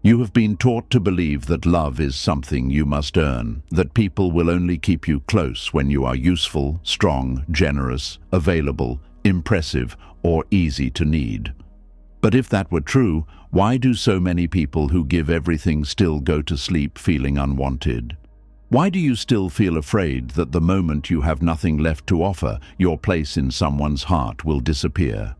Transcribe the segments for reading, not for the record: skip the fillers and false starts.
You have been taught to believe that love is something you must earn, that people will only keep you close when you are useful, strong, generous, available, impressive, or easy to need. But if that were true, why do so many people who give everything still go to sleep feeling unwanted? Why do you still feel afraid that the moment you have nothing left to offer, your place in someone's heart will disappear?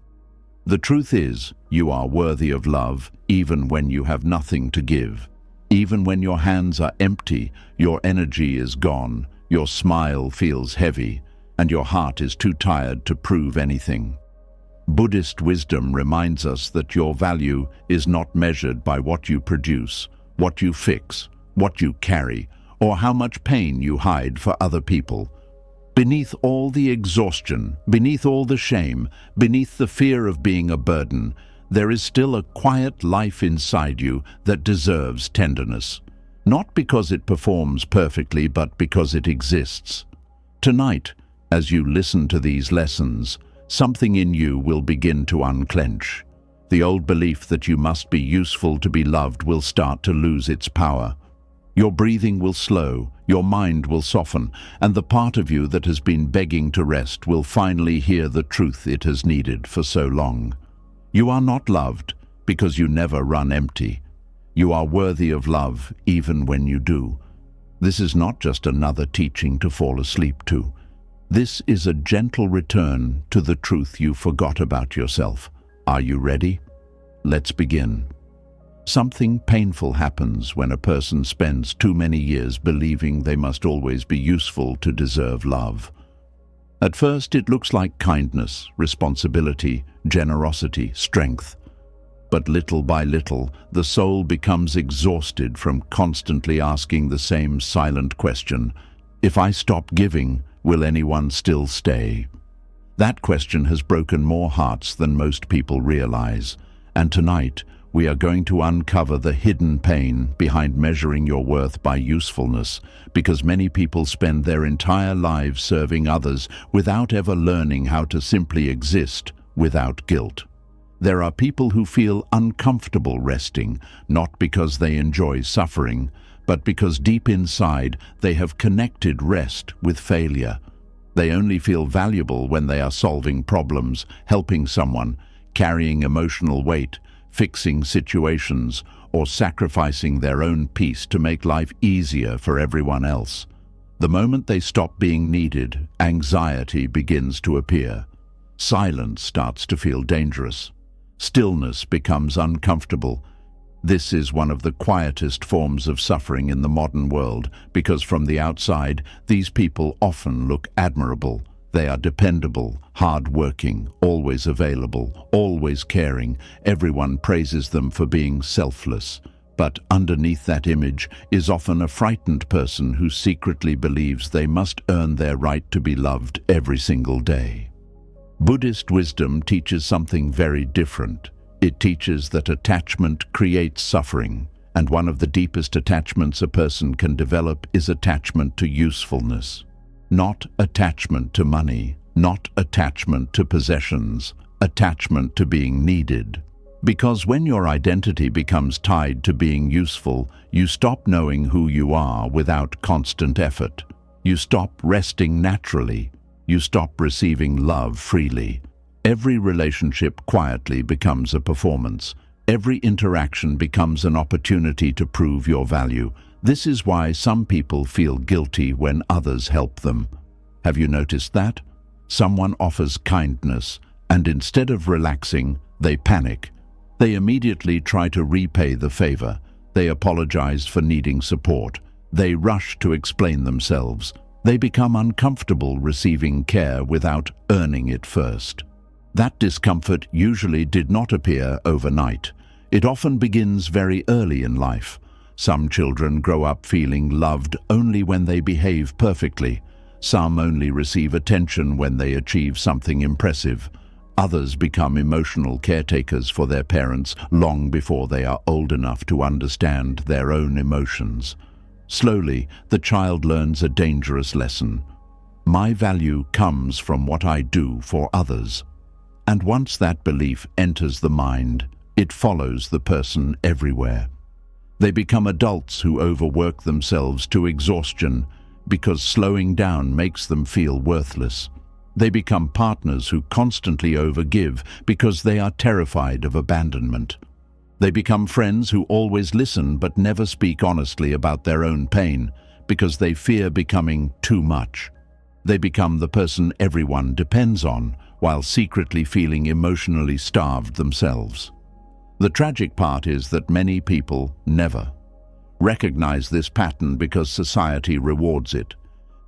The truth is, you are worthy of love even when you have nothing to give. Even when your hands are empty, your energy is gone, your smile feels heavy, and your heart is too tired to prove anything. Buddhist wisdom reminds us that your value is not measured by what you produce, what you fix, what you carry, or how much pain you hide for other people. Beneath all the exhaustion, beneath all the shame, beneath the fear of being a burden, there is still a quiet life inside you that deserves tenderness. Not because it performs perfectly, but because it exists. Tonight, as you listen to these lessons, something in you will begin to unclench. The old belief that you must be useful to be loved will start to lose its power. Your breathing will slow, your mind will soften, and the part of you that has been begging to rest will finally hear the truth it has needed for so long. You are not loved because you never run empty. You are worthy of love even when you do. This is not just another teaching to fall asleep to. This is a gentle return to the truth you forgot about yourself. Are you ready? Let's begin. Something painful happens when a person spends too many years believing they must always be useful to deserve love. At first, it looks like kindness, responsibility, generosity, strength. But little by little, the soul becomes exhausted from constantly asking the same silent question: if I stop giving, will anyone still stay? That question has broken more hearts than most people realize, and tonight, we are going to uncover the hidden pain behind measuring your worth by usefulness, because many people spend their entire lives serving others without ever learning how to simply exist without guilt. There are people who feel uncomfortable resting, not because they enjoy suffering, but because deep inside they have connected rest with failure. They only feel valuable when they are solving problems, helping someone, carrying emotional weight, fixing situations, or sacrificing their own peace to make life easier for everyone else. The moment they stop being needed, anxiety begins to appear. Silence starts to feel dangerous. Stillness becomes uncomfortable. This is one of the quietest forms of suffering in the modern world, because from the outside, these people often look admirable. They are dependable, hard-working, always available, always caring. Everyone praises them for being selfless. But underneath that image is often a frightened person who secretly believes they must earn their right to be loved every single day. Buddhist wisdom teaches something very different. It teaches that attachment creates suffering, and one of the deepest attachments a person can develop is attachment to usefulness. Not attachment to money, not attachment to possessions, attachment to being needed. Because when your identity becomes tied to being useful, you stop knowing who you are without constant effort. You stop resting naturally. You stop receiving love freely. Every relationship quietly becomes a performance. Every interaction becomes an opportunity to prove your value. This is why some people feel guilty when others help them. Have you noticed that? Someone offers kindness, and instead of relaxing, they panic. They immediately try to repay the favor. They apologize for needing support. They rush to explain themselves. They become uncomfortable receiving care without earning it first. That discomfort usually did not appear overnight. It often begins very early in life. Some children grow up feeling loved only when they behave perfectly. Some only receive attention when they achieve something impressive. Others become emotional caretakers for their parents long before they are old enough to understand their own emotions. Slowly, the child learns a dangerous lesson. My value comes from what I do for others. And once that belief enters the mind, it follows the person everywhere. They become adults who overwork themselves to exhaustion because slowing down makes them feel worthless. They become partners who constantly overgive because they are terrified of abandonment. They become friends who always listen but never speak honestly about their own pain because they fear becoming too much. They become the person everyone depends on while secretly feeling emotionally starved themselves. The tragic part is that many people never recognize this pattern because society rewards it.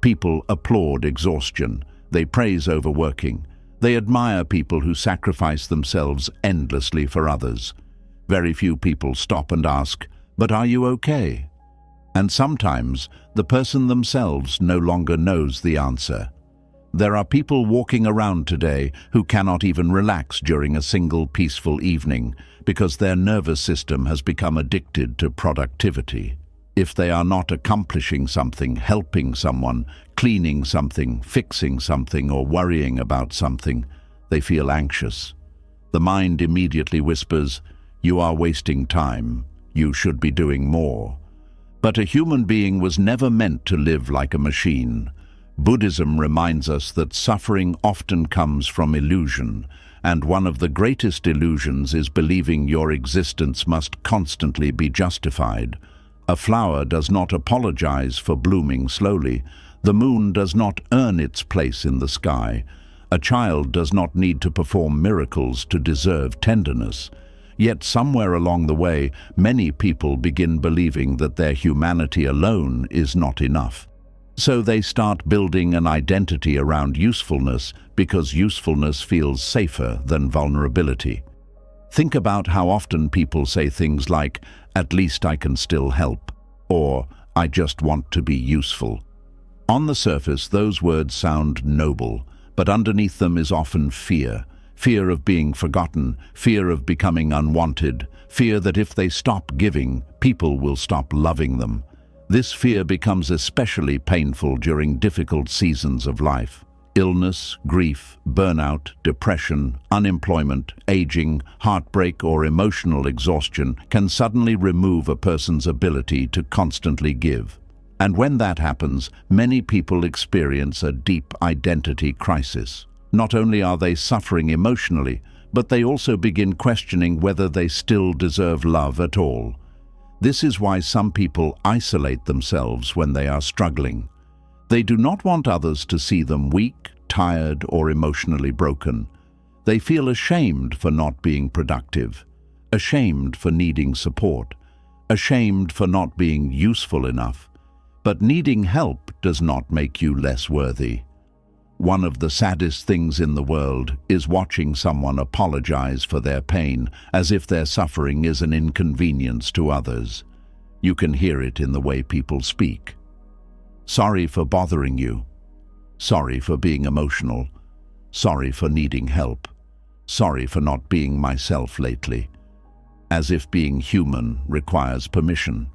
People applaud exhaustion. They praise overworking. They admire people who sacrifice themselves endlessly for others. Very few people stop and ask, "But are you okay?" And sometimes the person themselves no longer knows the answer. There are people walking around today who cannot even relax during a single peaceful evening because their nervous system has become addicted to productivity. If they are not accomplishing something, helping someone, cleaning something, fixing something, or worrying about something, they feel anxious. The mind immediately whispers, "You are wasting time. You should be doing more." But a human being was never meant to live like a machine. Buddhism reminds us that suffering often comes from illusion, and one of the greatest illusions is believing your existence must constantly be justified. A flower does not apologize for blooming slowly. The moon does not earn its place in the sky. A child does not need to perform miracles to deserve tenderness. Yet somewhere along the way, many people begin believing that their humanity alone is not enough. So they start building an identity around usefulness because usefulness feels safer than vulnerability. Think about how often people say things like, "At least I can still help," or "I just want to be useful." On the surface, those words sound noble, but underneath them is often fear. Fear of being forgotten, fear of becoming unwanted, fear that if they stop giving, people will stop loving them. This fear becomes especially painful during difficult seasons of life. Illness, grief, burnout, depression, unemployment, aging, heartbreak, or emotional exhaustion can suddenly remove a person's ability to constantly give. And when that happens, many people experience a deep identity crisis. Not only are they suffering emotionally, but they also begin questioning whether they still deserve love at all. This is why some people isolate themselves when they are struggling. They do not want others to see them weak, tired, or emotionally broken. They feel ashamed for not being productive, ashamed for needing support, ashamed for not being useful enough. But needing help does not make you less worthy. One of the saddest things in the world is watching someone apologize for their pain as if their suffering is an inconvenience to others. You can hear it in the way people speak. "Sorry for bothering you. Sorry for being emotional. Sorry for needing help. Sorry for not being myself lately." As if being human requires permission.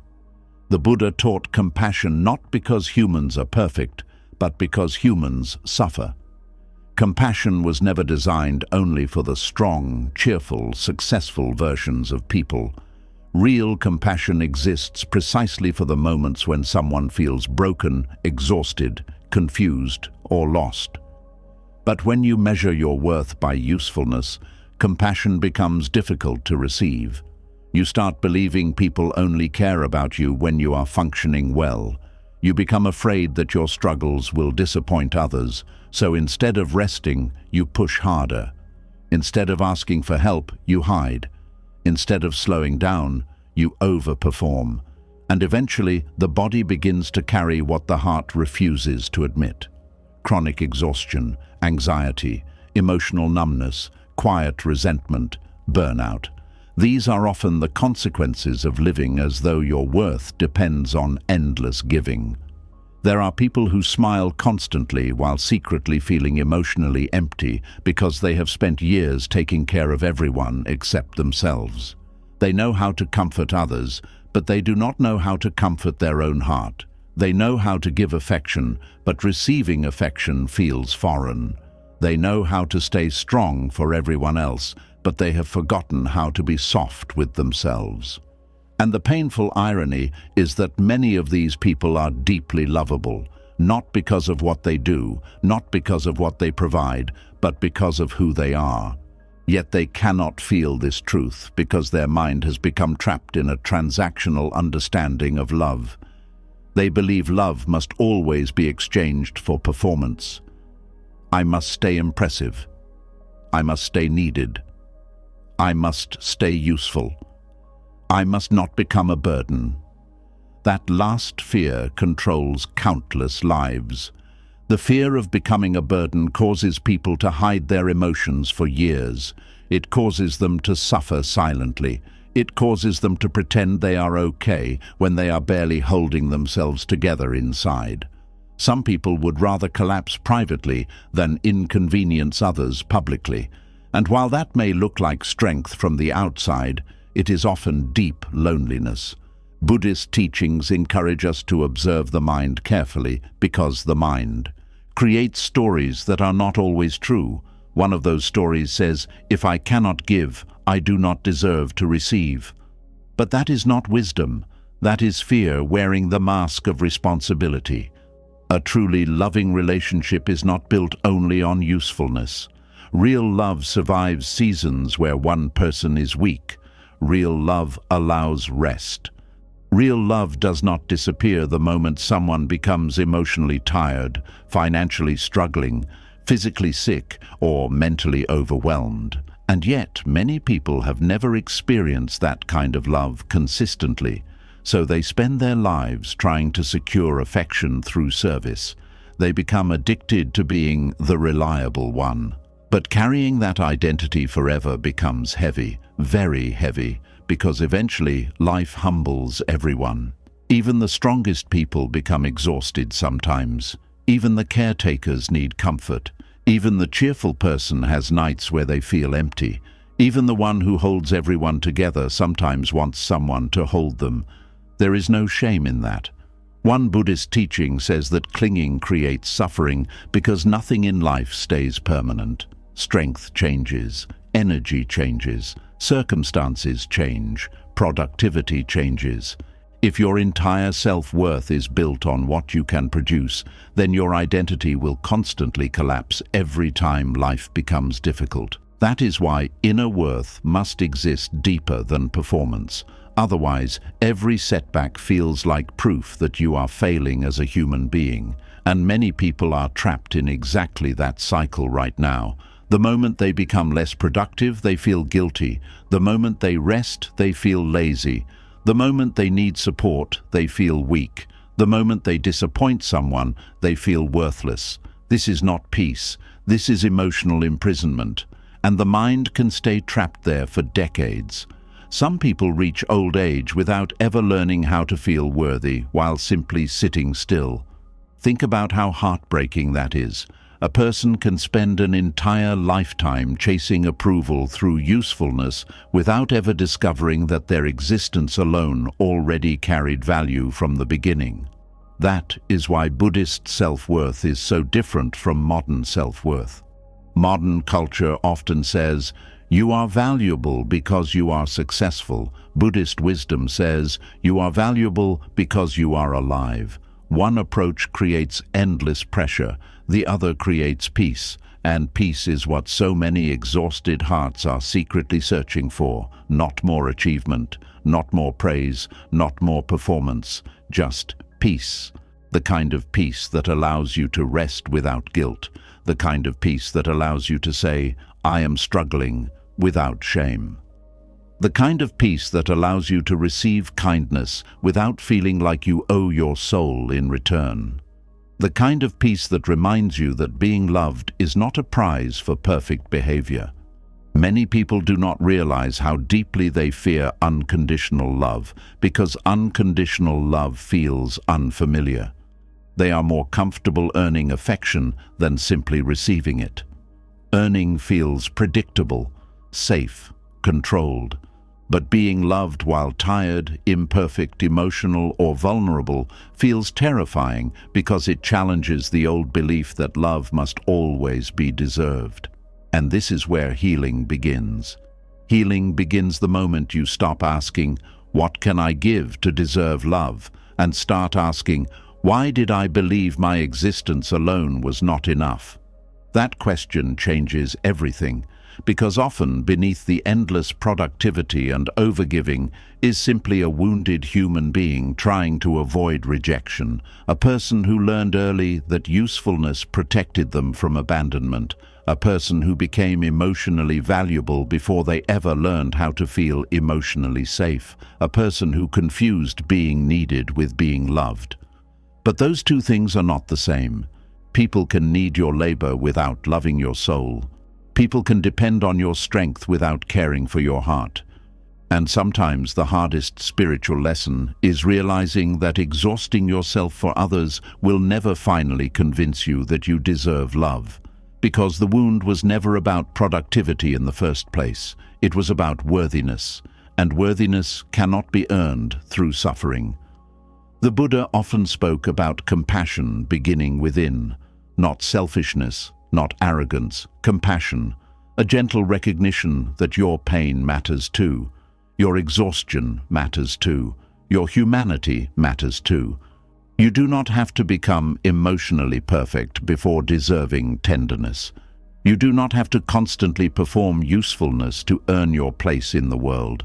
The Buddha taught compassion not because humans are perfect, but because humans suffer. Compassion was never designed only for the strong, cheerful, successful versions of people. Real compassion exists precisely for the moments when someone feels broken, exhausted, confused, or lost. But when you measure your worth by usefulness, compassion becomes difficult to receive. You start believing people only care about you when you are functioning well. You become afraid that your struggles will disappoint others, so instead of resting, you push harder. Instead of asking for help, you hide. Instead of slowing down, you overperform. And eventually, the body begins to carry what the heart refuses to admit. Chronic exhaustion, anxiety, emotional numbness, quiet resentment, burnout. These are often the consequences of living as though your worth depends on endless giving. There are people who smile constantly while secretly feeling emotionally empty because they have spent years taking care of everyone except themselves. They know how to comfort others, but they do not know how to comfort their own heart. They know how to give affection, but receiving affection feels foreign. They know how to stay strong for everyone else, but they have forgotten how to be soft with themselves. And the painful irony is that many of these people are deeply lovable, not because of what they do, not because of what they provide, but because of who they are. Yet they cannot feel this truth because their mind has become trapped in a transactional understanding of love. They believe love must always be exchanged for performance. I must stay impressive. I must stay needed. I must stay useful. I must not become a burden. That last fear controls countless lives. The fear of becoming a burden causes people to hide their emotions for years. It causes them to suffer silently. It causes them to pretend they are okay when they are barely holding themselves together inside. Some people would rather collapse privately than inconvenience others publicly. And while that may look like strength from the outside, it is often deep loneliness. Buddhist teachings encourage us to observe the mind carefully because the mind creates stories that are not always true. One of those stories says, "If I cannot give, I do not deserve to receive." But that is not wisdom. That is fear wearing the mask of responsibility. A truly loving relationship is not built only on usefulness. Real love survives seasons where one person is weak. Real love allows rest. Real love does not disappear the moment someone becomes emotionally tired, financially struggling, physically sick, or mentally overwhelmed. And yet, many people have never experienced that kind of love consistently, so they spend their lives trying to secure affection through service. They become addicted to being the reliable one. But carrying that identity forever becomes heavy, very heavy, because eventually life humbles everyone. Even the strongest people become exhausted sometimes. Even the caretakers need comfort. Even the cheerful person has nights where they feel empty. Even the one who holds everyone together sometimes wants someone to hold them. There is no shame in that. One Buddhist teaching says that clinging creates suffering because nothing in life stays permanent. Strength changes, energy changes, circumstances change, productivity changes. If your entire self-worth is built on what you can produce, then your identity will constantly collapse every time life becomes difficult. That is why inner worth must exist deeper than performance. Otherwise, every setback feels like proof that you are failing as a human being. And many people are trapped in exactly that cycle right now. The moment they become less productive, they feel guilty. The moment they rest, they feel lazy. The moment they need support, they feel weak. The moment they disappoint someone, they feel worthless. This is not peace. This is emotional imprisonment. And the mind can stay trapped there for decades. Some people reach old age without ever learning how to feel worthy while simply sitting still. Think about how heartbreaking that is. A person can spend an entire lifetime chasing approval through usefulness without ever discovering that their existence alone already carried value from the beginning. That is why Buddhist self-worth is so different from modern self-worth. Modern culture often says, "You are valuable because you are successful." Buddhist wisdom says, "You are valuable because you are alive." One approach creates endless pressure, the other creates peace, and peace is what so many exhausted hearts are secretly searching for. Not more achievement, not more praise, not more performance, just peace. The kind of peace that allows you to rest without guilt, the kind of peace that allows you to say, "I am struggling," without shame. The kind of peace that allows you to receive kindness without feeling like you owe your soul in return. The kind of peace that reminds you that being loved is not a prize for perfect behavior. Many people do not realize how deeply they fear unconditional love because unconditional love feels unfamiliar. They are more comfortable earning affection than simply receiving it. Earning feels predictable, safe, controlled. But being loved while tired, imperfect, emotional, or vulnerable feels terrifying because it challenges the old belief that love must always be deserved. And this is where healing begins. Healing begins the moment you stop asking, What can I give to deserve love? And start asking, why did I believe my existence alone was not enough? That question changes everything, because often beneath the endless productivity and overgiving is simply a wounded human being trying to avoid rejection, a person who learned early that usefulness protected them from abandonment, a person who became emotionally valuable before they ever learned how to feel emotionally safe, a person who confused being needed with being loved. But those two things are not the same. People can need your labor without loving your soul. People can depend on your strength without caring for your heart. And sometimes the hardest spiritual lesson is realizing that exhausting yourself for others will never finally convince you that you deserve love. Because the wound was never about productivity in the first place. It was about worthiness, and worthiness cannot be earned through suffering. The Buddha often spoke about compassion beginning within, not selfishness, not arrogance, compassion, a gentle recognition that your pain matters too, your exhaustion matters too, your humanity matters too. You do not have to become emotionally perfect before deserving tenderness. You do not have to constantly perform usefulness to earn your place in the world.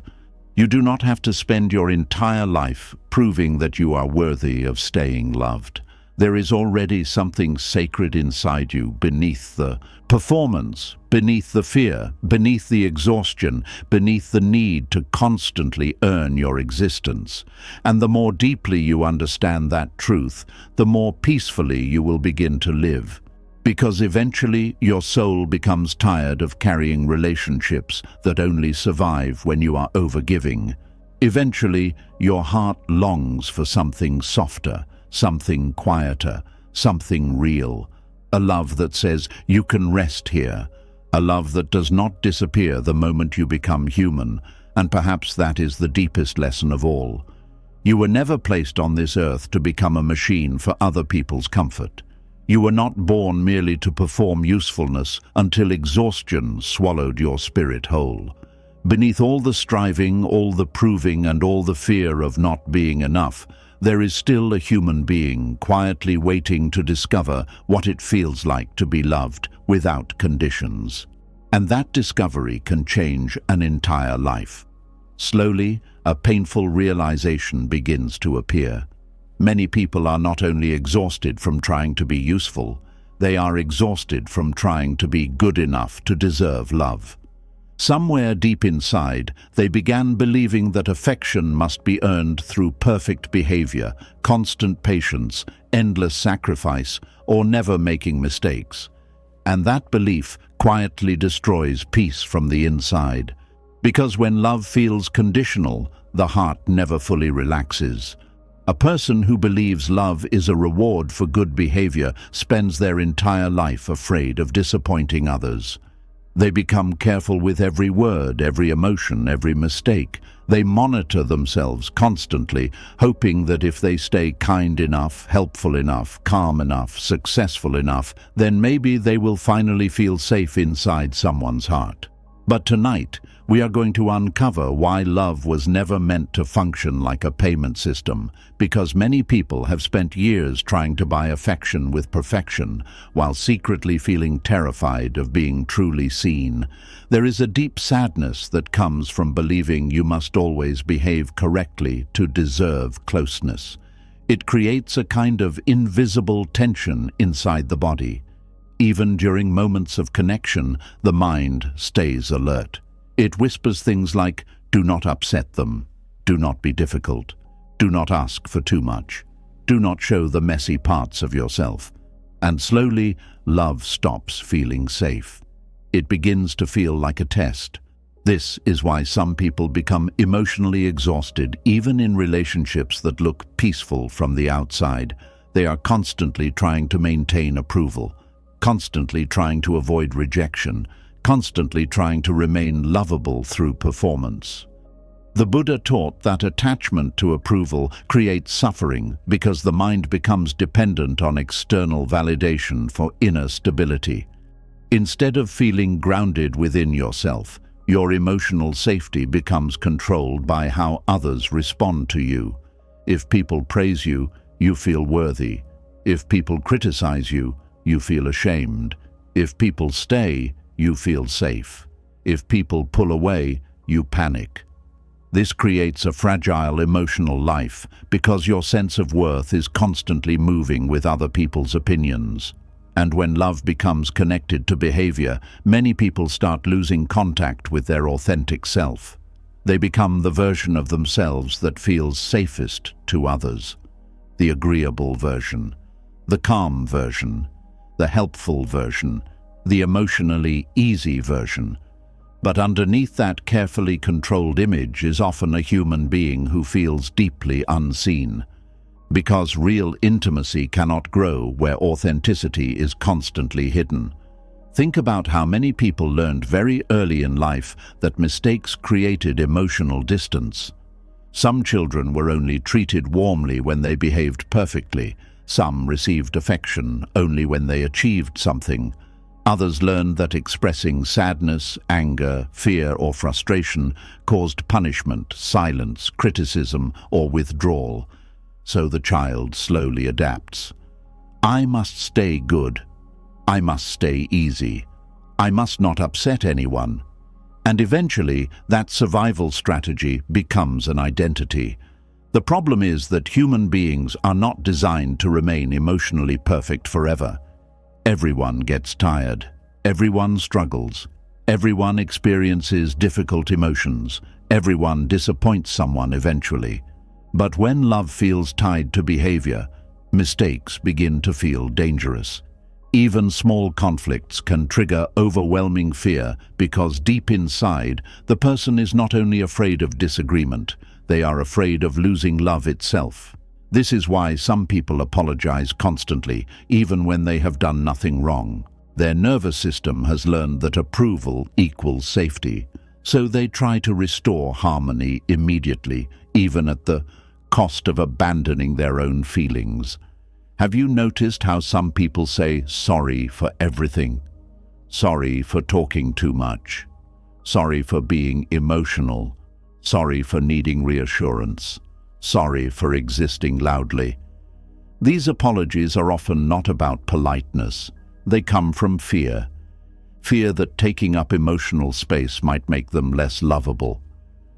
You do not have to spend your entire life proving that you are worthy of staying loved. There is already something sacred inside you beneath the performance, beneath the fear, beneath the exhaustion, beneath the need to constantly earn your existence. And the more deeply you understand that truth, the more peacefully you will begin to live. Because eventually your soul becomes tired of carrying relationships that only survive when you are overgiving. Eventually your heart longs for something softer, something quieter, something real. A love that says, you can rest here. A love that does not disappear the moment you become human. And perhaps that is the deepest lesson of all. You were never placed on this earth to become a machine for other people's comfort. You were not born merely to perform usefulness until exhaustion swallowed your spirit whole. Beneath all the striving, all the proving, and all the fear of not being enough, there is still a human being quietly waiting to discover what it feels like to be loved without conditions. And that discovery can change an entire life. Slowly, a painful realization begins to appear. Many people are not only exhausted from trying to be useful, they are exhausted from trying to be good enough to deserve love. Somewhere deep inside, they began believing that affection must be earned through perfect behavior, constant patience, endless sacrifice, or never making mistakes. And that belief quietly destroys peace from the inside. Because when love feels conditional, the heart never fully relaxes. A person who believes love is a reward for good behavior spends their entire life afraid of disappointing others. They become careful with every word, every emotion, every mistake. They monitor themselves constantly, hoping that if they stay kind enough, helpful enough, calm enough, successful enough, then maybe they will finally feel safe inside someone's heart. But tonight, we are going to uncover why love was never meant to function like a payment system, because many people have spent years trying to buy affection with perfection, while secretly feeling terrified of being truly seen. There is a deep sadness that comes from believing you must always behave correctly to deserve closeness. It creates a kind of invisible tension inside the body. Even during moments of connection, the mind stays alert. It whispers things like, do not upset them, do not be difficult, do not ask for too much, do not show the messy parts of yourself. And slowly, love stops feeling safe. It begins to feel like a test. This is why some people become emotionally exhausted, even in relationships that look peaceful from the outside. They are constantly trying to maintain approval, constantly trying to avoid rejection, constantly trying to remain lovable through performance. The Buddha taught that attachment to approval creates suffering because the mind becomes dependent on external validation for inner stability. Instead of feeling grounded within yourself, Your emotional safety becomes controlled by how others respond to you. If people praise you, you feel worthy. If people criticize you, you feel ashamed. If people stay, you feel safe. If people pull away, you panic. This creates a fragile emotional life because your sense of worth is constantly moving with other people's opinions. And when love becomes connected to behavior, many people start losing contact with their authentic self. They become the version of themselves that feels safest to others. The agreeable version, the calm version, the helpful version, the emotionally easy version. But underneath that carefully controlled image is often a human being who feels deeply unseen. Because real intimacy cannot grow where authenticity is constantly hidden. Think about how many people learned very early in life that mistakes created emotional distance. Some children were only treated warmly when they behaved perfectly. Some received affection only when they achieved something. Others learned that expressing sadness, anger, fear, or frustration caused punishment, silence, criticism, or withdrawal. So the child slowly adapts. I must stay good. I must stay easy. I must not upset anyone. And eventually, that survival strategy becomes an identity. The problem is that human beings are not designed to remain emotionally perfect forever. Everyone gets tired. Everyone struggles. Everyone experiences difficult emotions. Everyone disappoints someone eventually. But when love feels tied to behavior, mistakes begin to feel dangerous. Even small conflicts can trigger overwhelming fear because deep inside, the person is not only afraid of disagreement, they are afraid of losing love itself. This is why some people apologize constantly, even when they have done nothing wrong. Their nervous system has learned that approval equals safety, so they try to restore harmony immediately, even at the cost of abandoning their own feelings. Have you noticed how some people say sorry for everything? Sorry for talking too much. Sorry for being emotional. Sorry for needing reassurance. Sorry for existing loudly. These apologies are often not about politeness. They come from fear. Fear that taking up emotional space might make them less lovable.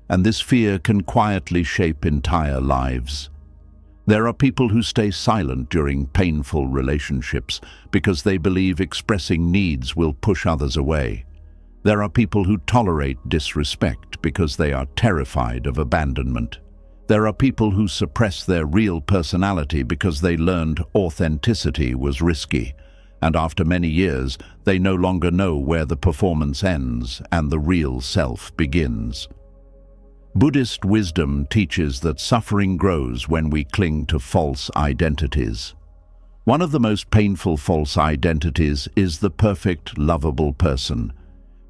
And this fear can quietly shape entire lives. There are people who stay silent during painful relationships because they believe expressing needs will push others away. There are people who tolerate disrespect because they are terrified of abandonment. There are people who suppress their real personality because they learned authenticity was risky. And after many years, they no longer know where the performance ends and the real self begins. Buddhist wisdom teaches that suffering grows when we cling to false identities. One of the most painful false identities is the perfect, lovable person.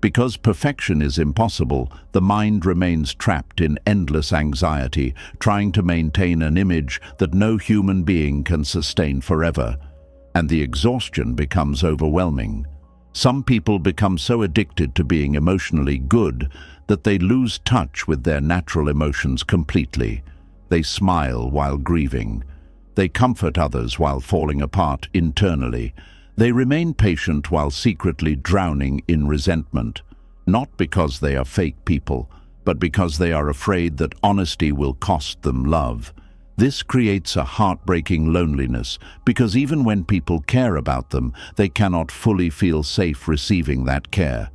Because perfection is impossible, the mind remains trapped in endless anxiety, trying to maintain an image that no human being can sustain forever. And the exhaustion becomes overwhelming. Some people become so addicted to being emotionally good that they lose touch with their natural emotions completely. They smile while grieving. They comfort others while falling apart internally. They remain patient while secretly drowning in resentment, not because they are fake people, but because they are afraid that honesty will cost them love. This creates a heartbreaking loneliness because even when people care about them, they cannot fully feel safe receiving that care.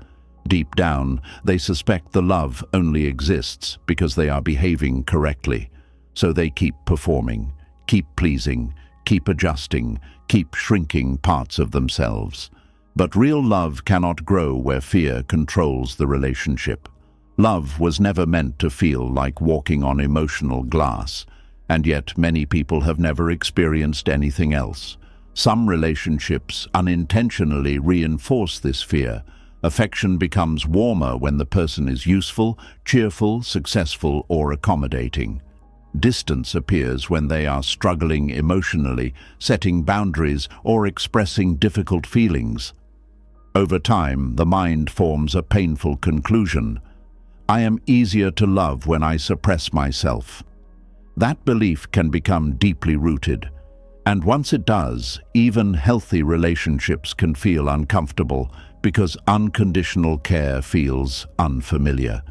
Deep down, they suspect the love only exists because they are behaving correctly. So they keep performing, keep pleasing, keep adjusting, keep shrinking parts of themselves. But real love cannot grow where fear controls the relationship. Love was never meant to feel like walking on emotional glass. And yet many people have never experienced anything else. Some relationships unintentionally reinforce this fear. Affection becomes warmer when the person is useful, cheerful, successful, or accommodating. Distance appears when they are struggling emotionally, setting boundaries, or expressing difficult feelings. Over time, the mind forms a painful conclusion. I am easier to love when I suppress myself. That belief can become deeply rooted, and once it does, even healthy relationships can feel uncomfortable because unconditional care feels unfamiliar.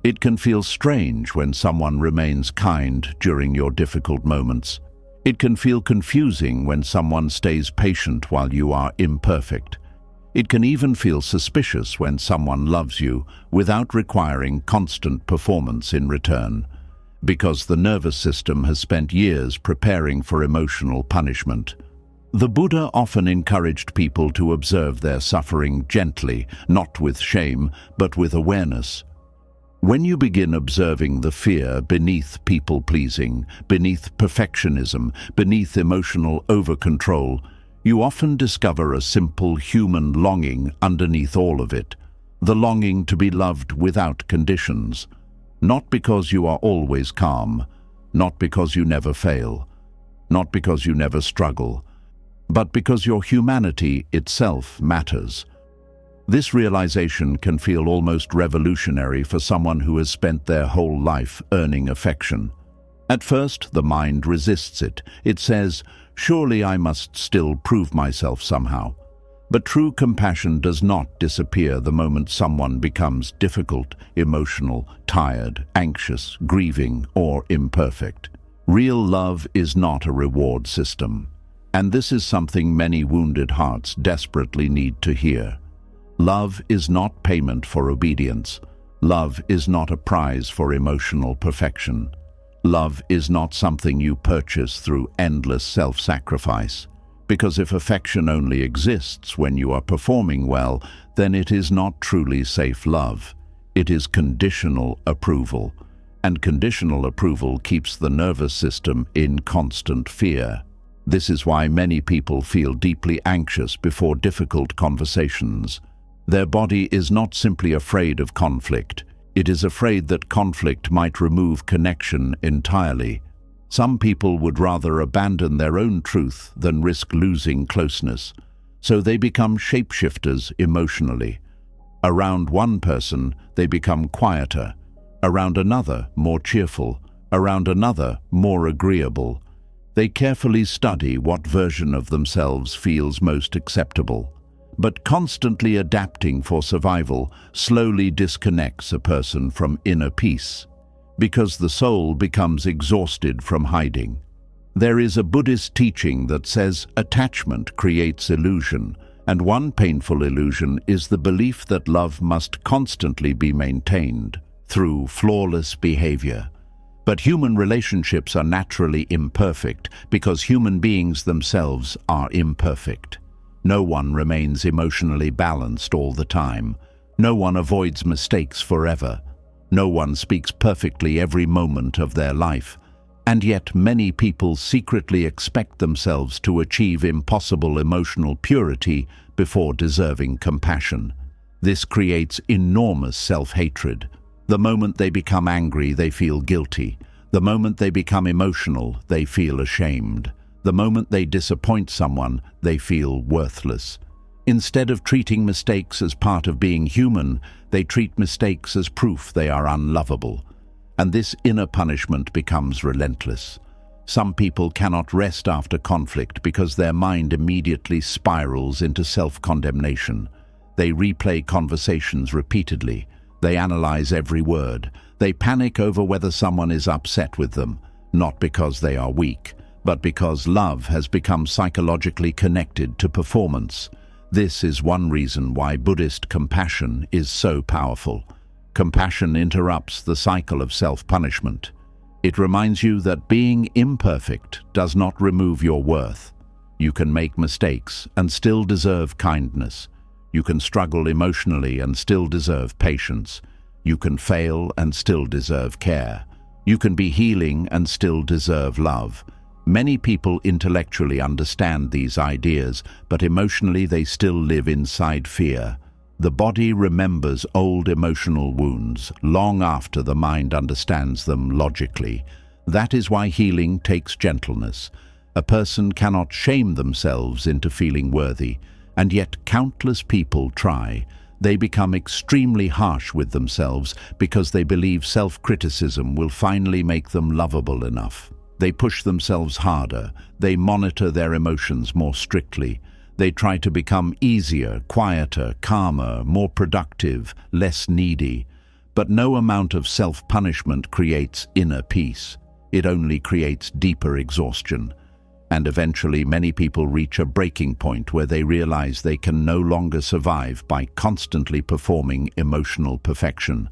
It can feel strange when someone remains kind during your difficult moments. It can feel confusing when someone stays patient while you are imperfect. It can even feel suspicious when someone loves you without requiring constant performance in return, because the nervous system has spent years preparing for emotional punishment. The Buddha often encouraged people to observe their suffering gently, not with shame, but with awareness. When you begin observing the fear beneath people-pleasing, beneath perfectionism, beneath emotional over-control, you often discover a simple human longing underneath all of it, the longing to be loved without conditions. Not because you are always calm, not because you never fail, not because you never struggle, but because your humanity itself matters. This realization can feel almost revolutionary for someone who has spent their whole life earning affection. At first, the mind resists it. It says, "Surely I must still prove myself somehow." But true compassion does not disappear the moment someone becomes difficult, emotional, tired, anxious, grieving, or imperfect. Real love is not a reward system, and this is something many wounded hearts desperately need to hear. Love is not payment for obedience. Love is not a prize for emotional perfection. Love is not something you purchase through endless self-sacrifice. Because if affection only exists when you are performing well, then it is not truly safe love. It is conditional approval. And conditional approval keeps the nervous system in constant fear. This is why many people feel deeply anxious before difficult conversations. Their body is not simply afraid of conflict. It is afraid that conflict might remove connection entirely. Some people would rather abandon their own truth than risk losing closeness, so they become shapeshifters emotionally. Around one person, they become quieter. Around another, more cheerful. Around another, more agreeable. They carefully study what version of themselves feels most acceptable. But constantly adapting for survival slowly disconnects a person from inner peace, because the soul becomes exhausted from hiding. There is a Buddhist teaching that says attachment creates illusion, and one painful illusion is the belief that love must constantly be maintained through flawless behavior. But human relationships are naturally imperfect because human beings themselves are imperfect. No one remains emotionally balanced all the time. No one avoids mistakes forever. No one speaks perfectly every moment of their life. And yet many people secretly expect themselves to achieve impossible emotional purity before deserving compassion. This creates enormous self-hatred. The moment they become angry, they feel guilty. The moment they become emotional, they feel ashamed. The moment they disappoint someone, they feel worthless. Instead of treating mistakes as part of being human, they treat mistakes as proof they are unlovable. And this inner punishment becomes relentless. Some people cannot rest after conflict because their mind immediately spirals into self-condemnation. They replay conversations repeatedly. They analyze every word. They panic over whether someone is upset with them, not because they are weak, but because love has become psychologically connected to performance. This is one reason why Buddhist compassion is so powerful. Compassion interrupts the cycle of self-punishment. It reminds you that being imperfect does not remove your worth. You can make mistakes and still deserve kindness. You can struggle emotionally and still deserve patience. You can fail and still deserve care. You can be healing and still deserve love. Many people intellectually understand these ideas, but emotionally they still live inside fear. The body remembers old emotional wounds long after the mind understands them logically. That is why healing takes gentleness. A person cannot shame themselves into feeling worthy, and yet countless people try. They become extremely harsh with themselves because they believe self-criticism will finally make them lovable enough. They push themselves harder. They monitor their emotions more strictly. They try to become easier, quieter, calmer, more productive, less needy. But no amount of self-punishment creates inner peace. It only creates deeper exhaustion. And eventually many people reach a breaking point where they realize they can no longer survive by constantly performing emotional perfection.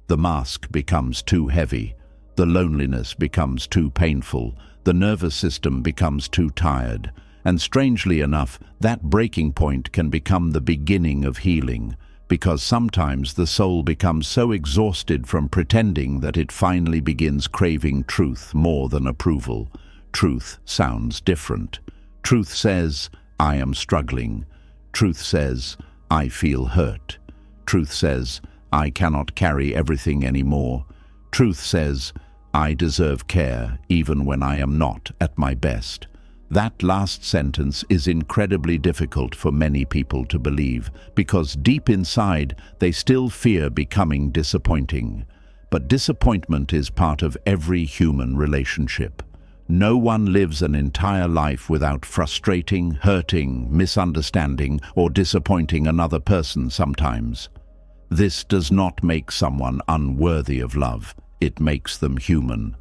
The mask becomes too heavy. The loneliness becomes too painful. The nervous system becomes too tired. And strangely enough, that breaking point can become the beginning of healing, because sometimes the soul becomes so exhausted from pretending that it finally begins craving truth more than approval. Truth sounds different. Truth says, I am struggling. Truth says, I feel hurt. Truth says, I cannot carry everything anymore. Truth says, I deserve care even when I am not at my best. That last sentence is incredibly difficult for many people to believe because deep inside they still fear becoming disappointing. But disappointment is part of every human relationship. No one lives an entire life without frustrating, hurting, misunderstanding, or disappointing another person sometimes. This does not make someone unworthy of love. It makes them human.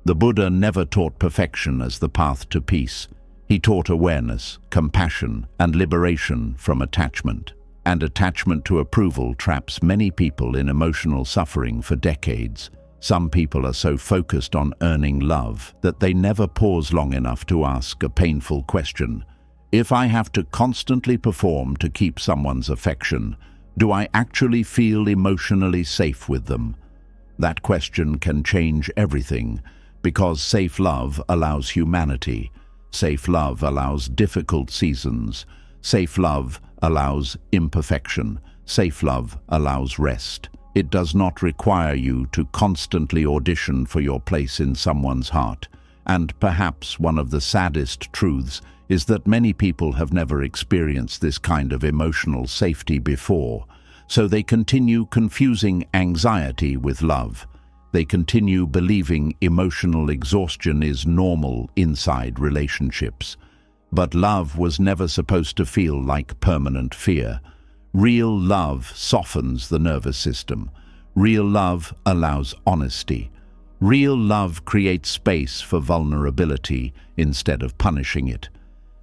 The Buddha never taught perfection as the path to peace. He taught awareness, compassion, and liberation from attachment. And attachment to approval traps many people in emotional suffering for decades. Some people are so focused on earning love that they never pause long enough to ask a painful question. If I have to constantly perform to keep someone's affection, do I actually feel emotionally safe with them? That question can change everything, because safe love allows humanity. Safe love allows difficult seasons. Safe love allows imperfection. Safe love allows rest. It does not require you to constantly audition for your place in someone's heart. And perhaps one of the saddest truths is that many people have never experienced this kind of emotional safety before, so they continue confusing anxiety with love. They continue believing emotional exhaustion is normal inside relationships. But love was never supposed to feel like permanent fear. Real love softens the nervous system. Real love allows honesty. Real love creates space for vulnerability instead of punishing it.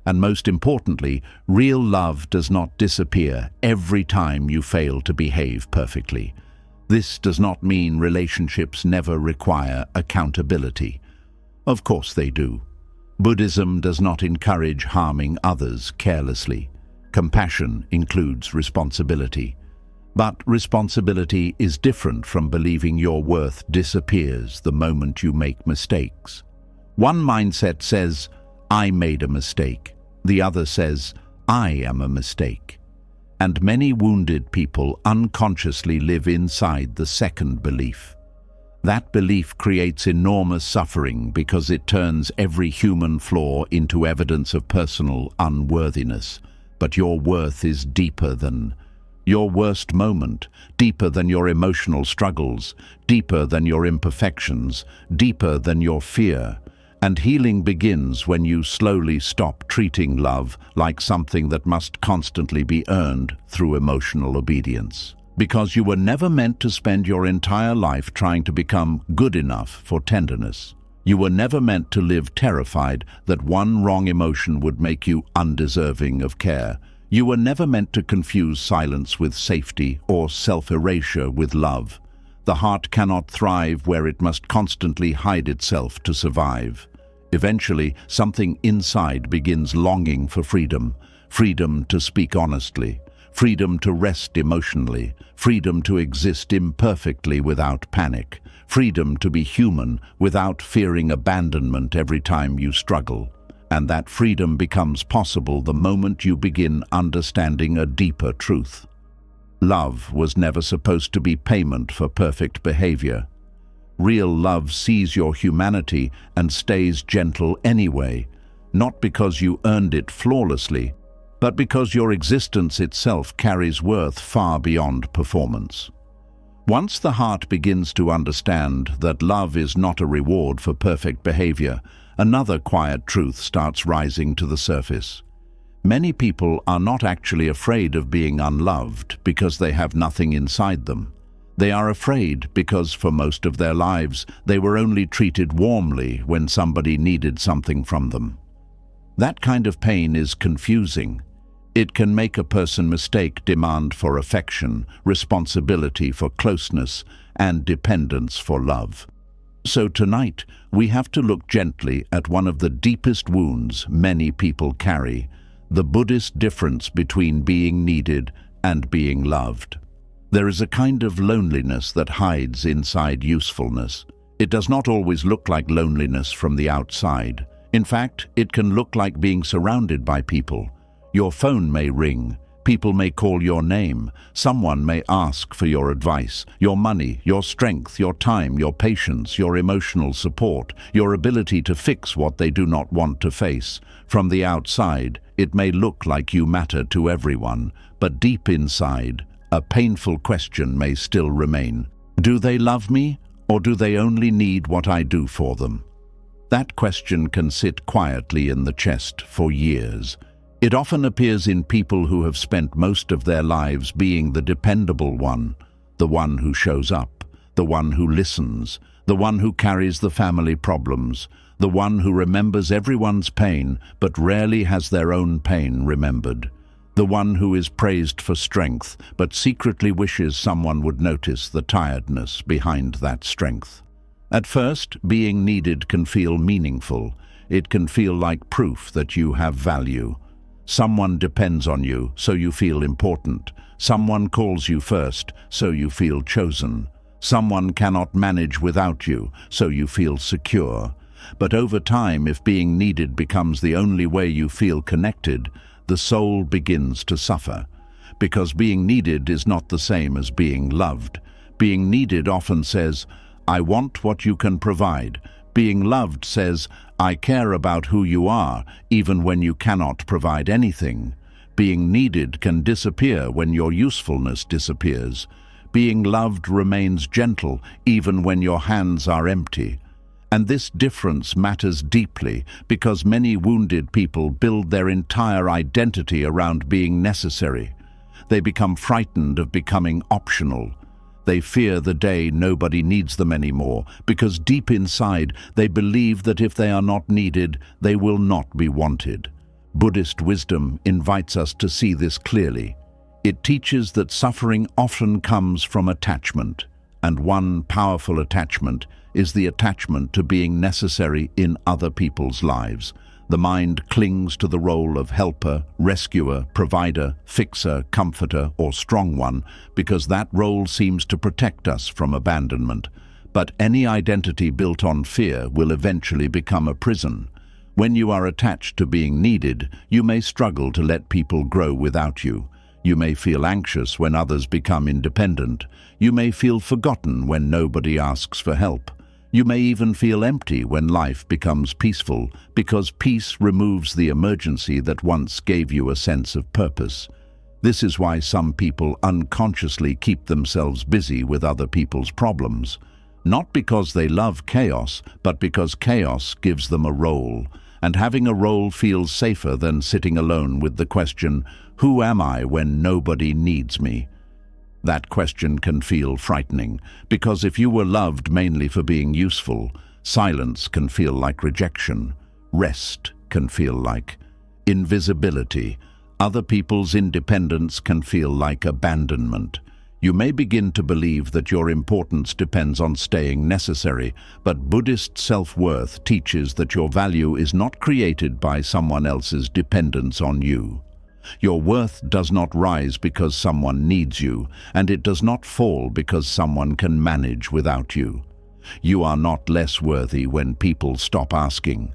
And most importantly, real love does not disappear every time you fail to behave perfectly. This does not mean relationships never require accountability. Of course they do. Buddhism does not encourage harming others carelessly. Compassion includes responsibility. But responsibility is different from believing your worth disappears the moment you make mistakes. One mindset says, I made a mistake. The other says, I am a mistake. And many wounded people unconsciously live inside the second belief. That belief creates enormous suffering because it turns every human flaw into evidence of personal unworthiness. But your worth is deeper than your worst moment, deeper than your emotional struggles, deeper than your imperfections, deeper than your fear. And healing begins when you slowly stop treating love like something that must constantly be earned through emotional obedience. Because you were never meant to spend your entire life trying to become good enough for tenderness. You were never meant to live terrified that one wrong emotion would make you undeserving of care. You were never meant to confuse silence with safety or self-erasure with love. The heart cannot thrive where it must constantly hide itself to survive. Eventually, something inside begins longing for freedom. Freedom to speak honestly. Freedom to rest emotionally. Freedom to exist imperfectly without panic. Freedom to be human without fearing abandonment every time you struggle. And that freedom becomes possible the moment you begin understanding a deeper truth. Love was never supposed to be payment for perfect behavior. Real love sees your humanity and stays gentle anyway, not because you earned it flawlessly, but because your existence itself carries worth far beyond performance. Once the heart begins to understand that love is not a reward for perfect behavior, another quiet truth starts rising to the surface. Many people are not actually afraid of being unloved because they have nothing inside them. They are afraid because for most of their lives they were only treated warmly when somebody needed something from them. That kind of pain is confusing. It can make a person mistake demand for affection, responsibility for closeness, and dependence for love. So tonight, we have to look gently at one of the deepest wounds many people carry, the Buddhist difference between being needed and being loved. There is a kind of loneliness that hides inside usefulness. It does not always look like loneliness from the outside. In fact, it can look like being surrounded by people. Your phone may ring, people may call your name, someone may ask for your advice, your money, your strength, your time, your patience, your emotional support, your ability to fix what they do not want to face. From the outside, it may look like you matter to everyone, but deep inside, a painful question may still remain. Do they love me, or do they only need what I do for them? That question can sit quietly in the chest for years. It often appears in people who have spent most of their lives being the dependable one, the one who shows up, the one who listens, the one who carries the family problems, the one who remembers everyone's pain but rarely has their own pain remembered, the one who is praised for strength but secretly wishes someone would notice the tiredness behind that strength. At first, being needed can feel meaningful. It can feel like proof that you have value. Someone depends on you, so you feel important. Someone calls you first, so you feel chosen. Someone cannot manage without you, so you feel secure. But over time, if being needed becomes the only way you feel connected, the soul begins to suffer. Because being needed is not the same as being loved. Being needed often says, I want what you can provide. Being loved says, I care about who you are, even when you cannot provide anything. Being needed can disappear when your usefulness disappears. Being loved remains gentle, even when your hands are empty. And this difference matters deeply because many wounded people build their entire identity around being necessary. They become frightened of becoming optional. They fear the day nobody needs them anymore because deep inside they believe that if they are not needed, they will not be wanted. Buddhist wisdom invites us to see this clearly. It teaches that suffering often comes from attachment, and one powerful attachment is the attachment to being necessary in other people's lives. The mind clings to the role of helper, rescuer, provider, fixer, comforter, or strong one because that role seems to protect us from abandonment. But any identity built on fear will eventually become a prison. When you are attached to being needed, you may struggle to let people grow without you. You may feel anxious when others become independent. You may feel forgotten when nobody asks for help. You may even feel empty when life becomes peaceful, because peace removes the emergency that once gave you a sense of purpose. This is why some people unconsciously keep themselves busy with other people's problems. Not because they love chaos, but because chaos gives them a role. And having a role feels safer than sitting alone with the question, who am I when nobody needs me? That question can feel frightening, because if you were loved mainly for being useful, silence can feel like rejection, rest can feel like invisibility, other people's independence can feel like abandonment. You may begin to believe that your importance depends on staying necessary, but Buddhist self-worth teaches that your value is not created by someone else's dependence on you. Your worth does not rise because someone needs you, and it does not fall because someone can manage without you. You are not less worthy when people stop asking.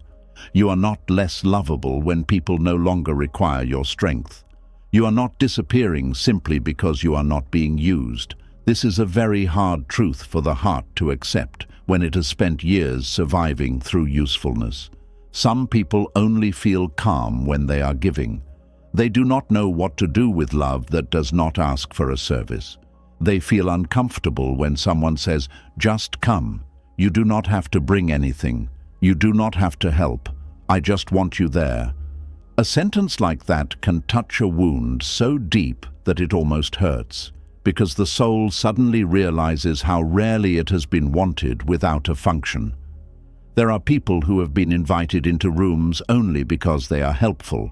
You are not less lovable when people no longer require your strength. You are not disappearing simply because you are not being used. This is a very hard truth for the heart to accept when it has spent years surviving through usefulness. Some people only feel calm when they are giving. They do not know what to do with love that does not ask for a service. They feel uncomfortable when someone says, "Just come. You do not have to bring anything. You do not have to help. I just want you there." A sentence like that can touch a wound so deep that it almost hurts, because the soul suddenly realizes how rarely it has been wanted without a function. There are people who have been invited into rooms only because they are helpful.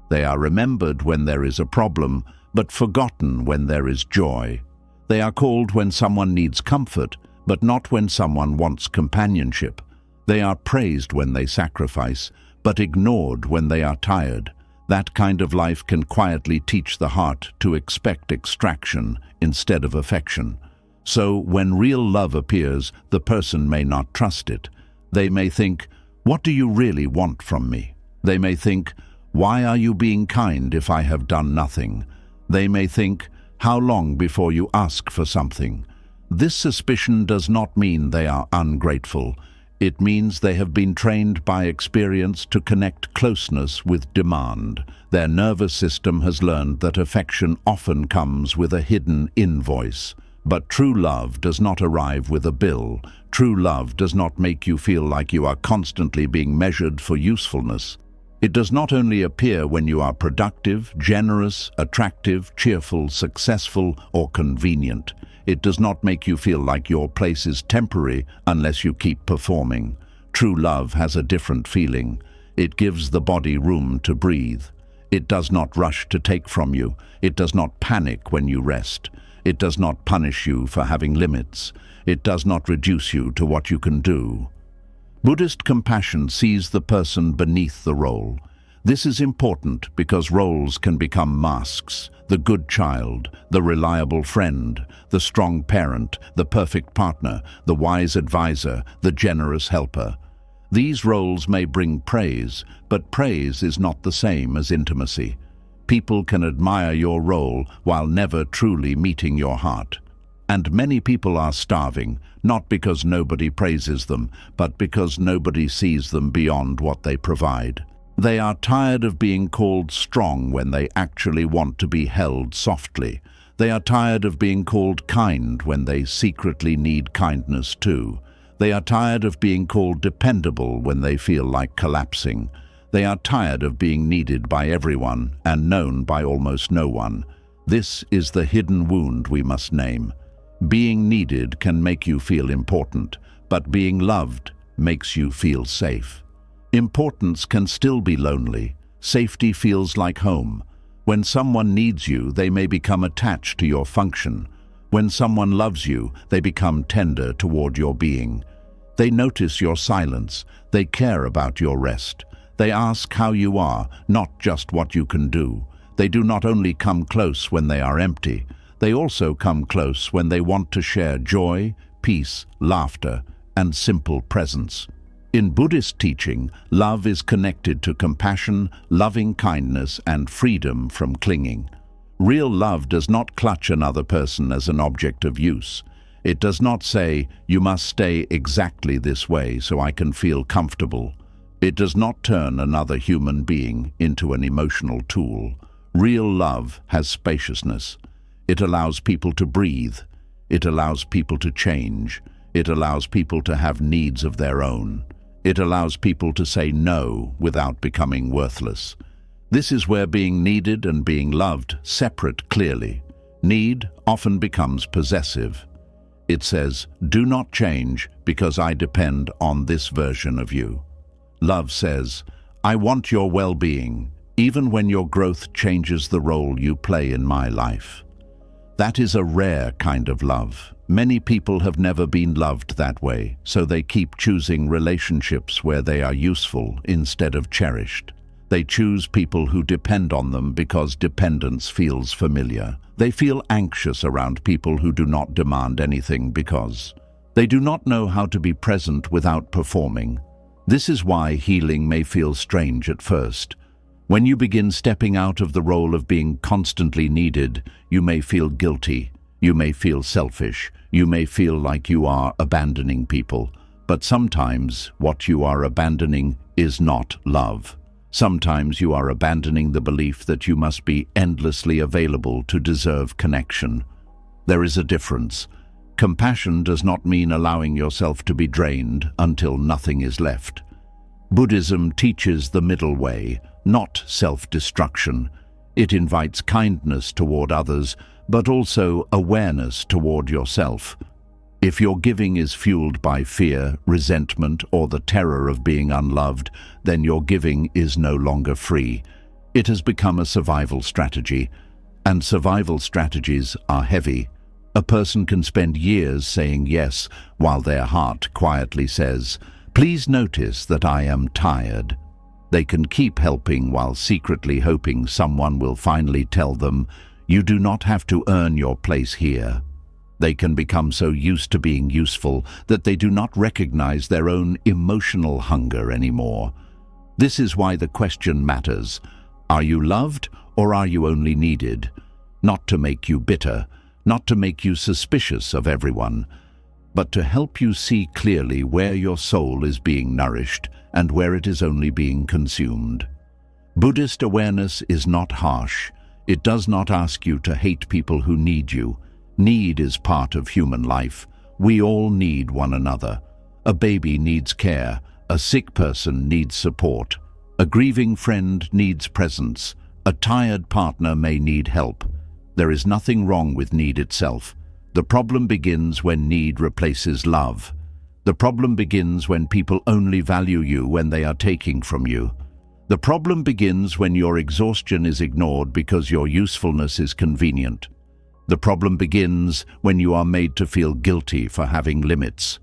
They are remembered when there is a problem, but forgotten when there is joy. They are called when someone needs comfort, but not when someone wants companionship. They are praised when they sacrifice, but ignored when they are tired. That kind of life can quietly teach the heart to expect extraction instead of affection. So when real love appears, the person may not trust it. They may think, "What do you really want from me?" They may think, "Why are you being kind if I have done nothing?" They may think, "How long before you ask for something?" This suspicion does not mean they are ungrateful. It means they have been trained by experience to connect closeness with demand. Their nervous system has learned that affection often comes with a hidden invoice. But true love does not arrive with a bill. True love does not make you feel like you are constantly being measured for usefulness. It does not only appear when you are productive, generous, attractive, cheerful, successful, or convenient. It does not make you feel like your place is temporary unless you keep performing. True love has a different feeling. It gives the body room to breathe. It does not rush to take from you. It does not panic when you rest. It does not punish you for having limits. It does not reduce you to what you can do. Buddhist compassion sees the person beneath the role. This is important because roles can become masks. The good child, the reliable friend, the strong parent, the perfect partner, the wise advisor, the generous helper. These roles may bring praise, but praise is not the same as intimacy. People can admire your role while never truly meeting your heart. And many people are starving, not because nobody praises them, but because nobody sees them beyond what they provide. They are tired of being called strong when they actually want to be held softly. They are tired of being called kind when they secretly need kindness too. They are tired of being called dependable when they feel like collapsing. They are tired of being needed by everyone and known by almost no one. This is the hidden wound we must name. Being needed can make you feel important, but being loved makes you feel safe. Importance can still be lonely. Safety feels like home. When someone needs you, they may become attached to your function. When someone loves you, they become tender toward your being. They notice your silence. They care about your rest. They ask how you are, not just what you can do. They do not only come close when they are empty. They also come close when they want to share joy, peace, laughter, and simple presence. In Buddhist teaching, love is connected to compassion, loving kindness, and freedom from clinging. Real love does not clutch another person as an object of use. It does not say, "You must stay exactly this way so I can feel comfortable." It does not turn another human being into an emotional tool. Real love has spaciousness. It allows people to breathe. It allows people to change. It allows people to have needs of their own. It allows people to say no without becoming worthless. This is where being needed and being loved separate clearly. Need often becomes possessive. It says, "Do not change because I depend on this version of you." Love says, "I want your well-being, even when your growth changes the role you play in my life." That is a rare kind of love. Many people have never been loved that way, so they keep choosing relationships where they are useful instead of cherished. They choose people who depend on them because dependence feels familiar. They feel anxious around people who do not demand anything because they do not know how to be present without performing. This is why healing may feel strange at first. When you begin stepping out of the role of being constantly needed, you may feel guilty. You may feel selfish. You may feel like you are abandoning people. But sometimes what you are abandoning is not love. Sometimes you are abandoning the belief that you must be endlessly available to deserve connection. There is a difference. Compassion does not mean allowing yourself to be drained until nothing is left. Buddhism teaches the middle way, not self-destruction. It invites kindness toward others, but also awareness toward yourself. If your giving is fueled by fear, resentment, or the terror of being unloved, then your giving is no longer free. It has become a survival strategy, and survival strategies are heavy. A person can spend years saying yes, while their heart quietly says, "Please notice that I am tired." They can keep helping while secretly hoping someone will finally tell them, "You do not have to earn your place here." They can become so used to being useful that they do not recognize their own emotional hunger anymore. This is why the question matters. Are you loved, or are you only needed? Not to make you bitter, not to make you suspicious of everyone, but to help you see clearly where your soul is being nourished and where it is only being consumed. Buddhist awareness is not harsh. It does not ask you to hate people who need you. Need is part of human life. We all need one another. A baby needs care. A sick person needs support. A grieving friend needs presence. A tired partner may need help. There is nothing wrong with need itself. The problem begins when need replaces love. The problem begins when people only value you when they are taking from you. The problem begins when your exhaustion is ignored because your usefulness is convenient. The problem begins when you are made to feel guilty for having limits.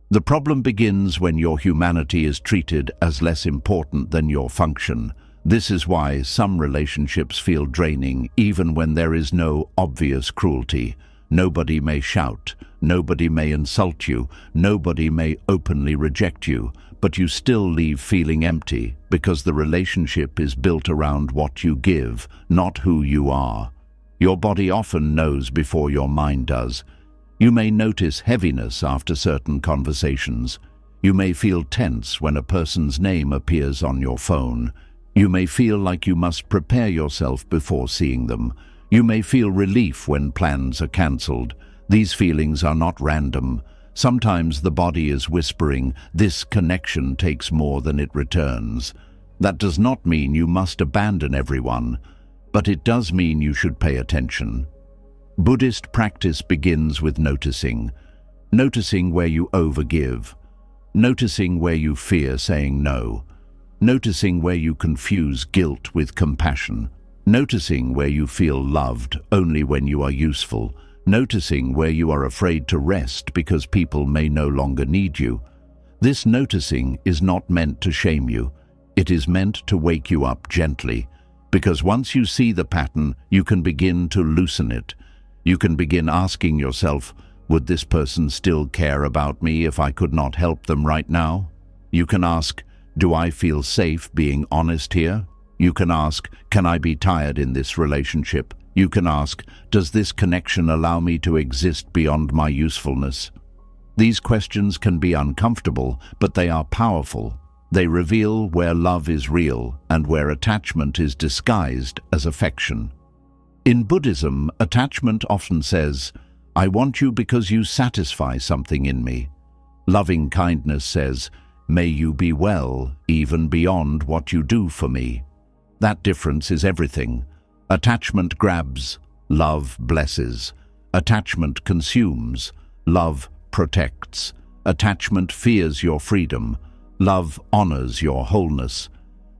The problem begins when your humanity is treated as less important than your function. This is why some relationships feel draining even when there is no obvious cruelty. Nobody may shout, nobody may insult you, nobody may openly reject you, but you still leave feeling empty because the relationship is built around what you give, not who you are. Your body often knows before your mind does. You may notice heaviness after certain conversations. You may feel tense when a person's name appears on your phone. You may feel like you must prepare yourself before seeing them. You may feel relief when plans are cancelled. These feelings are not random. Sometimes the body is whispering, "This connection takes more than it returns." That does not mean you must abandon everyone, but it does mean you should pay attention. Buddhist practice begins with noticing. Noticing where you overgive. Noticing where you fear saying no. Noticing where you confuse guilt with compassion. Noticing where you feel loved only when you are useful. Noticing where you are afraid to rest because people may no longer need you. This noticing is not meant to shame you. It is meant to wake you up gently. Because once you see the pattern, you can begin to loosen it. You can begin asking yourself, would this person still care about me if I could not help them right now? You can ask, do I feel safe being honest here? You can ask, can I be tired in this relationship? You can ask, does this connection allow me to exist beyond my usefulness? These questions can be uncomfortable, but they are powerful. They reveal where love is real and where attachment is disguised as affection. In Buddhism, attachment often says, "I want you because you satisfy something in me." Loving kindness says, "May you be well, even beyond what you do for me." That difference is everything. Attachment grabs, love blesses. Attachment consumes, love protects. Attachment fears your freedom. Love honors your wholeness.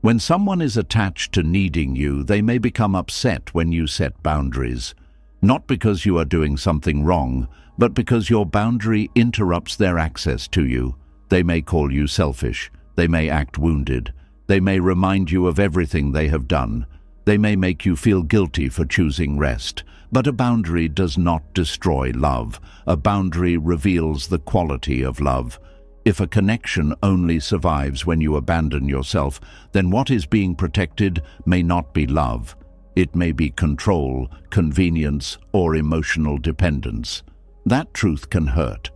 When someone is attached to needing you, they may become upset when you set boundaries. Not because you are doing something wrong, but because your boundary interrupts their access to you. They may call you selfish. They may act wounded. They may remind you of everything they have done. They may make you feel guilty for choosing rest. But a boundary does not destroy love. A boundary reveals the quality of love. If a connection only survives when you abandon yourself, then what is being protected may not be love. It may be control, convenience, or emotional dependence. That truth can hurt,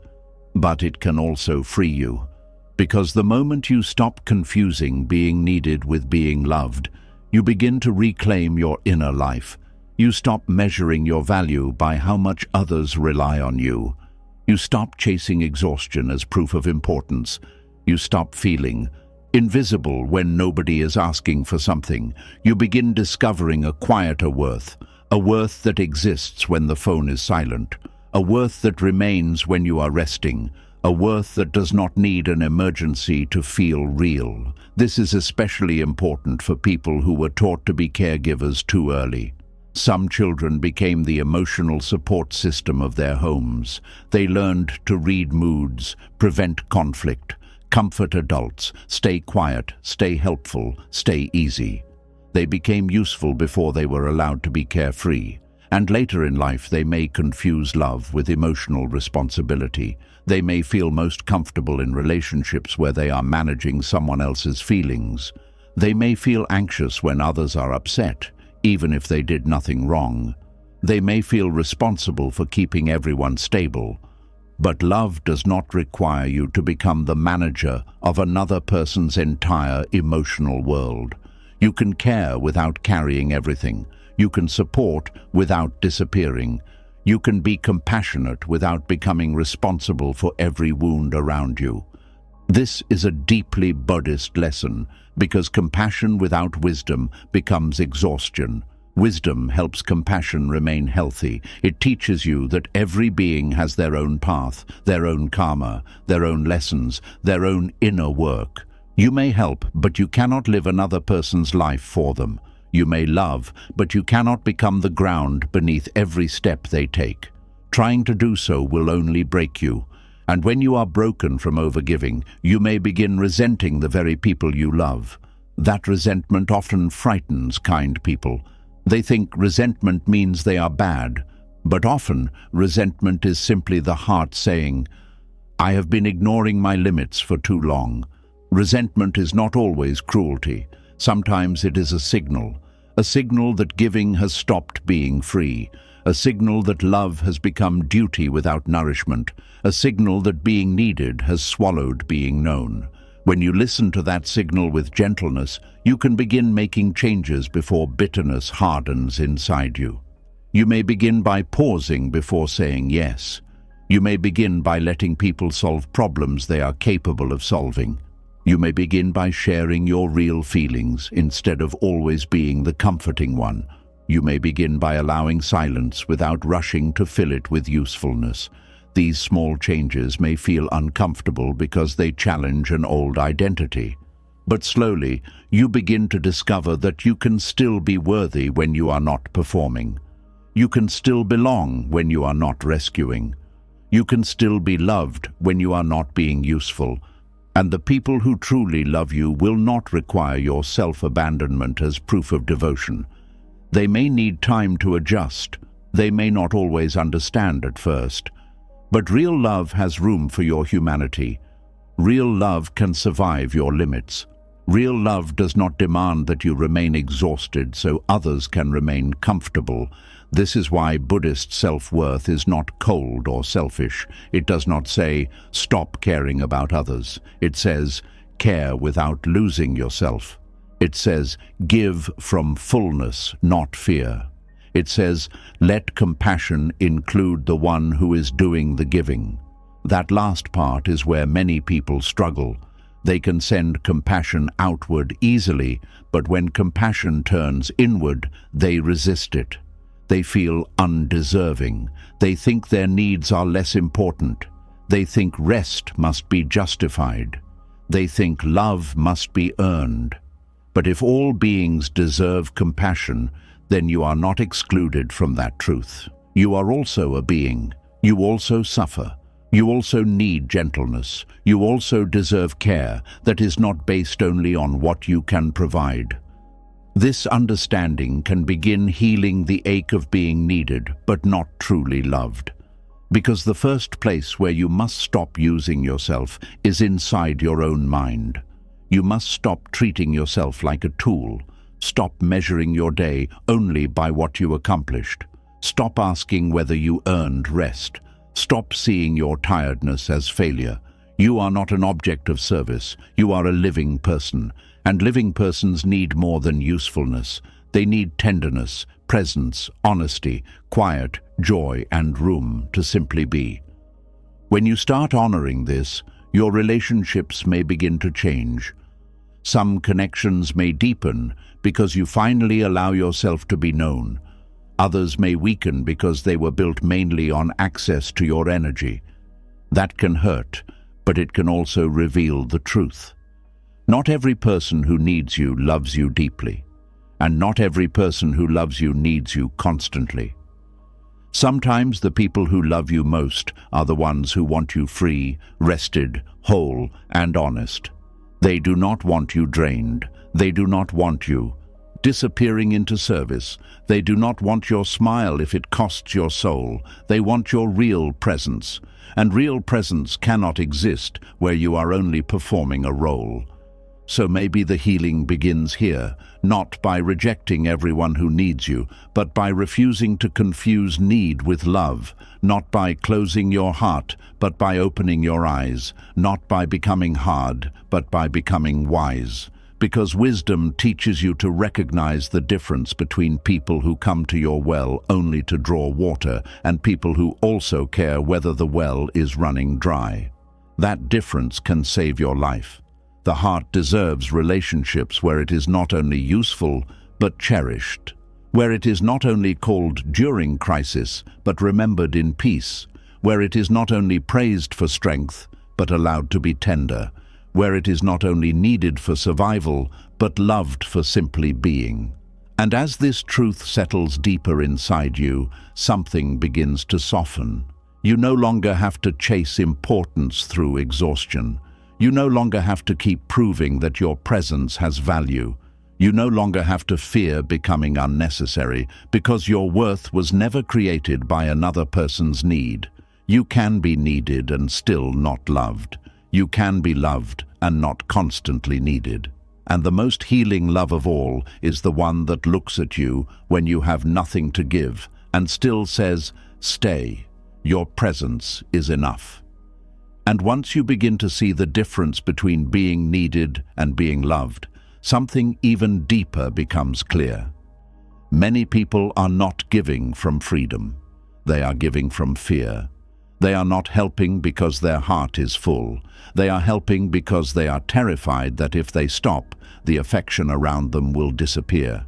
but it can also free you. Because the moment you stop confusing being needed with being loved, you begin to reclaim your inner life. You stop measuring your value by how much others rely on you. You stop chasing exhaustion as proof of importance. You stop feeling invisible when nobody is asking for something. You begin discovering a quieter worth, a worth that exists when the phone is silent, a worth that remains when you are resting, a worth that does not need an emergency to feel real. This is especially important for people who were taught to be caregivers too early. Some children became the emotional support system of their homes. They learned to read moods, prevent conflict, comfort adults, stay quiet, stay helpful, stay easy. They became useful before they were allowed to be carefree. And later in life, they may confuse love with emotional responsibility. They may feel most comfortable in relationships where they are managing someone else's feelings. They may feel anxious when others are upset, even if they did nothing wrong. They may feel responsible for keeping everyone stable. But love does not require you to become the manager of another person's entire emotional world. You can care without carrying everything. You can support without disappearing. You can be compassionate without becoming responsible for every wound around you. This is a deeply Buddhist lesson, because compassion without wisdom becomes exhaustion. Wisdom helps compassion remain healthy. It teaches you that every being has their own path, their own karma, their own lessons, their own inner work. You may help, but you cannot live another person's life for them. You may love, but you cannot become the ground beneath every step they take. Trying to do so will only break you. And when you are broken from overgiving, you may begin resenting the very people you love. That resentment often frightens kind people. They think resentment means they are bad, but often resentment is simply the heart saying, "I have been ignoring my limits for too long." Resentment is not always cruelty. Sometimes it is a signal that giving has stopped being free, a signal that love has become duty without nourishment, a signal that being needed has swallowed being known. When you listen to that signal with gentleness, you can begin making changes before bitterness hardens inside you. You may begin by pausing before saying yes. You may begin by letting people solve problems they are capable of solving. You may begin by sharing your real feelings instead of always being the comforting one. You may begin by allowing silence without rushing to fill it with usefulness. These small changes may feel uncomfortable because they challenge an old identity. But slowly, you begin to discover that you can still be worthy when you are not performing. You can still belong when you are not rescuing. You can still be loved when you are not being useful. And the people who truly love you will not require your self-abandonment as proof of devotion. They may need time to adjust. They may not always understand at first. But real love has room for your humanity. Real love can survive your limits. Real love does not demand that you remain exhausted so others can remain comfortable. This is why Buddhist self-worth is not cold or selfish. It does not say, "Stop caring about others." It says, "Care without losing yourself." It says, "Give from fullness, not fear." It says, "Let compassion include the one who is doing the giving." That last part is where many people struggle. They can send compassion outward easily, but when compassion turns inward, they resist it. They feel undeserving. They think their needs are less important. They think rest must be justified. They think love must be earned. But if all beings deserve compassion, then you are not excluded from that truth. You are also a being. You also suffer. You also need gentleness. You also deserve care that is not based only on what you can provide. This understanding can begin healing the ache of being needed, but not truly loved. Because the first place where you must stop using yourself is inside your own mind. You must stop treating yourself like a tool. Stop measuring your day only by what you accomplished. Stop asking whether you earned rest. Stop seeing your tiredness as failure. You are not an object of service. You are a living person, and living persons need more than usefulness. They need tenderness, presence, honesty, quiet, joy, and room to simply be. When you start honoring this, your relationships may begin to change. Some connections may deepen because you finally allow yourself to be known. Others may weaken because they were built mainly on access to your energy. That can hurt, but it can also reveal the truth. Not every person who needs you loves you deeply, and not every person who loves you needs you constantly. Sometimes the people who love you most are the ones who want you free, rested, whole, and honest. They do not want you drained. They do not want you disappearing into service. They do not want your smile if it costs your soul. They want your real presence. And real presence cannot exist where you are only performing a role. So maybe the healing begins here, not by rejecting everyone who needs you, but by refusing to confuse need with love, not by closing your heart, but by opening your eyes, not by becoming hard, but by becoming wise. Because wisdom teaches you to recognize the difference between people who come to your well only to draw water and people who also care whether the well is running dry. That difference can save your life. The heart deserves relationships where it is not only useful, but cherished. Where it is not only called during crisis, but remembered in peace. Where it is not only praised for strength, but allowed to be tender. Where it is not only needed for survival, but loved for simply being. And as this truth settles deeper inside you, something begins to soften. You no longer have to chase importance through exhaustion. You no longer have to keep proving that your presence has value. You no longer have to fear becoming unnecessary, because your worth was never created by another person's need. You can be needed and still not loved. You can be loved and not constantly needed. And the most healing love of all is the one that looks at you when you have nothing to give and still says, "Stay, your presence is enough." And once you begin to see the difference between being needed and being loved, something even deeper becomes clear. Many people are not giving from freedom. They are giving from fear. They are not helping because their heart is full. They are helping because they are terrified that if they stop, the affection around them will disappear.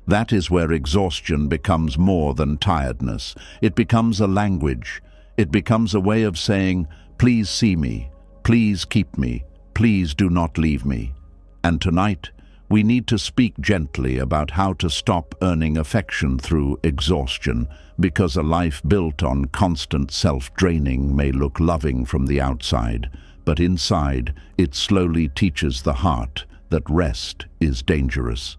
That is where exhaustion becomes more than tiredness. It becomes a language. It becomes a way of saying, "Please see me, please keep me, please do not leave me." And tonight, we need to speak gently about how to stop earning affection through exhaustion, because a life built on constant self-draining may look loving from the outside, but inside it slowly teaches the heart that rest is dangerous.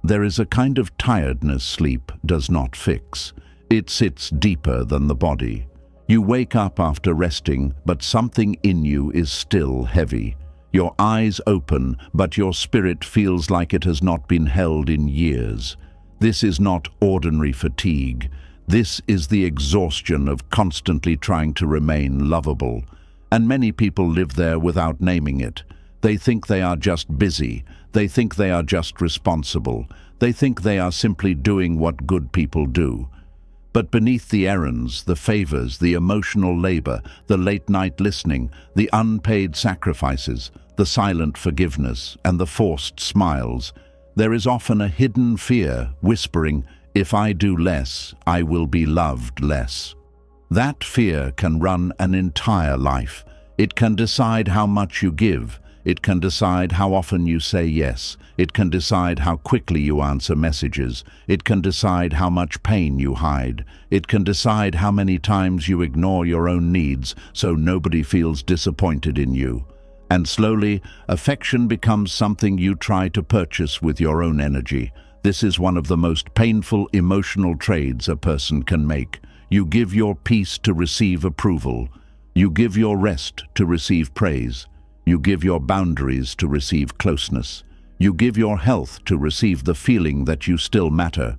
There is a kind of tiredness sleep does not fix. It sits deeper than the body. You wake up after resting, but something in you is still heavy. Your eyes open, but your spirit feels like it has not been held in years. This is not ordinary fatigue. This is the exhaustion of constantly trying to remain lovable. And many people live there without naming it. They think they are just busy. They think they are just responsible. They think they are simply doing what good people do. But beneath the errands, the favors, the emotional labor, the late-night listening, the unpaid sacrifices, the silent forgiveness, and the forced smiles, there is often a hidden fear whispering, "If I do less, I will be loved less." That fear can run an entire life. It can decide how much you give. It can decide how often you say yes. It can decide how quickly you answer messages. It can decide how much pain you hide. It can decide how many times you ignore your own needs so nobody feels disappointed in you. And slowly, affection becomes something you try to purchase with your own energy. This is one of the most painful emotional trades a person can make. You give your peace to receive approval. You give your rest to receive praise. You give your boundaries to receive closeness. You give your health to receive the feeling that you still matter.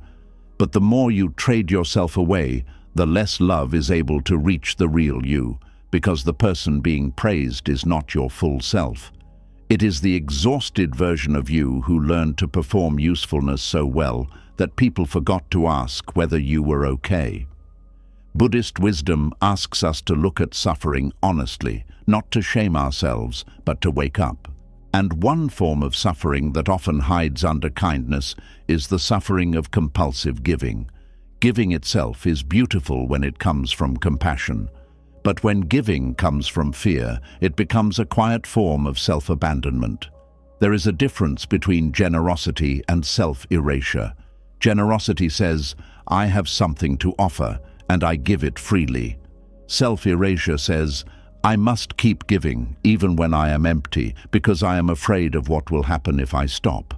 But the more you trade yourself away, the less love is able to reach the real you, because the person being praised is not your full self. It is the exhausted version of you who learned to perform usefulness so well that people forgot to ask whether you were okay. Buddhist wisdom asks us to look at suffering honestly, not to shame ourselves, but to wake up. And one form of suffering that often hides under kindness is the suffering of compulsive giving. Giving itself is beautiful when it comes from compassion. But when giving comes from fear, it becomes a quiet form of self-abandonment. There is a difference between generosity and self-erasure. Generosity says, I have something to offer, and I give it freely. Self-erasure says, I must keep giving, even when I am empty, because I am afraid of what will happen if I stop.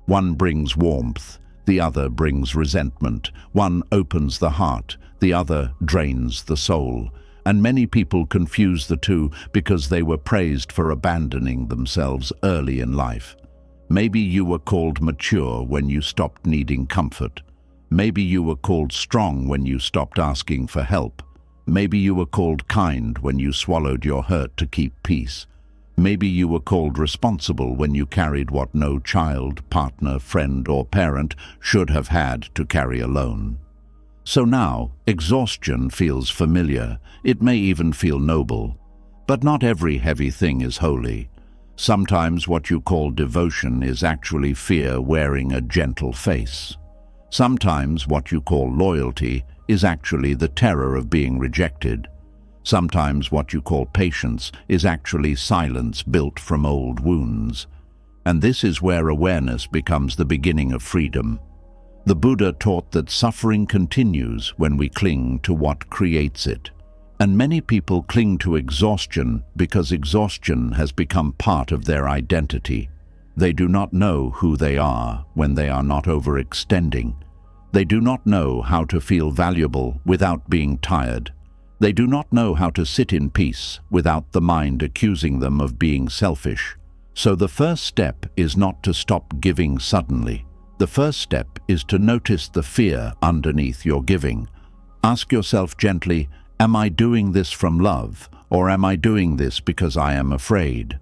One brings warmth, the other brings resentment. One opens the heart, the other drains the soul. And many people confuse the two because they were praised for abandoning themselves early in life. Maybe you were called mature when you stopped needing comfort. Maybe you were called strong when you stopped asking for help. Maybe you were called kind when you swallowed your hurt to keep peace. Maybe you were called responsible when you carried what no child, partner, friend, or parent should have had to carry alone. So now, exhaustion feels familiar. It may even feel noble. But not every heavy thing is holy. Sometimes what you call devotion is actually fear wearing a gentle face. Sometimes what you call loyalty is actually the terror of being rejected. Sometimes what you call patience is actually silence built from old wounds. And this is where awareness becomes the beginning of freedom. The Buddha taught that suffering continues when we cling to what creates it. And many people cling to exhaustion because exhaustion has become part of their identity. They do not know who they are when they are not overextending. They do not know how to feel valuable without being tired. They do not know how to sit in peace without the mind accusing them of being selfish. So the first step is not to stop giving suddenly. The first step is to notice the fear underneath your giving. Ask yourself gently, am I doing this from love, or am I doing this because I am afraid?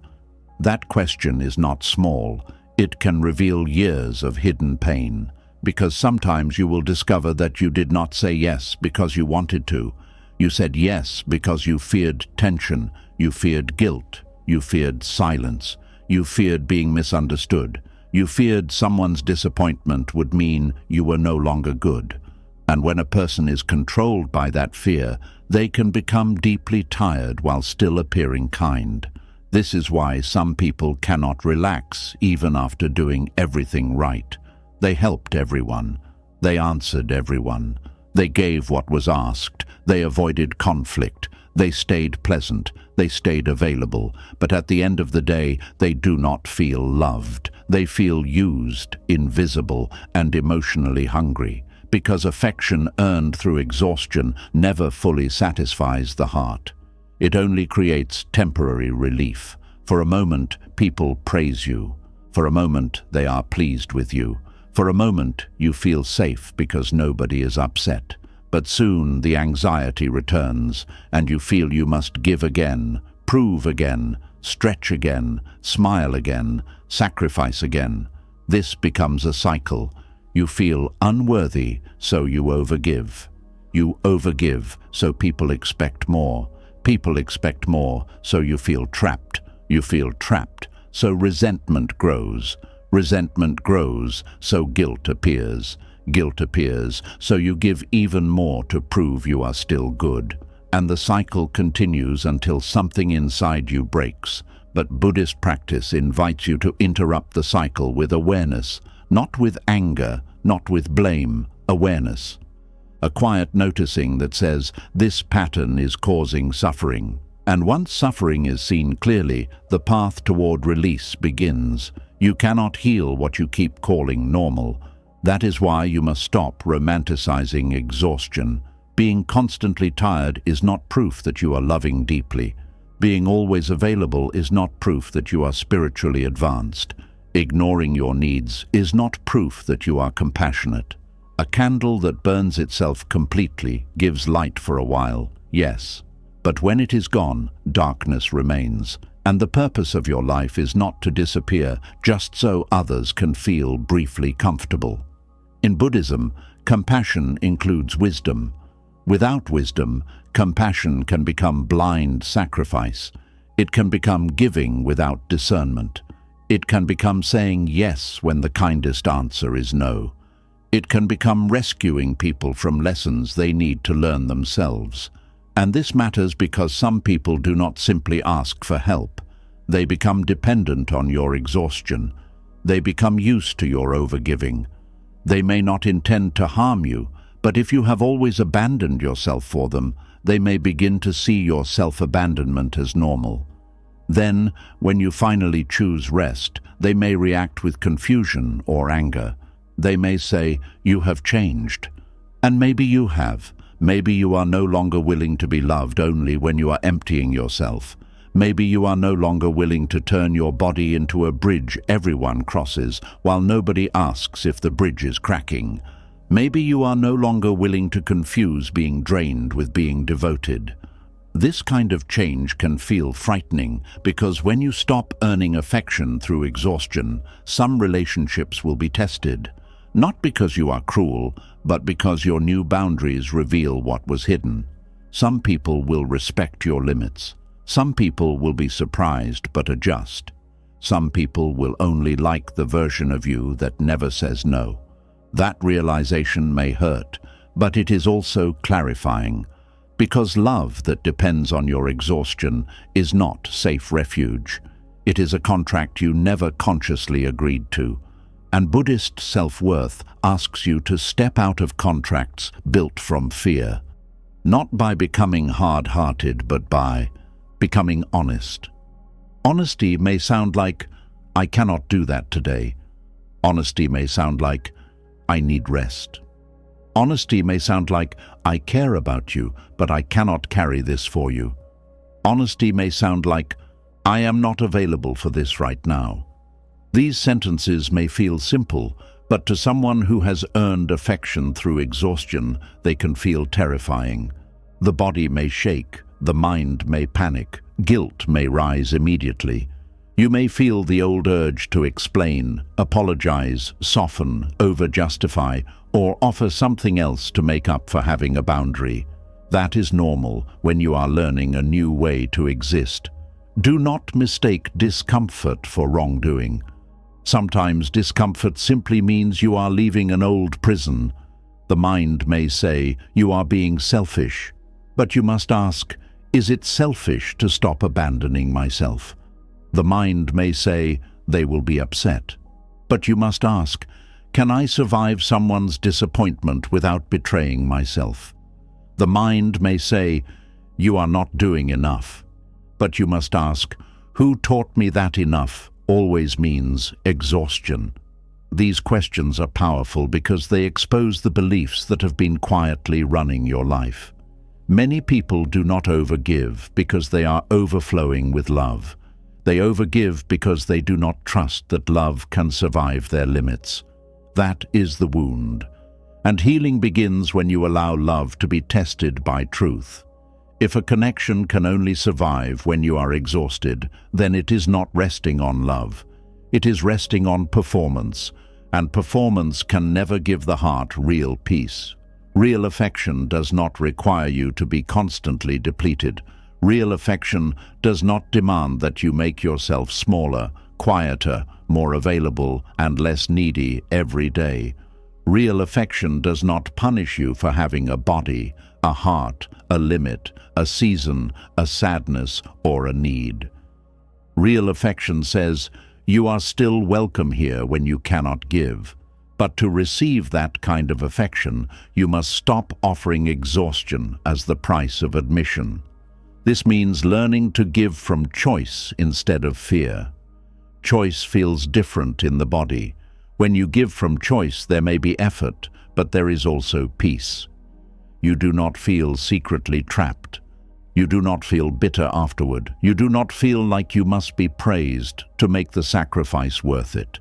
That question is not small. It can reveal years of hidden pain, because sometimes you will discover that you did not say yes because you wanted to. You said yes because you feared tension, you feared guilt, you feared silence, you feared being misunderstood. You feared someone's disappointment would mean you were no longer good. And when a person is controlled by that fear, they can become deeply tired while still appearing kind. This is why some people cannot relax even after doing everything right. They helped everyone. They answered everyone. They gave what was asked. They avoided conflict. They stayed pleasant. They stayed available. But at the end of the day, they do not feel loved. They feel used, invisible, and emotionally hungry, because affection earned through exhaustion never fully satisfies the heart. It only creates temporary relief. For a moment, people praise you. For a moment, they are pleased with you. For a moment, you feel safe because nobody is upset. But soon the anxiety returns, and you feel you must give again, prove again, stretch again, smile again, sacrifice again. This becomes a cycle. You feel unworthy, so you overgive. You overgive, so people expect more. People expect more, so you feel trapped. You feel trapped, so resentment grows. Resentment grows, so guilt appears. Guilt appears, so you give even more to prove you are still good. And the cycle continues until something inside you breaks. But Buddhist practice invites you to interrupt the cycle with awareness, not with anger, not with blame, awareness. A quiet noticing that says, this pattern is causing suffering. And once suffering is seen clearly, the path toward release begins. You cannot heal what you keep calling normal. That is why you must stop romanticizing exhaustion. Being constantly tired is not proof that you are loving deeply. Being always available is not proof that you are spiritually advanced. Ignoring your needs is not proof that you are compassionate. A candle that burns itself completely gives light for a while, yes, But when it is gone, darkness remains, and the purpose of your life is not to disappear just so others can feel briefly comfortable. In Buddhism, compassion includes wisdom. Without wisdom, compassion can become blind sacrifice. It can become giving without discernment. It can become saying yes when the kindest answer is no. It can become rescuing people from lessons they need to learn themselves. And this matters because some people do not simply ask for help. They become dependent on your exhaustion. They become used to your overgiving. They may not intend to harm you, but if you have always abandoned yourself for them, they may begin to see your self-abandonment as normal. Then, when you finally choose rest, they may react with confusion or anger. They may say, "You have changed." And maybe you have. Maybe you are no longer willing to be loved only when you are emptying yourself. Maybe you are no longer willing to turn your body into a bridge everyone crosses while nobody asks if the bridge is cracking. Maybe you are no longer willing to confuse being drained with being devoted. This kind of change can feel frightening because when you stop earning affection through exhaustion, some relationships will be tested. Not because you are cruel, but because your new boundaries reveal what was hidden. Some people will respect your limits. Some people will be surprised but adjust. Some people will only like the version of you that never says no. That realization may hurt, but it is also clarifying. Because love that depends on your exhaustion is not safe refuge. It is a contract you never consciously agreed to. And Buddhist self-worth asks you to step out of contracts built from fear. Not by becoming hard-hearted, but by becoming honest. Honesty may sound like, "I cannot do that today." Honesty may sound like, "I need rest." Honesty may sound like, "I care about you, but I cannot carry this for you." Honesty may sound like, "I am not available for this right now." These sentences may feel simple, but to someone who has earned affection through exhaustion, they can feel terrifying. The body may shake, the mind may panic, guilt may rise immediately. You may feel the old urge to explain, apologize, soften, over-justify, or offer something else to make up for having a boundary. That is normal when you are learning a new way to exist. Do not mistake discomfort for wrongdoing. Sometimes discomfort simply means you are leaving an old prison. The mind may say you are being selfish, but you must ask, is it selfish to stop abandoning myself? The mind may say they will be upset, but you must ask, can I survive someone's disappointment without betraying myself? The mind may say, you are not doing enough, but you must ask, who taught me that enough always means exhaustion? These questions are powerful because they expose the beliefs that have been quietly running your life. Many people do not overgive because they are overflowing with love. They overgive because they do not trust that love can survive their limits. That is the wound. And healing begins when you allow love to be tested by truth. If a connection can only survive when you are exhausted, then it is not resting on love. It is resting on performance, and performance can never give the heart real peace. Real affection does not require you to be constantly depleted. Real affection does not demand that you make yourself smaller, quieter, more available, and less needy every day. Real affection does not punish you for having a body, a heart, a limit, a season, a sadness, or a need. Real affection says, you are still welcome here when you cannot give. But to receive that kind of affection, you must stop offering exhaustion as the price of admission. This means learning to give from choice instead of fear. Choice feels different in the body. When you give from choice, there may be effort, but there is also peace. You do not feel secretly trapped. You do not feel bitter afterward. You do not feel like you must be praised to make the sacrifice worth it.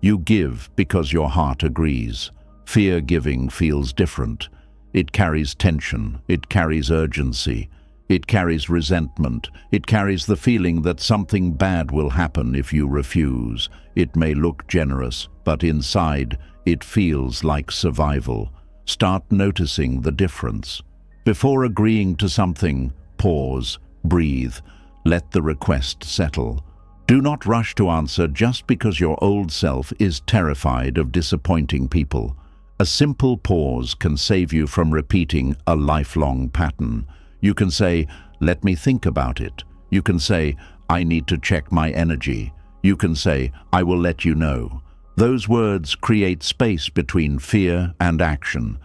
You give because your heart agrees. Fear giving feels different. It carries tension. It carries urgency. It carries resentment. It carries the feeling that something bad will happen if you refuse. It may look generous, but inside, it feels like survival. Start noticing the difference. Before agreeing to something, pause, breathe, let the request settle. Do not rush to answer just because your old self is terrified of disappointing people. A simple pause can save you from repeating a lifelong pattern. You can say, "Let me think about it." You can say, "I need to check my energy." You can say, "I will let you know." Those words create space between fear and action.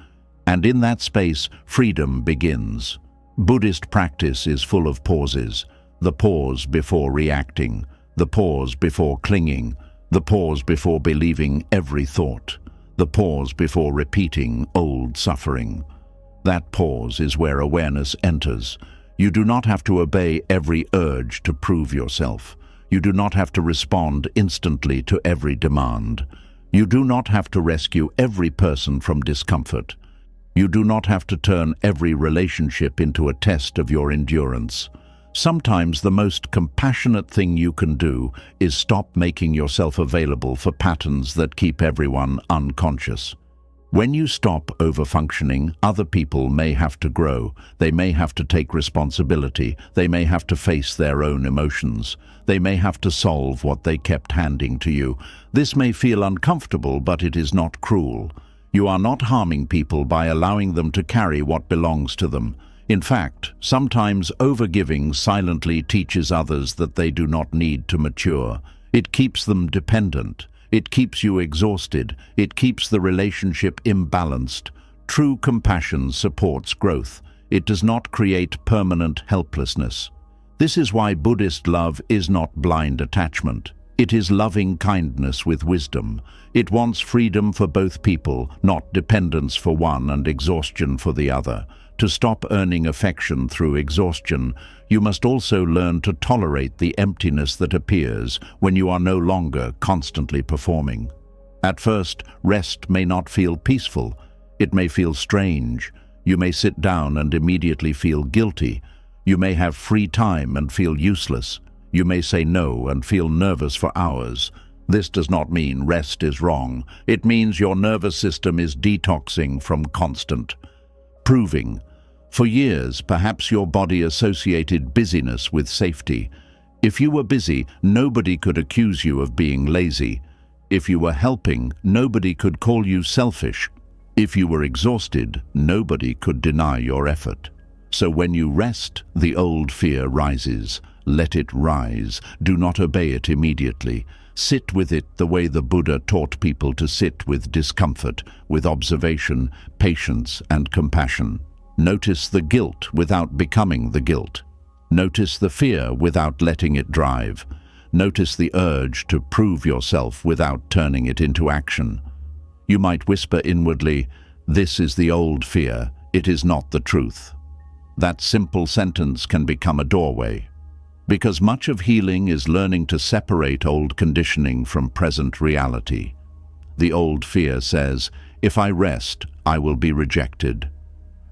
And in that space, freedom begins. Buddhist practice is full of pauses. The pause before reacting. The pause before clinging. The pause before believing every thought. The pause before repeating old suffering. That pause is where awareness enters. You do not have to obey every urge to prove yourself. You do not have to respond instantly to every demand. You do not have to rescue every person from discomfort. You do not have to turn every relationship into a test of your endurance. Sometimes the most compassionate thing you can do is stop making yourself available for patterns that keep everyone unconscious. When you stop overfunctioning, other people may have to grow. They may have to take responsibility. They may have to face their own emotions. They may have to solve what they kept handing to you. This may feel uncomfortable, but it is not cruel. You are not harming people by allowing them to carry what belongs to them. In fact, sometimes overgiving silently teaches others that they do not need to mature. It keeps them dependent. It keeps you exhausted. It keeps the relationship imbalanced. True compassion supports growth. It does not create permanent helplessness. This is why Buddhist love is not blind attachment. It is loving kindness with wisdom. It wants freedom for both people, not dependence for one and exhaustion for the other. To stop earning affection through exhaustion, you must also learn to tolerate the emptiness that appears when you are no longer constantly performing. At first, rest may not feel peaceful. It may feel strange. You may sit down and immediately feel guilty. You may have free time and feel useless. You may say no and feel nervous for hours. This does not mean rest is wrong. It means your nervous system is detoxing from constant proving. For years, perhaps your body associated busyness with safety. If you were busy, nobody could accuse you of being lazy. If you were helping, nobody could call you selfish. If you were exhausted, nobody could deny your effort. So when you rest, the old fear rises. Let it rise. Do not obey it immediately. Sit with it the way the Buddha taught people to sit with discomfort, with observation, patience, and compassion. Notice the guilt without becoming the guilt. Notice the fear without letting it drive. Notice the urge to prove yourself without turning it into action. You might whisper inwardly, "This is the old fear. It is not the truth." That simple sentence can become a doorway. Because much of healing is learning to separate old conditioning from present reality. The old fear says, "If I rest, I will be rejected."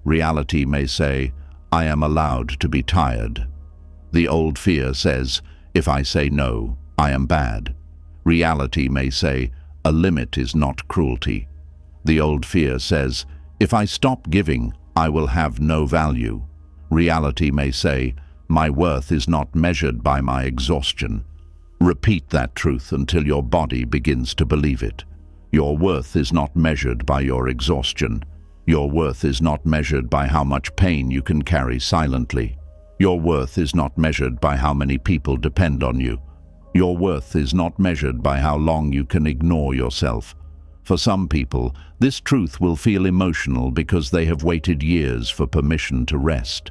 Reality may say, "I am allowed to be tired." The old fear says, "If I say no, I am bad." Reality may say, "A limit is not cruelty." The old fear says, "If I stop giving, I will have no value." Reality may say, "My worth is not measured by my exhaustion." Repeat that truth until your body begins to believe it. Your worth is not measured by your exhaustion. Your worth is not measured by how much pain you can carry silently. Your worth is not measured by how many people depend on you. Your worth is not measured by how long you can ignore yourself. For some people, this truth will feel emotional because they have waited years for permission to rest.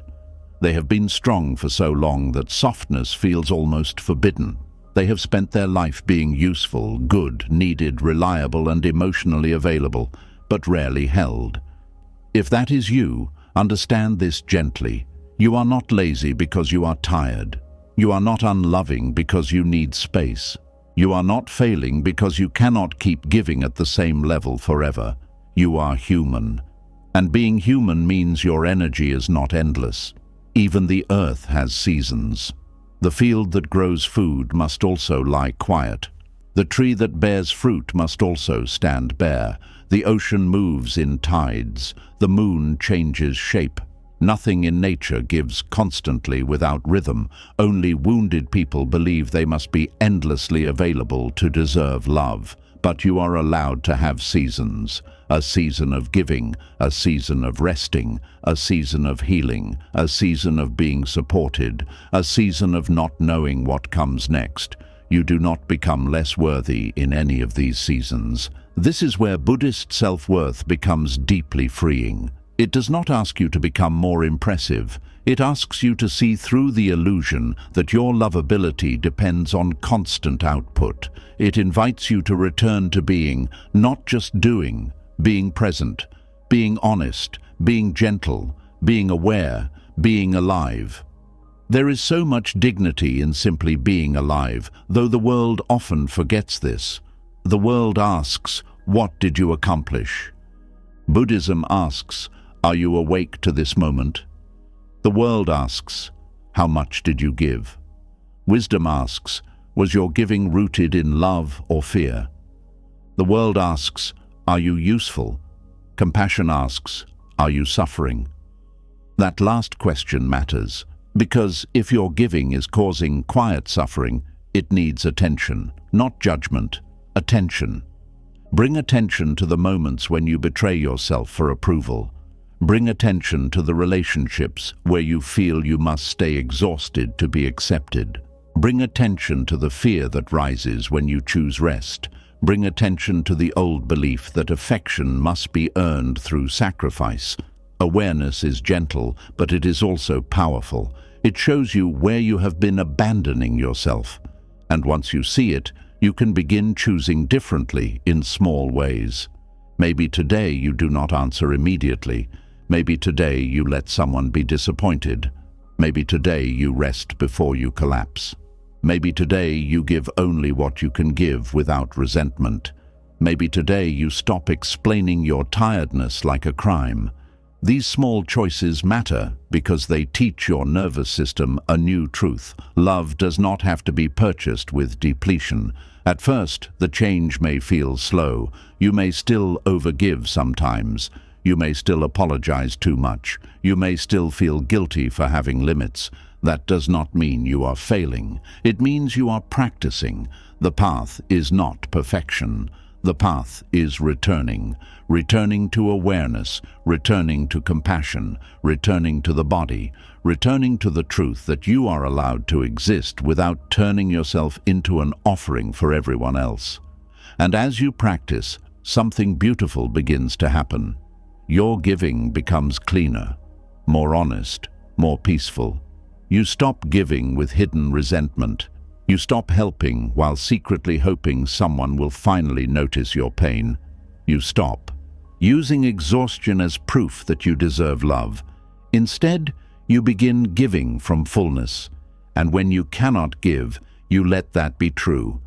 They have been strong for so long that softness feels almost forbidden. They have spent their life being useful, good, needed, reliable, and emotionally available, but rarely held. If that is you, understand this gently. You are not lazy because you are tired. You are not unloving because you need space. You are not failing because you cannot keep giving at the same level forever. You are human. And being human means your energy is not endless. Even the earth has seasons. The field that grows food must also lie quiet. The tree that bears fruit must also stand bare. The ocean moves in tides. The moon changes shape. Nothing in nature gives constantly without rhythm. Only wounded people believe they must be endlessly available to deserve love. But you are allowed to have seasons. A season of giving, a season of resting, a season of healing, a season of being supported, a season of not knowing what comes next. You do not become less worthy in any of these seasons. This is where Buddhist self-worth becomes deeply freeing. It does not ask you to become more impressive. It asks you to see through the illusion that your lovability depends on constant output. It invites you to return to being, not just doing, being present, being honest, being gentle, being aware, being alive. There is so much dignity in simply being alive, though the world often forgets this. The world asks, "What did you accomplish?" Buddhism asks, "Are you awake to this moment?" The world asks, "How much did you give?" Wisdom asks, "Was your giving rooted in love or fear?" The world asks, "Are you useful?" Compassion asks, "Are you suffering?" That last question matters, because if your giving is causing quiet suffering, it needs attention, not judgment, attention. Bring attention to the moments when you betray yourself for approval. Bring attention to the relationships where you feel you must stay exhausted to be accepted. Bring attention to the fear that rises when you choose rest. Bring attention to the old belief that affection must be earned through sacrifice. Awareness is gentle, but it is also powerful. It shows you where you have been abandoning yourself. And once you see it, you can begin choosing differently in small ways. Maybe today you do not answer immediately. Maybe today you let someone be disappointed. Maybe today you rest before you collapse. Maybe today you give only what you can give without resentment. Maybe today you stop explaining your tiredness like a crime. These small choices matter because they teach your nervous system a new truth. Love does not have to be purchased with depletion. At first, the change may feel slow. You may still overgive sometimes. You may still apologize too much. You may still feel guilty for having limits. That does not mean you are failing. It means you are practicing. The path is not perfection. The path is returning. Returning to awareness, returning to compassion, returning to the body, returning to the truth that you are allowed to exist without turning yourself into an offering for everyone else. And as you practice, something beautiful begins to happen. Your giving becomes cleaner, more honest, more peaceful. You stop giving with hidden resentment. You stop helping while secretly hoping someone will finally notice your pain. You stop using exhaustion as proof that you deserve love. Instead, you begin giving from fullness. And when you cannot give, you let that be true.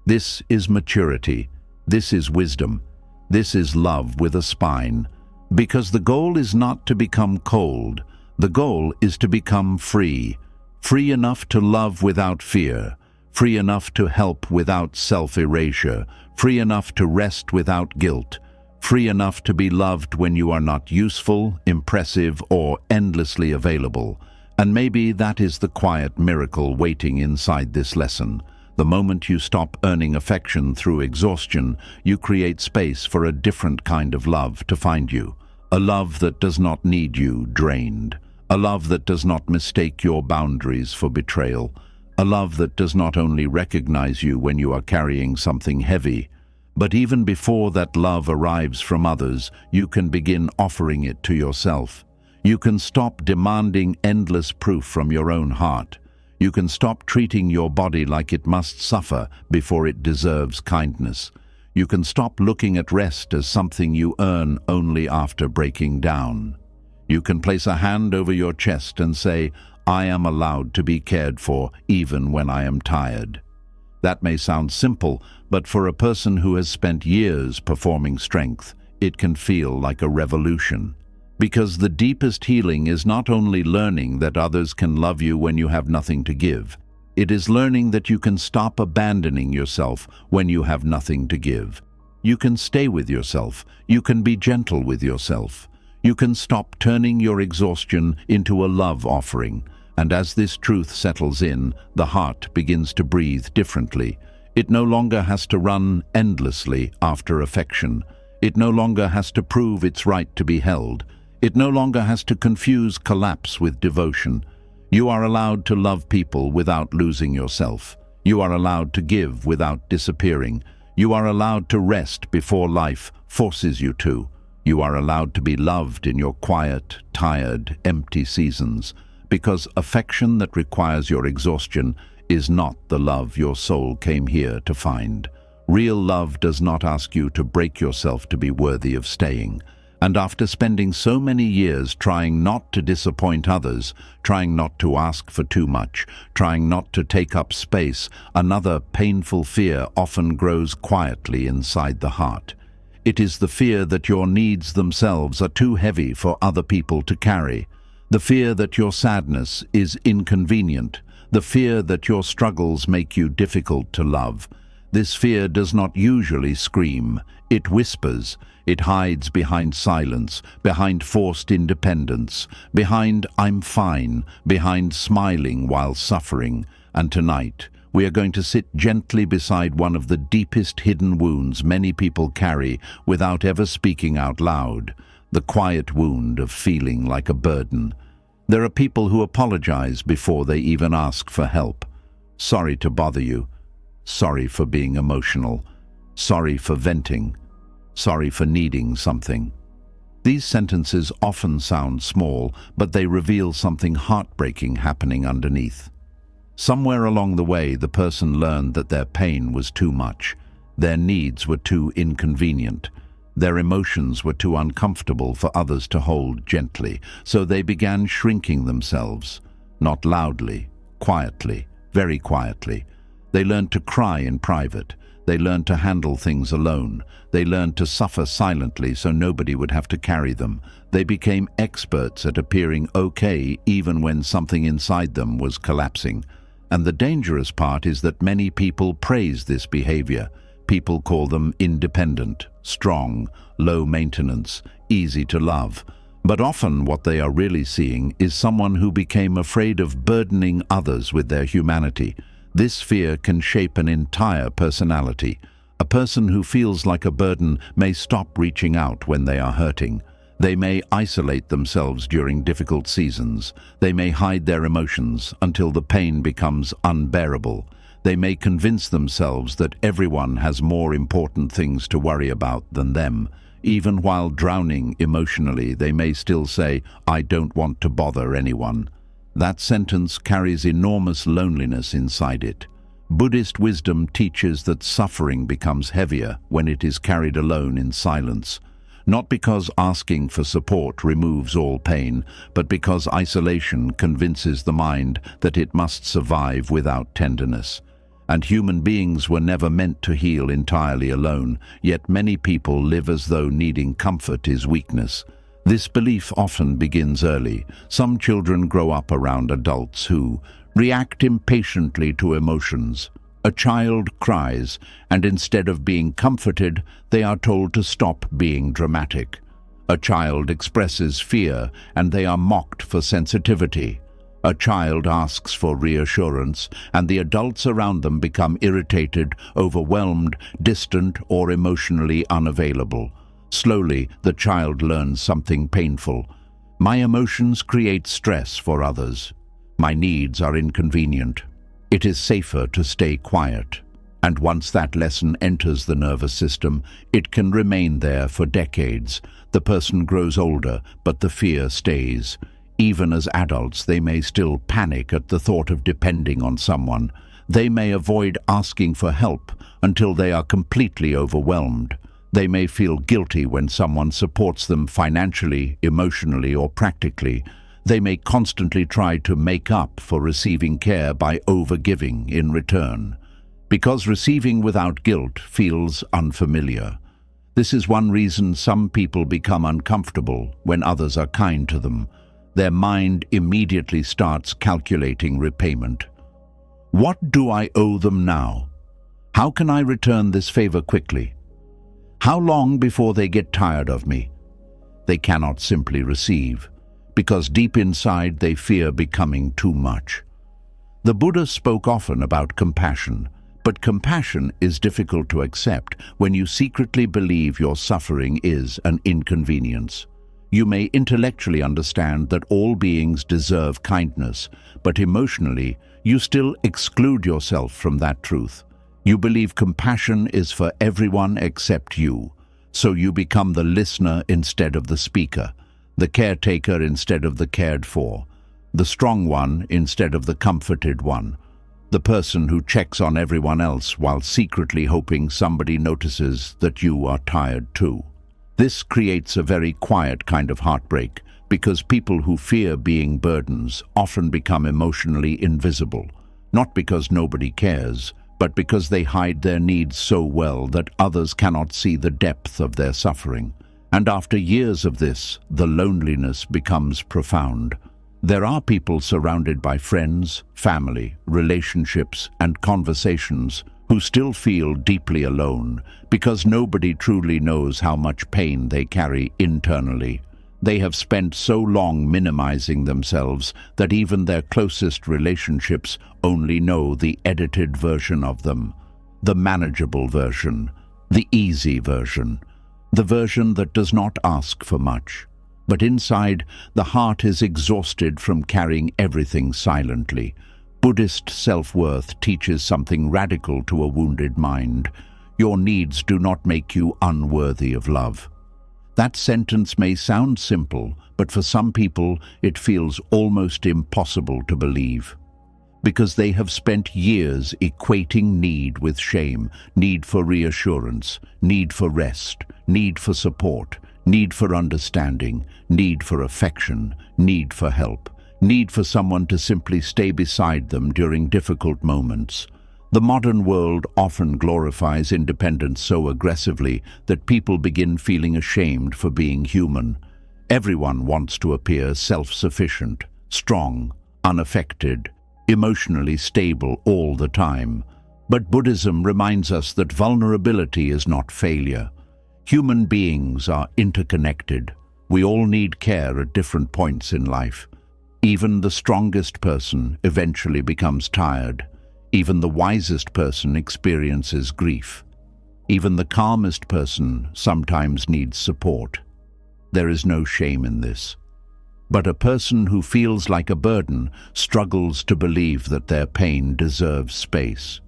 This is maturity. This is wisdom. This is love with a spine. Because the goal is not to become cold. The goal is to become free. Free enough to love without fear. Free enough to help without self-erasure. Free enough to rest without guilt. Free enough to be loved when you are not useful, impressive, or endlessly available. And maybe that is the quiet miracle waiting inside this lesson. The moment you stop earning affection through exhaustion, you create space for a different kind of love to find you. A love that does not need you drained. A love that does not mistake your boundaries for betrayal. A love that does not only recognize you when you are carrying something heavy, but even before that love arrives from others, you can begin offering it to yourself. You can stop demanding endless proof from your own heart. You can stop treating your body like it must suffer before it deserves kindness. You can stop looking at rest as something you earn only after breaking down. You can place a hand over your chest and say, "I am allowed to be cared for even when I am tired." That may sound simple, but for a person who has spent years performing strength, it can feel like a revolution. Because the deepest healing is not only learning that others can love you when you have nothing to give. It is learning that you can stop abandoning yourself when you have nothing to give. You can stay with yourself. You can be gentle with yourself. You can stop turning your exhaustion into a love offering. And as this truth settles in, the heart begins to breathe differently. It no longer has to run endlessly after affection. It no longer has to prove its right to be held. It no longer has to confuse collapse with devotion. You are allowed to love people without losing yourself. You are allowed to give without disappearing. You are allowed to rest before life forces you to. You are allowed to be loved in your quiet, tired, empty seasons, because affection that requires your exhaustion is not the love your soul came here to find. Real love does not ask you to break yourself to be worthy of staying. And after spending so many years trying not to disappoint others, trying not to ask for too much, trying not to take up space, another painful fear often grows quietly inside the heart. It is the fear that your needs themselves are too heavy for other people to carry. The fear that your sadness is inconvenient. The fear that your struggles make you difficult to love. This fear does not usually scream. It whispers. It hides behind silence, behind forced independence, behind "I'm fine," behind smiling while suffering. And tonight, we are going to sit gently beside one of the deepest hidden wounds many people carry without ever speaking out loud, the quiet wound of feeling like a burden. There are people who apologize before they even ask for help. Sorry to bother you. Sorry for being emotional. Sorry for venting. Sorry for needing something. These sentences often sound small, but they reveal something heartbreaking happening underneath. Somewhere along the way, the person learned that their pain was too much. Their needs were too inconvenient. Their emotions were too uncomfortable for others to hold gently, so they began shrinking themselves. Not loudly, quietly, very quietly. They learned to cry in private. They learned to handle things alone. They learned to suffer silently so nobody would have to carry them. They became experts at appearing okay even when something inside them was collapsing. And the dangerous part is that many people praise this behavior. People call them independent, strong, low maintenance, easy to love. But often what they are really seeing is someone who became afraid of burdening others with their humanity. This fear can shape an entire personality. A person who feels like a burden may stop reaching out when they are hurting. They may isolate themselves during difficult seasons. They may hide their emotions until the pain becomes unbearable. They may convince themselves that everyone has more important things to worry about than them. Even while drowning emotionally, they may still say, "I don't want to bother anyone." That sentence carries enormous loneliness inside it. Buddhist wisdom teaches that suffering becomes heavier when it is carried alone in silence. Not because asking for support removes all pain, but because isolation convinces the mind that it must survive without tenderness. And human beings were never meant to heal entirely alone, yet many people live as though needing comfort is weakness. This belief often begins early. Some children grow up around adults who react impatiently to emotions. A child cries, and instead of being comforted, they are told to stop being dramatic. A child expresses fear, and they are mocked for sensitivity. A child asks for reassurance, and the adults around them become irritated, overwhelmed, distant, or emotionally unavailable. Slowly, the child learns something painful. My emotions create stress for others. My needs are inconvenient. It is safer to stay quiet. And once that lesson enters the nervous system, it can remain there for decades. The person grows older, but the fear stays. Even as adults, they may still panic at the thought of depending on someone. They may avoid asking for help until they are completely overwhelmed. They may feel guilty when someone supports them financially, emotionally, or practically. They may constantly try to make up for receiving care by overgiving in return. Because receiving without guilt feels unfamiliar. This is one reason some people become uncomfortable when others are kind to them. Their mind immediately starts calculating repayment. What do I owe them now? How can I return this favor quickly? How long before they get tired of me? They cannot simply receive, because deep inside they fear becoming too much. The Buddha spoke often about compassion, but compassion is difficult to accept when you secretly believe your suffering is an inconvenience. You may intellectually understand that all beings deserve kindness, but emotionally, you still exclude yourself from that truth. You believe compassion is for everyone except you, so you become the listener instead of the speaker, the caretaker instead of the cared for, the strong one instead of the comforted one, the person who checks on everyone else while secretly hoping somebody notices that you are tired too. This creates a very quiet kind of heartbreak, because people who fear being burdens often become emotionally invisible, not because nobody cares, but because they hide their needs so well that others cannot see the depth of their suffering. And after years of this, the loneliness becomes profound. There are people surrounded by friends, family, relationships, and conversations who still feel deeply alone because nobody truly knows how much pain they carry internally. They have spent so long minimizing themselves that even their closest relationships only know the edited version of them, the manageable version, the easy version, the version that does not ask for much. But inside, the heart is exhausted from carrying everything silently. Buddhist self-worth teaches something radical to a wounded mind. Your needs do not make you unworthy of love. That sentence may sound simple, but for some people it feels almost impossible to believe. Because they have spent years equating need with shame, need for reassurance, need for rest, need for support, need for understanding, need for affection, need for help, need for someone to simply stay beside them during difficult moments. The modern world often glorifies independence so aggressively that people begin feeling ashamed for being human. Everyone wants to appear self-sufficient, strong, unaffected, emotionally stable all the time. But Buddhism reminds us that vulnerability is not failure. Human beings are interconnected. We all need care at different points in life. Even the strongest person eventually becomes tired. Even the wisest person experiences grief. Even the calmest person sometimes needs support. There is no shame in this. But a person who feels like a burden struggles to believe that their pain deserves space.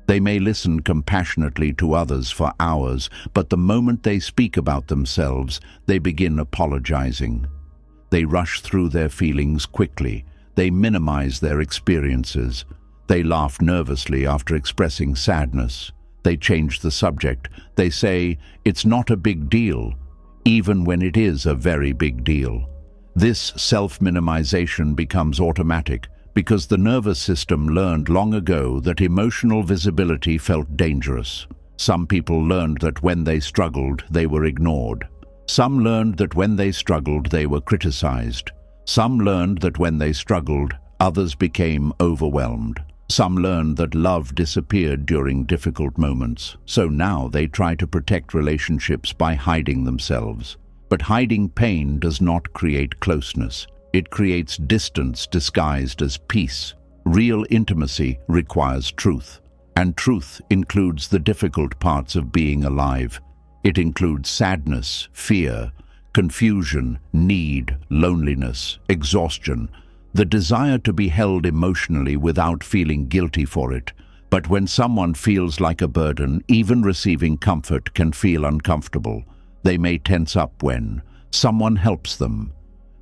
They may listen compassionately to others for hours, but the moment they speak about themselves, they begin apologizing. They rush through their feelings quickly. They minimize their experiences. They laugh nervously after expressing sadness. They change the subject. They say, "It's not a big deal," even when it is a very big deal. This self-minimization becomes automatic because the nervous system learned long ago that emotional visibility felt dangerous. Some people learned that when they struggled, they were ignored. Some learned that when they struggled, they were criticized. Some learned that when they struggled, others became overwhelmed. Some learned that love disappeared during difficult moments, so now they try to protect relationships by hiding themselves. But hiding pain does not create closeness. It creates distance disguised as peace. Real intimacy requires truth, and truth includes the difficult parts of being alive. It includes sadness, fear, confusion, need, loneliness, exhaustion, the desire to be held emotionally without feeling guilty for it. But when someone feels like a burden, even receiving comfort can feel uncomfortable. They may tense up when someone helps them.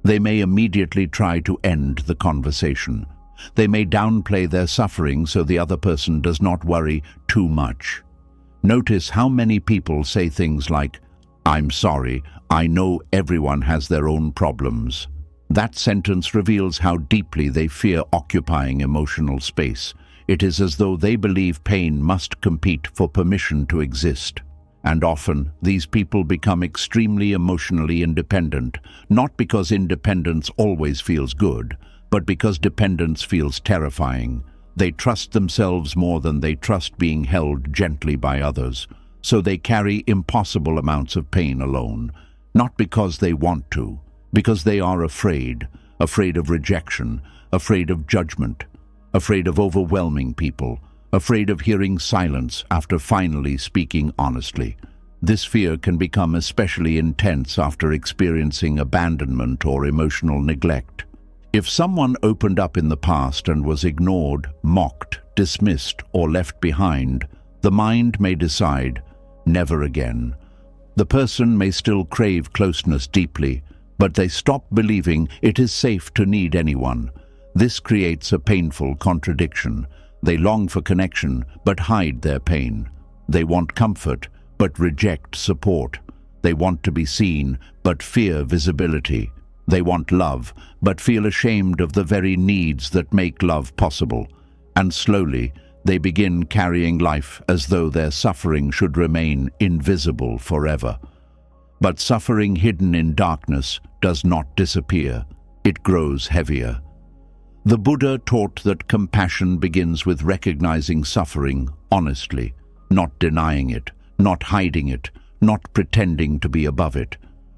They may immediately try to end the conversation. They may downplay their suffering so the other person does not worry too much. Notice how many people say things like, "I'm sorry, I know everyone has their own problems." That sentence reveals how deeply they fear occupying emotional space. It is as though they believe pain must compete for permission to exist. And often, these people become extremely emotionally independent, not because independence always feels good, but because dependence feels terrifying. They trust themselves more than they trust being held gently by others, so they carry impossible amounts of pain alone, not because they want to, because they are afraid of rejection, afraid of judgment, afraid of overwhelming people, afraid of hearing silence after finally speaking honestly. This fear can become especially intense after experiencing abandonment or emotional neglect. If someone opened up in the past and was ignored, mocked, dismissed, or left behind, the mind may decide, never again. The person may still crave closeness deeply, but they stop believing it is safe to need anyone. This creates a painful contradiction. They long for connection, but hide their pain. They want comfort, but reject support. They want to be seen, but fear visibility. They want love, but feel ashamed of the very needs that make love possible. And slowly, they begin carrying life as though their suffering should remain invisible forever. But suffering hidden in darkness does not disappear. It grows heavier. The Buddha taught that compassion begins with recognizing suffering honestly, not denying it, not hiding it, not pretending to be above it.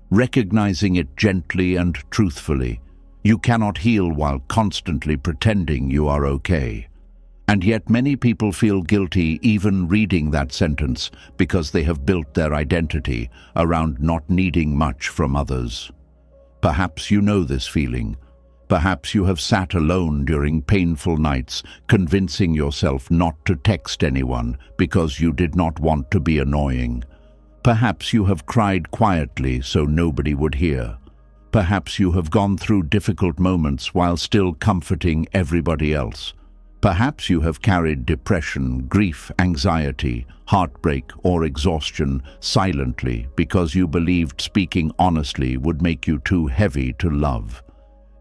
Recognizing it gently and truthfully. You cannot heal while constantly pretending you are okay. And yet many people feel guilty even reading that sentence because they have built their identity around not needing much from others. Perhaps you know this feeling. Perhaps you have sat alone during painful nights, convincing yourself not to text anyone because you did not want to be annoying. Perhaps you have cried quietly so nobody would hear. Perhaps you have gone through difficult moments while still comforting everybody else. Perhaps you have carried depression, grief, anxiety, heartbreak, or exhaustion silently because you believed speaking honestly would make you too heavy to love.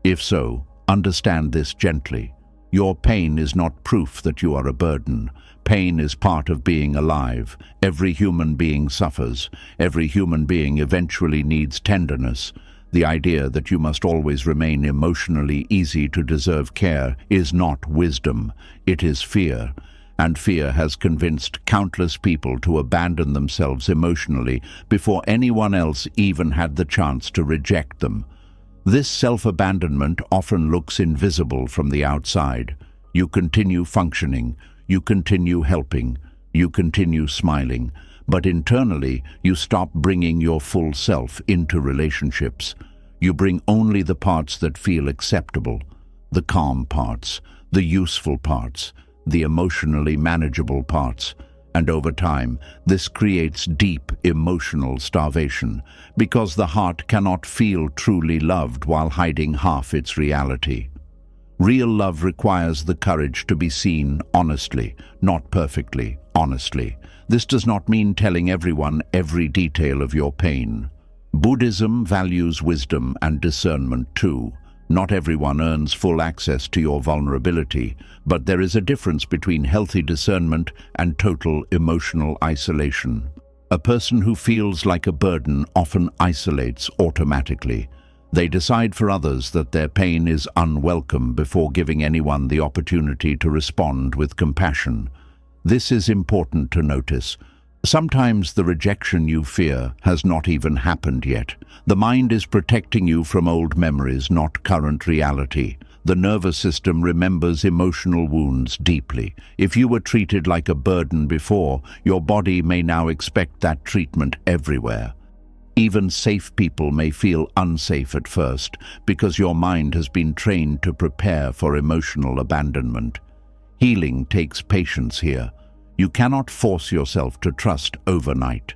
If so, understand this gently. Your pain is not proof that you are a burden. Pain is part of being alive. Every human being suffers. Every human being eventually needs tenderness. The idea that you must always remain emotionally easy to deserve care is not wisdom. It is fear. And fear has convinced countless people to abandon themselves emotionally before anyone else even had the chance to reject them. This self-abandonment often looks invisible from the outside. You continue functioning, you continue helping, you continue smiling, but internally you stop bringing your full self into relationships. You bring only the parts that feel acceptable, the calm parts, the useful parts, the emotionally manageable parts. And over time, this creates deep emotional starvation, because the heart cannot feel truly loved while hiding half its reality. Real love requires the courage to be seen honestly, not perfectly, honestly. This does not mean telling everyone every detail of your pain. Buddhism values wisdom and discernment too. Not everyone earns full access to your vulnerability, but there is a difference between healthy discernment and total emotional isolation. A person who feels like a burden often isolates automatically. They decide for others that their pain is unwelcome before giving anyone the opportunity to respond with compassion. This is important to notice. Sometimes the rejection you fear has not even happened yet. The mind is protecting you from old memories, not current reality. The nervous system remembers emotional wounds deeply. If you were treated like a burden before, your body may now expect that treatment everywhere. Even safe people may feel unsafe at first because your mind has been trained to prepare for emotional abandonment. Healing takes patience here. You cannot force yourself to trust overnight,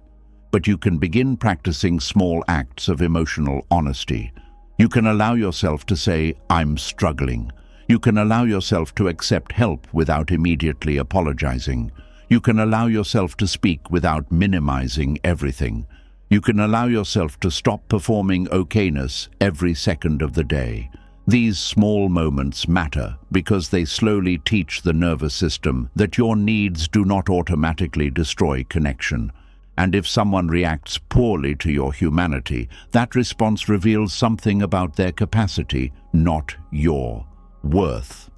but you can begin practicing small acts of emotional honesty. You can allow yourself to say, "I'm struggling." You can allow yourself to accept help without immediately apologizing. You can allow yourself to speak without minimizing everything. You can allow yourself to stop performing okayness every second of the day. These small moments matter because they slowly teach the nervous system that your needs do not automatically destroy connection. And if someone reacts poorly to your humanity, that response reveals something about their capacity, not your worth.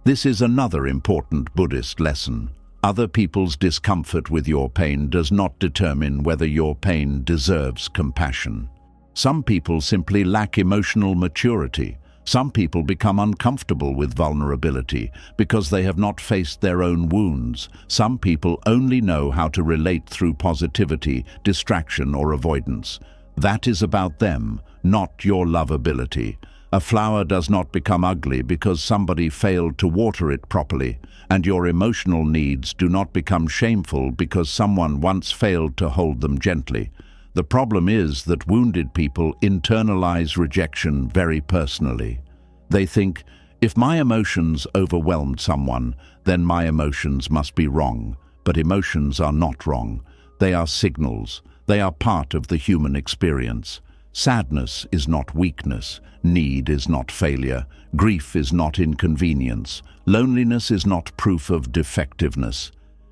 This is another important Buddhist lesson. Other people's discomfort with your pain does not determine whether your pain deserves compassion. Some people simply lack emotional maturity. Some people become uncomfortable with vulnerability because they have not faced their own wounds. Some people only know how to relate through positivity, distraction, or avoidance. That is about them, not your lovability. A flower does not become ugly because somebody failed to water it properly, and your emotional needs do not become shameful because someone once failed to hold them gently. The problem is that wounded people internalize rejection very personally. They think, if my emotions overwhelmed someone, then my emotions must be wrong. But emotions are not wrong. They are signals. They are part of the human experience. Sadness is not weakness. Need is not failure. Grief is not inconvenience. Loneliness is not proof of defectiveness.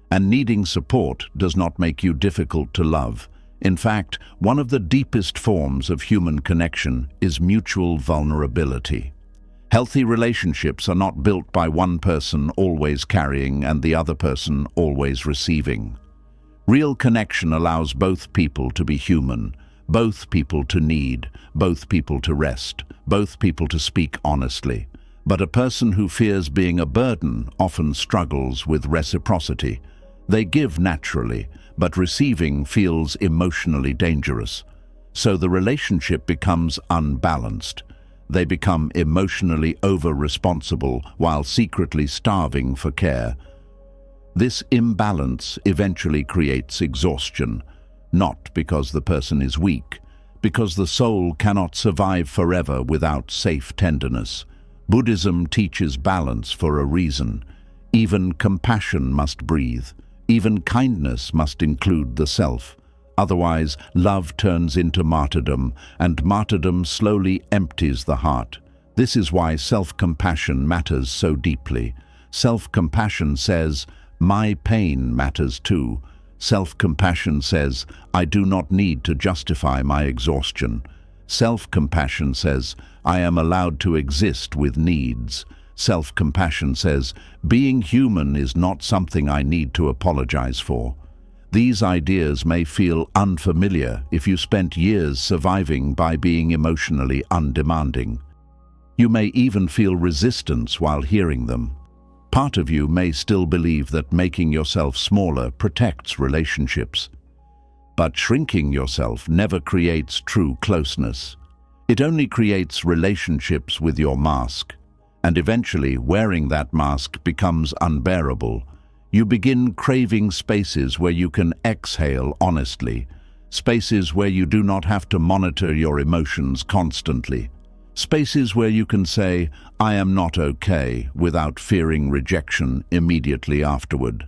And needing support does not make you difficult to love. In fact, one of the deepest forms of human connection is mutual vulnerability. Healthy relationships are not built by one person always carrying and the other person always receiving. Real connection allows both people to be human, both people to need, both people to rest, both people to speak honestly. But a person who fears being a burden often struggles with reciprocity. They give naturally, but receiving feels emotionally dangerous. So the relationship becomes unbalanced. They become emotionally over-responsible while secretly starving for care. This imbalance eventually creates exhaustion, not because the person is weak, because the soul cannot survive forever without safe tenderness. Buddhism teaches balance for a reason. Even compassion must breathe. Even kindness must include the self. Otherwise, love turns into martyrdom, and martyrdom slowly empties the heart. This is why self-compassion matters so deeply. Self-compassion says, my pain matters too. Self-compassion says, I do not need to justify my exhaustion. Self-compassion says, I am allowed to exist with needs. Self-compassion says, being human is not something I need to apologize for. These ideas may feel unfamiliar if you spent years surviving by being emotionally undemanding. You may even feel resistance while hearing them. Part of you may still believe that making yourself smaller protects relationships. But shrinking yourself never creates true closeness. It only creates relationships with your mask. And eventually, wearing that mask becomes unbearable. You begin craving spaces where you can exhale honestly, spaces where you do not have to monitor your emotions constantly, spaces where you can say, I am not okay, without fearing rejection immediately afterward.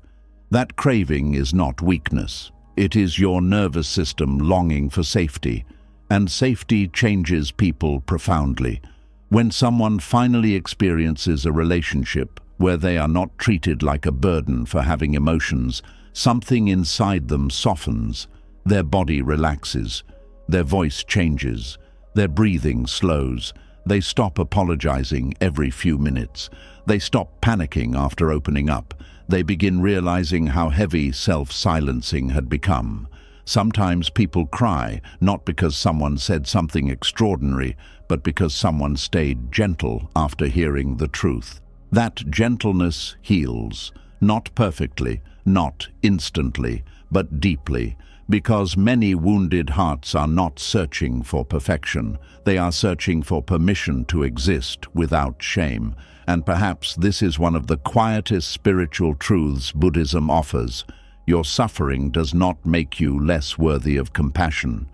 That craving is not weakness. It is your nervous system longing for safety, and safety changes people profoundly. When someone finally experiences a relationship where they are not treated like a burden for having emotions, something inside them softens, their body relaxes, their voice changes, their breathing slows, they stop apologizing every few minutes, they stop panicking after opening up, they begin realizing how heavy self-silencing had become. Sometimes people cry, not because someone said something extraordinary, but because someone stayed gentle after hearing the truth. That gentleness heals, not perfectly, not instantly, but deeply, because many wounded hearts are not searching for perfection. They are searching for permission to exist without shame. And perhaps this is one of the quietest spiritual truths Buddhism offers. Your suffering does not make you less worthy of compassion,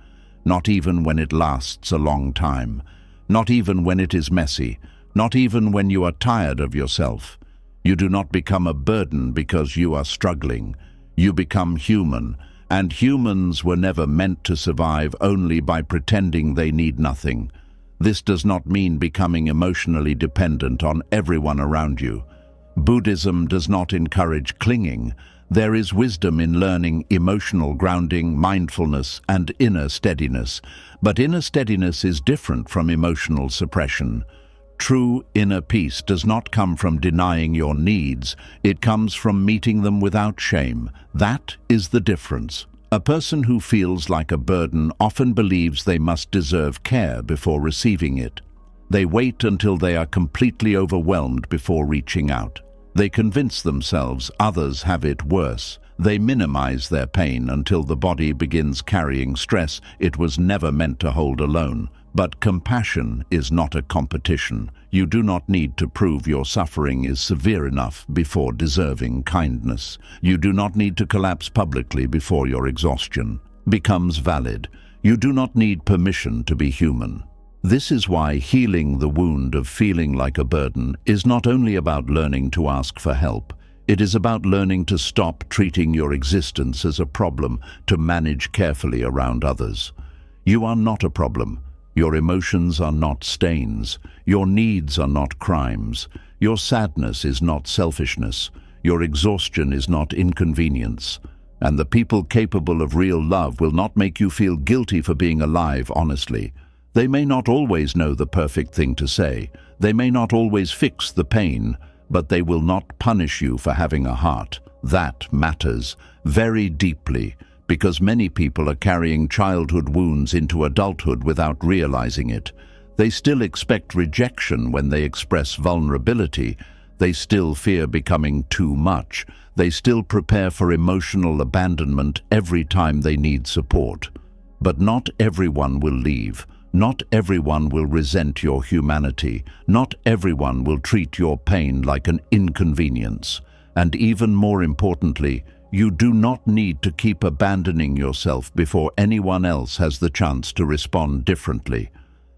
not even when it lasts a long time, not even when it is messy, not even when you are tired of yourself. You do not become a burden because you are struggling. You become human, and humans were never meant to survive only by pretending they need nothing. This does not mean becoming emotionally dependent on everyone around you. Buddhism does not encourage clinging. There is wisdom in learning emotional grounding, mindfulness, and inner steadiness. But inner steadiness is different from emotional suppression. True inner peace does not come from denying your needs. It comes from meeting them without shame. That is the difference. A person who feels like a burden often believes they must deserve care before receiving it. They wait until they are completely overwhelmed before reaching out. They convince themselves others have it worse. They minimize their pain until the body begins carrying stress it was never meant to hold alone. But compassion is not a competition. You do not need to prove your suffering is severe enough before deserving kindness. You do not need to collapse publicly before your exhaustion becomes valid. You do not need permission to be human. This is why healing the wound of feeling like a burden is not only about learning to ask for help. It is about learning to stop treating your existence as a problem to manage carefully around others. You are not a problem. Your emotions are not stains. Your needs are not crimes. Your sadness is not selfishness. Your exhaustion is not inconvenience. And the people capable of real love will not make you feel guilty for being alive honestly. They may not always know the perfect thing to say. They may not always fix the pain, but they will not punish you for having a heart. That matters very deeply, because many people are carrying childhood wounds into adulthood without realizing it. They still expect rejection when they express vulnerability. They still fear becoming too much. They still prepare for emotional abandonment every time they need support. But not everyone will leave. Not everyone will resent your humanity. Not everyone will treat your pain like an inconvenience. And even more importantly, you do not need to keep abandoning yourself before anyone else has the chance to respond differently.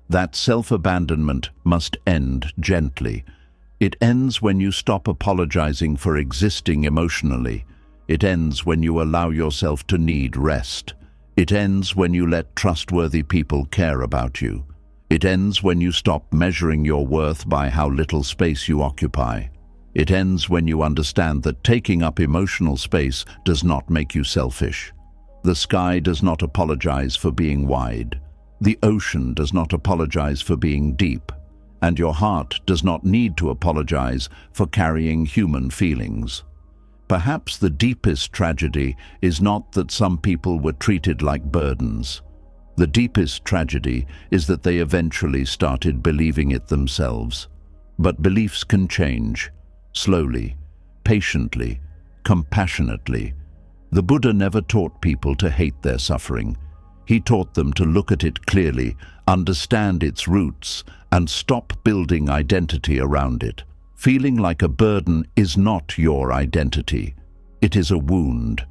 That self-abandonment must end gently. It ends when you stop apologizing for existing emotionally. It ends when you allow yourself to need rest. It ends when you let trustworthy people care about you. It ends when you stop measuring your worth by how little space you occupy. It ends when you understand that taking up emotional space does not make you selfish. The sky does not apologize for being wide. The ocean does not apologize for being deep. And your heart does not need to apologize for carrying human feelings. Perhaps the deepest tragedy is not that some people were treated like burdens. The deepest tragedy is that they eventually started believing it themselves. But beliefs can change. Slowly, patiently, compassionately. The Buddha never taught people to hate their suffering. He taught them to look at it clearly, understand its roots, and stop building identity around it. Feeling like a burden is not your identity. It is a wound,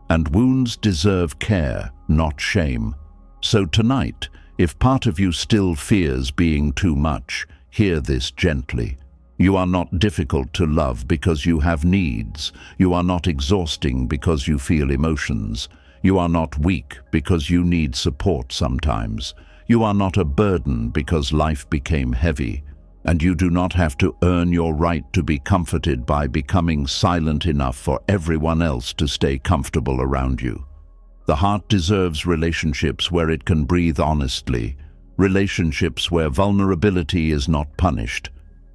and wounds deserve care, not shame. So tonight, if part of you still fears being too much, hear this gently. You are not difficult to love because you have needs. You are not exhausting because you feel emotions. You are not weak because you need support sometimes. You are not a burden because life became heavy. And you do not have to earn your right to be comforted by becoming silent enough for everyone else to stay comfortable around you. The heart deserves relationships where it can breathe honestly, relationships where vulnerability is not punished,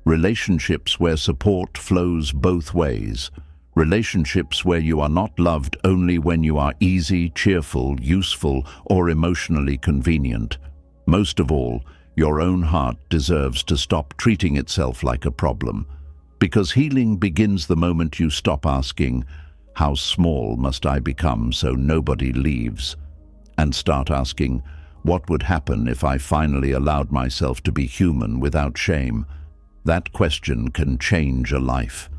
relationships where support flows both ways, relationships where you are not loved only when you are easy, cheerful, useful, or emotionally convenient. Most of all, your own heart deserves to stop treating itself like a problem, because healing begins the moment you stop asking, "How small must I become so nobody leaves?" and start asking, "What would happen if I finally allowed myself to be human without shame?" That question can change a life.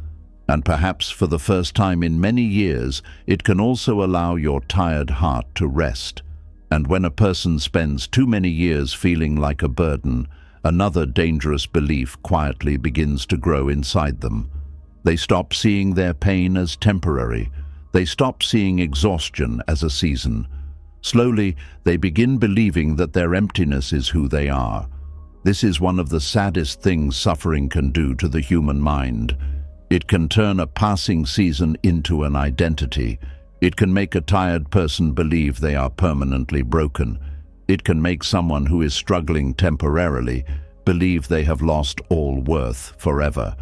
And perhaps for the first time in many years, it can also allow your tired heart to rest. And when a person spends too many years feeling like a burden, another dangerous belief quietly begins to grow inside them. They stop seeing their pain as temporary. They stop seeing exhaustion as a season. Slowly, they begin believing that their emptiness is who they are. This is one of the saddest things suffering can do to the human mind. It can turn a passing season into an identity. It can make a tired person believe they are permanently broken. It can make someone who is struggling temporarily believe they have lost all worth forever.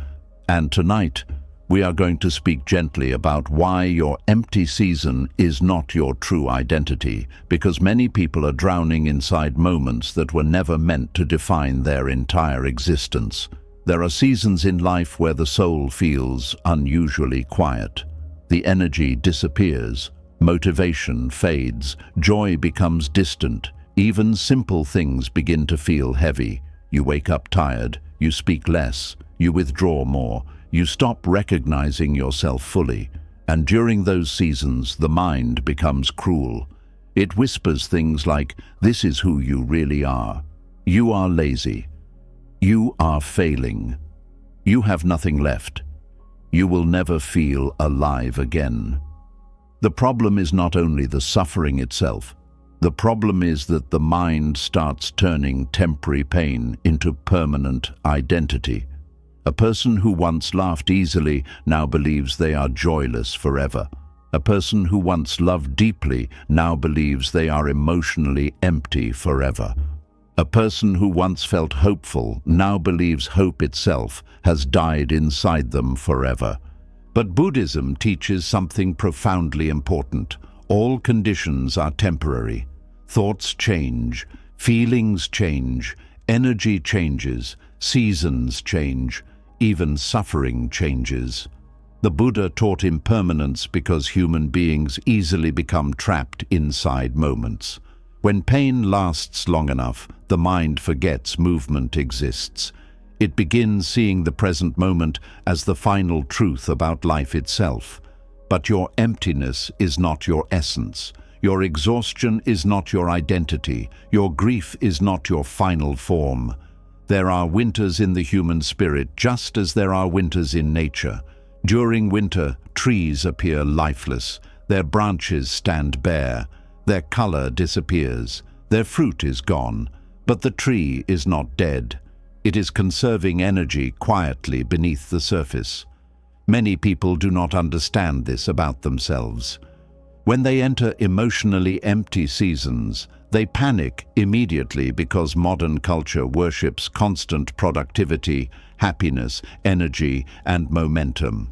And tonight, we are going to speak gently about why your empty season is not your true identity, because many people are drowning inside moments that were never meant to define their entire existence. There are seasons in life where the soul feels unusually quiet. The energy disappears, motivation fades, joy becomes distant, even simple things begin to feel heavy. You wake up tired, you speak less, you withdraw more, you stop recognizing yourself fully, and during those seasons the mind becomes cruel. It whispers things like, "This is who you really are. You are lazy. You are failing. You have nothing left. You will never feel alive again." The problem is not only the suffering itself. The problem is that the mind starts turning temporary pain into permanent identity. A person who once laughed easily now believes they are joyless forever. A person who once loved deeply now believes they are emotionally empty forever. A person who once felt hopeful now believes hope itself has died inside them forever. But Buddhism teaches something profoundly important. All conditions are temporary. Thoughts change, feelings change, energy changes, seasons change, even suffering changes. The Buddha taught impermanence because human beings easily become trapped inside moments. When pain lasts long enough, the mind forgets movement exists. It begins seeing the present moment as the final truth about life itself. But your emptiness is not your essence. Your exhaustion is not your identity. Your grief is not your final form. There are winters in the human spirit just as there are winters in nature. During winter, trees appear lifeless. Their branches stand bare. Their color disappears. Their fruit is gone. But the tree is not dead. It is conserving energy quietly beneath the surface. Many people do not understand this about themselves. When they enter emotionally empty seasons, they panic immediately because modern culture worships constant productivity, happiness, energy, and momentum.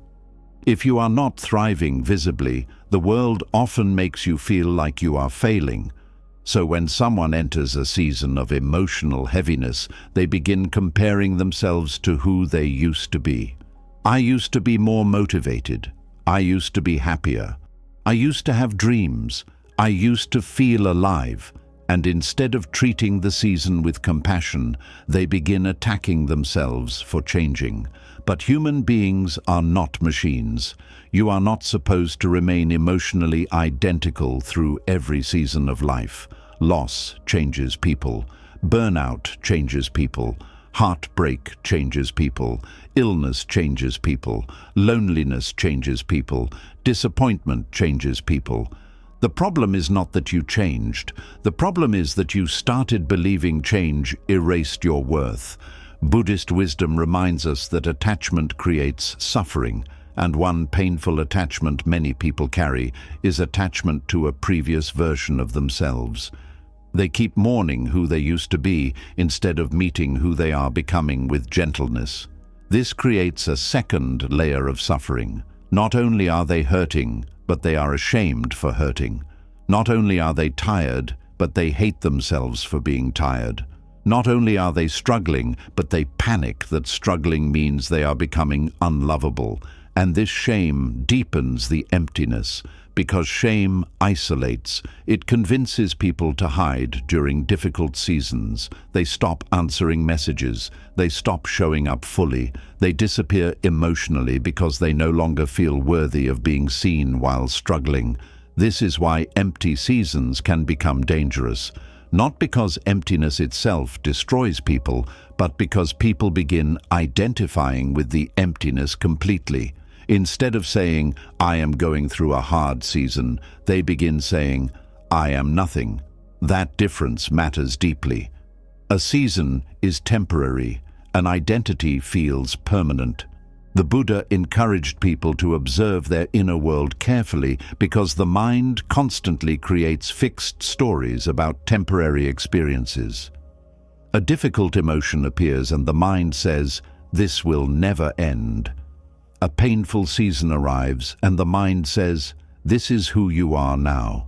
If you are not thriving visibly, the world often makes you feel like you are failing. So when someone enters a season of emotional heaviness, they begin comparing themselves to who they used to be. I used to be more motivated. I used to be happier. I used to have dreams. I used to feel alive. And instead of treating the season with compassion, they begin attacking themselves for changing. But human beings are not machines. You are not supposed to remain emotionally identical through every season of life. Loss changes people. Burnout changes people. Heartbreak changes people. Illness changes people. Loneliness changes people. Disappointment changes people. The problem is not that you changed. The problem is that you started believing change erased your worth. Buddhist wisdom reminds us that attachment creates suffering, and one painful attachment many people carry is attachment to a previous version of themselves. They keep mourning who they used to be instead of meeting who they are becoming with gentleness. This creates a second layer of suffering. Not only are they hurting, but they are ashamed for hurting. Not only are they tired, but they hate themselves for being tired. Not only are they struggling, but they panic that struggling means they are becoming unlovable. And this shame deepens the emptiness, because shame isolates. It convinces people to hide during difficult seasons. They stop answering messages. They stop showing up fully. They disappear emotionally because they no longer feel worthy of being seen while struggling. This is why empty seasons can become dangerous. Not because emptiness itself destroys people, but because people begin identifying with the emptiness completely. Instead of saying, "I am going through a hard season," they begin saying, "I am nothing." That difference matters deeply. A season is temporary. An identity feels permanent. The Buddha encouraged people to observe their inner world carefully because the mind constantly creates fixed stories about temporary experiences. A difficult emotion appears and the mind says, "This will never end." A painful season arrives and the mind says, "This is who you are now."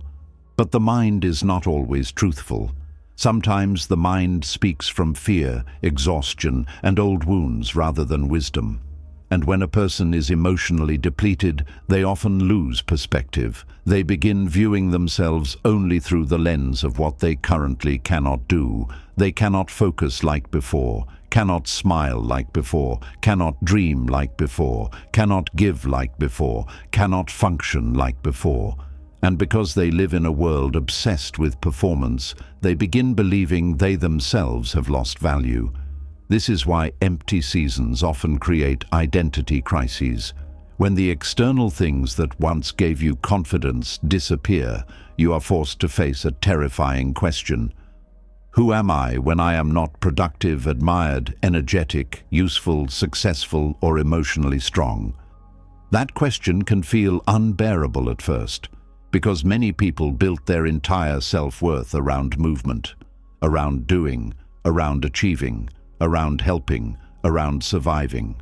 But the mind is not always truthful. Sometimes the mind speaks from fear, exhaustion, and old wounds rather than wisdom. And when a person is emotionally depleted, they often lose perspective. They begin viewing themselves only through the lens of what they currently cannot do. They cannot focus like before, cannot smile like before, cannot dream like before, cannot give like before, cannot function like before. And because they live in a world obsessed with performance, they begin believing they themselves have lost value. This is why empty seasons often create identity crises. When the external things that once gave you confidence disappear, you are forced to face a terrifying question. Who am I when I am not productive, admired, energetic, useful, successful, or emotionally strong? That question can feel unbearable at first, because many people built their entire self-worth around movement, around doing, around achieving, around helping, around surviving.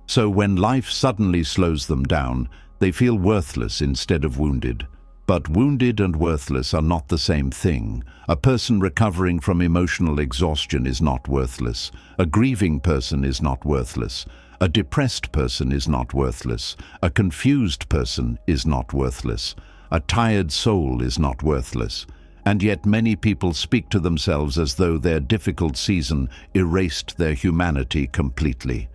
So when life suddenly slows them down, they feel worthless instead of wounded. But wounded and worthless are not the same thing. A person recovering from emotional exhaustion is not worthless. A grieving person is not worthless. A depressed person is not worthless. A confused person is not worthless. A tired soul is not worthless. And yet many people speak to themselves as though their difficult season erased their humanity completely.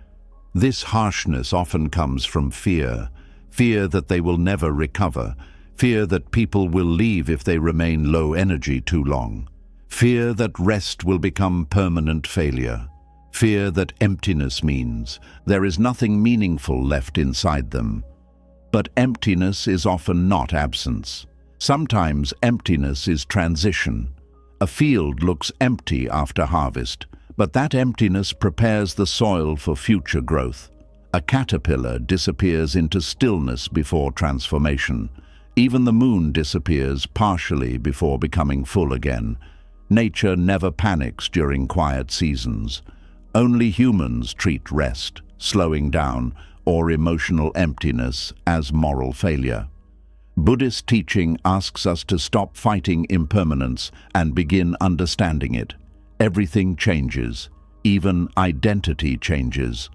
This harshness often comes from fear. Fear that they will never recover. Fear that people will leave if they remain low energy too long. Fear that rest will become permanent failure. Fear that emptiness means there is nothing meaningful left inside them. But emptiness is often not absence. Sometimes emptiness is transition. A field looks empty after harvest, but that emptiness prepares the soil for future growth. A caterpillar disappears into stillness before transformation. Even the moon disappears partially before becoming full again. Nature never panics during quiet seasons. Only humans treat rest, slowing down, or emotional emptiness as moral failure. Buddhist teaching asks us to stop fighting impermanence and begin understanding it. Everything changes. Even identity changes.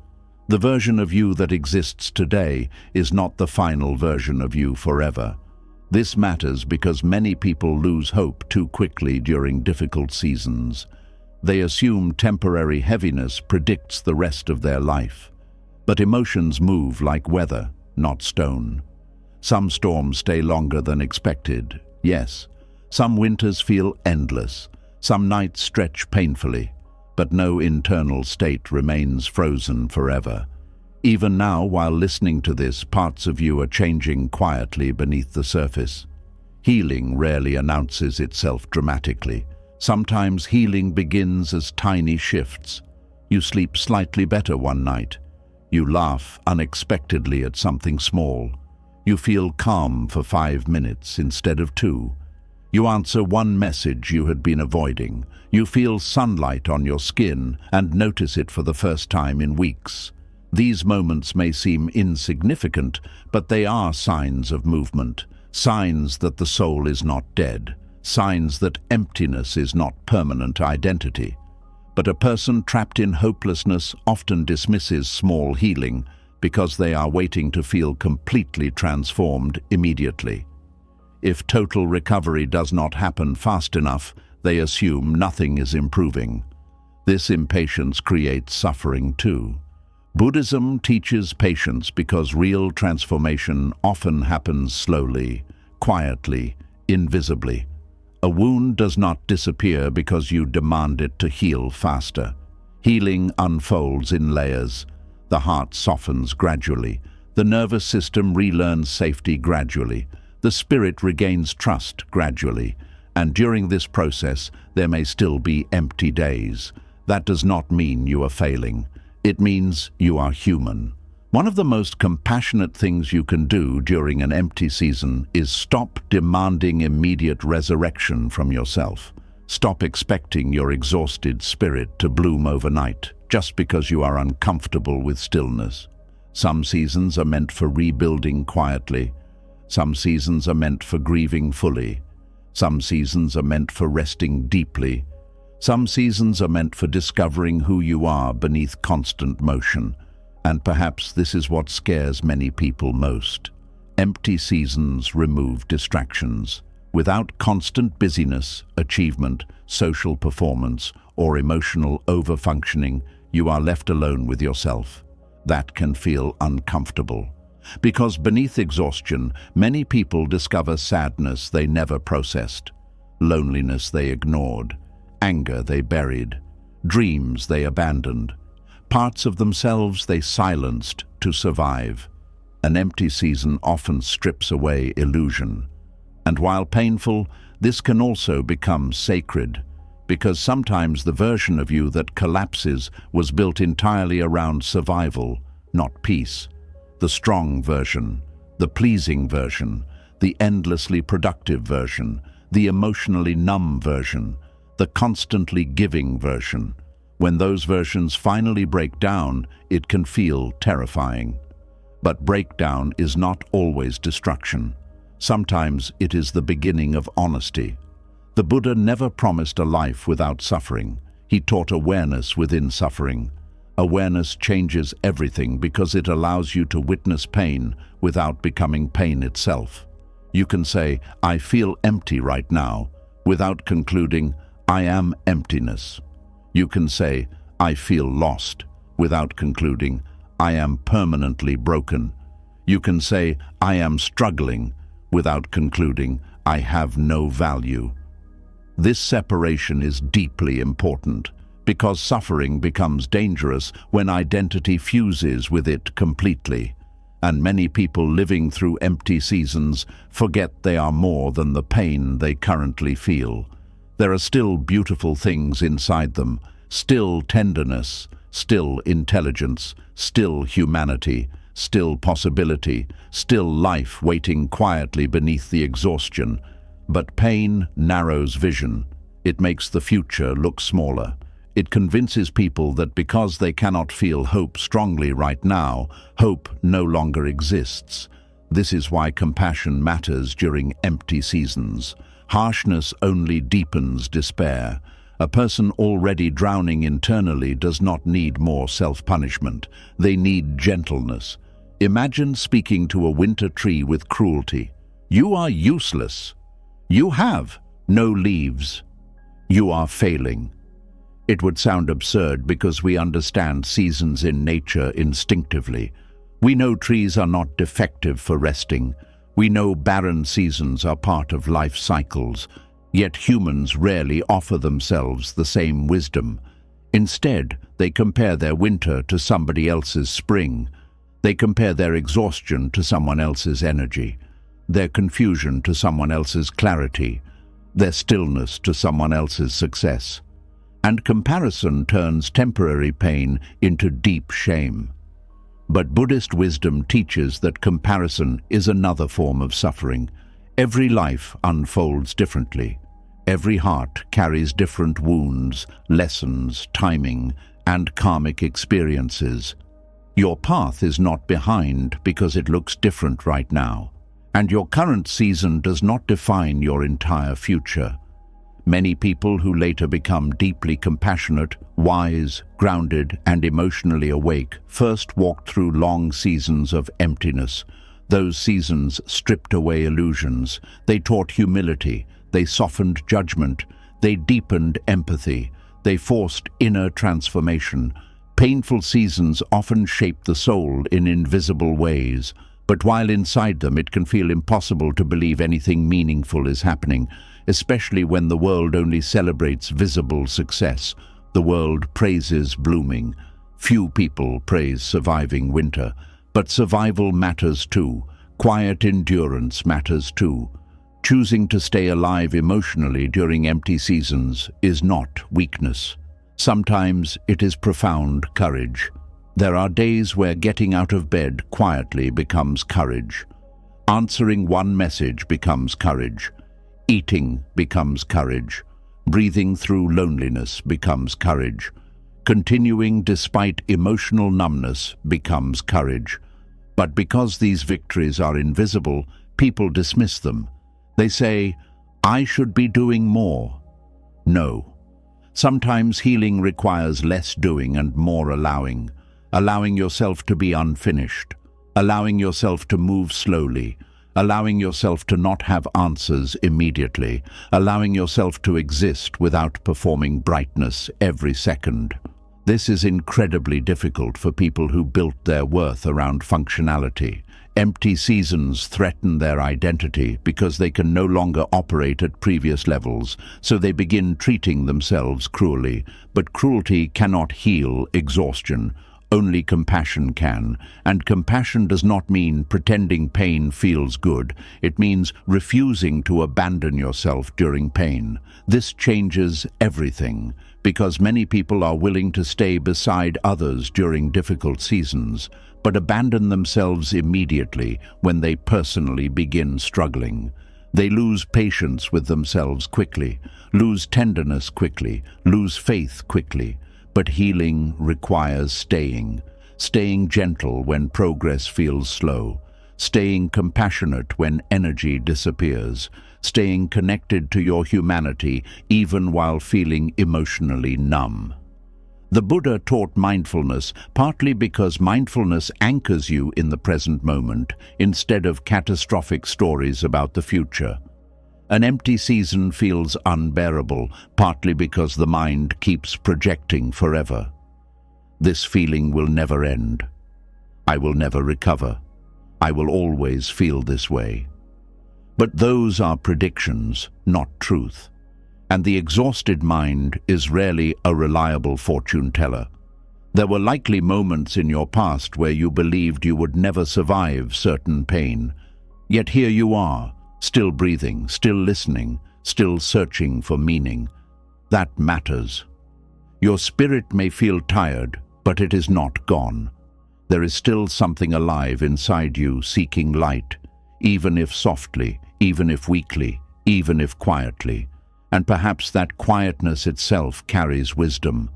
The version of you that exists today is not the final version of you forever. This matters because many people lose hope too quickly during difficult seasons. They assume temporary heaviness predicts the rest of their life. But emotions move like weather, not stone. Some storms stay longer than expected, yes. Some winters feel endless. Some nights stretch painfully. But no internal state remains frozen forever. Even now, while listening to this, parts of you are changing quietly beneath the surface. Healing rarely announces itself dramatically. Sometimes healing begins as tiny shifts. You sleep slightly better one night. You laugh unexpectedly at something small. You feel calm for 5 minutes instead of 2. You answer one message you had been avoiding. You feel sunlight on your skin and notice it for the first time in weeks. These moments may seem insignificant, but they are signs of movement, signs that the soul is not dead, signs that emptiness is not permanent identity. But a person trapped in hopelessness often dismisses small healing because they are waiting to feel completely transformed immediately. If total recovery does not happen fast enough, they assume nothing is improving. This impatience creates suffering too. Buddhism teaches patience because real transformation often happens slowly, quietly, invisibly. A wound does not disappear because you demand it to heal faster. Healing unfolds in layers. The heart softens gradually. The nervous system relearns safety gradually. The spirit regains trust gradually. And during this process, there may still be empty days. That does not mean you are failing. It means you are human. One of the most compassionate things you can do during an empty season is stop demanding immediate resurrection from yourself. Stop expecting your exhausted spirit to bloom overnight just because you are uncomfortable with stillness. Some seasons are meant for rebuilding quietly. Some seasons are meant for grieving fully. Some seasons are meant for resting deeply. Some seasons are meant for discovering who you are beneath constant motion. And perhaps this is what scares many people most. Empty seasons remove distractions. Without constant busyness, achievement, social performance, or emotional overfunctioning, you are left alone with yourself. That can feel uncomfortable. Because beneath exhaustion, many people discover sadness they never processed, loneliness they ignored, anger they buried, dreams they abandoned, parts of themselves they silenced to survive. An empty season often strips away illusion. And while painful, this can also become sacred, because sometimes the version of you that collapses was built entirely around survival, not peace. The strong version, the pleasing version, the endlessly productive version, the emotionally numb version, the constantly giving version. When those versions finally break down, it can feel terrifying. But breakdown is not always destruction. Sometimes it is the beginning of honesty. The Buddha never promised a life without suffering. He taught awareness within suffering. Awareness changes everything because it allows you to witness pain without becoming pain itself. You can say, "I feel empty right now," without concluding, "I am emptiness." You can say, "I feel lost," without concluding, "I am permanently broken." You can say, "I am struggling," without concluding, "I have no value." This separation is deeply important because suffering becomes dangerous when identity fuses with it completely. And many people living through empty seasons forget they are more than the pain they currently feel. There are still beautiful things inside them, still tenderness, still intelligence, still humanity, still possibility, still life waiting quietly beneath the exhaustion. But pain narrows vision. It makes the future look smaller. It convinces people that because they cannot feel hope strongly right now, hope no longer exists. This is why compassion matters during empty seasons. Harshness only deepens despair. A person already drowning internally does not need more self-punishment. They need gentleness. Imagine speaking to a winter tree with cruelty. "You are useless. You have no leaves. You are failing." It would sound absurd because we understand seasons in nature instinctively. We know trees are not defective for resting. We know barren seasons are part of life cycles, yet humans rarely offer themselves the same wisdom. Instead, they compare their winter to somebody else's spring. They compare their exhaustion to someone else's energy, their confusion to someone else's clarity, their stillness to someone else's success. And comparison turns temporary pain into deep shame. But Buddhist wisdom teaches that comparison is another form of suffering. Every life unfolds differently. Every heart carries different wounds, lessons, timing, and karmic experiences. Your path is not behind because it looks different right now. And your current season does not define your entire future. Many people who later become deeply compassionate, wise, grounded, and emotionally awake first walked through long seasons of emptiness. Those seasons stripped away illusions. They taught humility. They softened judgment. They deepened empathy. They forced inner transformation. Painful seasons often shape the soul in invisible ways. But while inside them, it can feel impossible to believe anything meaningful is happening, especially when the world only celebrates visible success. The world praises blooming. Few people praise surviving winter. But survival matters too. Quiet endurance matters too. Choosing to stay alive emotionally during empty seasons is not weakness. Sometimes it is profound courage. There are days where getting out of bed quietly becomes courage. Answering one message becomes courage. Eating becomes courage. Breathing through loneliness becomes courage. Continuing despite emotional numbness becomes courage. But because these victories are invisible, people dismiss them. They say, "I should be doing more." No. Sometimes healing requires less doing and more allowing. Allowing yourself to be unfinished. Allowing yourself to move slowly. Allowing yourself to not have answers immediately. Allowing yourself to exist without performing brightness every second. This is incredibly difficult for people who built their worth around functionality. Empty seasons threaten their identity because they can no longer operate at previous levels, so they begin treating themselves cruelly. But cruelty cannot heal exhaustion. Only compassion can, and compassion does not mean pretending pain feels good. It means refusing to abandon yourself during pain. This changes everything, because many people are willing to stay beside others during difficult seasons, but abandon themselves immediately when they personally begin struggling. They lose patience with themselves quickly, lose tenderness quickly, lose faith quickly. But healing requires staying gentle when progress feels slow, staying compassionate when energy disappears, staying connected to your humanity even while feeling emotionally numb. The Buddha taught mindfulness partly because mindfulness anchors you in the present moment instead of catastrophic stories about the future. An empty season feels unbearable, partly because the mind keeps projecting forever. This feeling will never end. I will never recover. I will always feel this way. But those are predictions, not truth. And the exhausted mind is rarely a reliable fortune teller. There were likely moments in your past where you believed you would never survive certain pain. Yet here you are, still breathing, still listening, still searching for meaning. That matters. Your spirit may feel tired, but it is not gone. There is still something alive inside you seeking light, even if softly, even if weakly, even if quietly. And perhaps that quietness itself carries wisdom.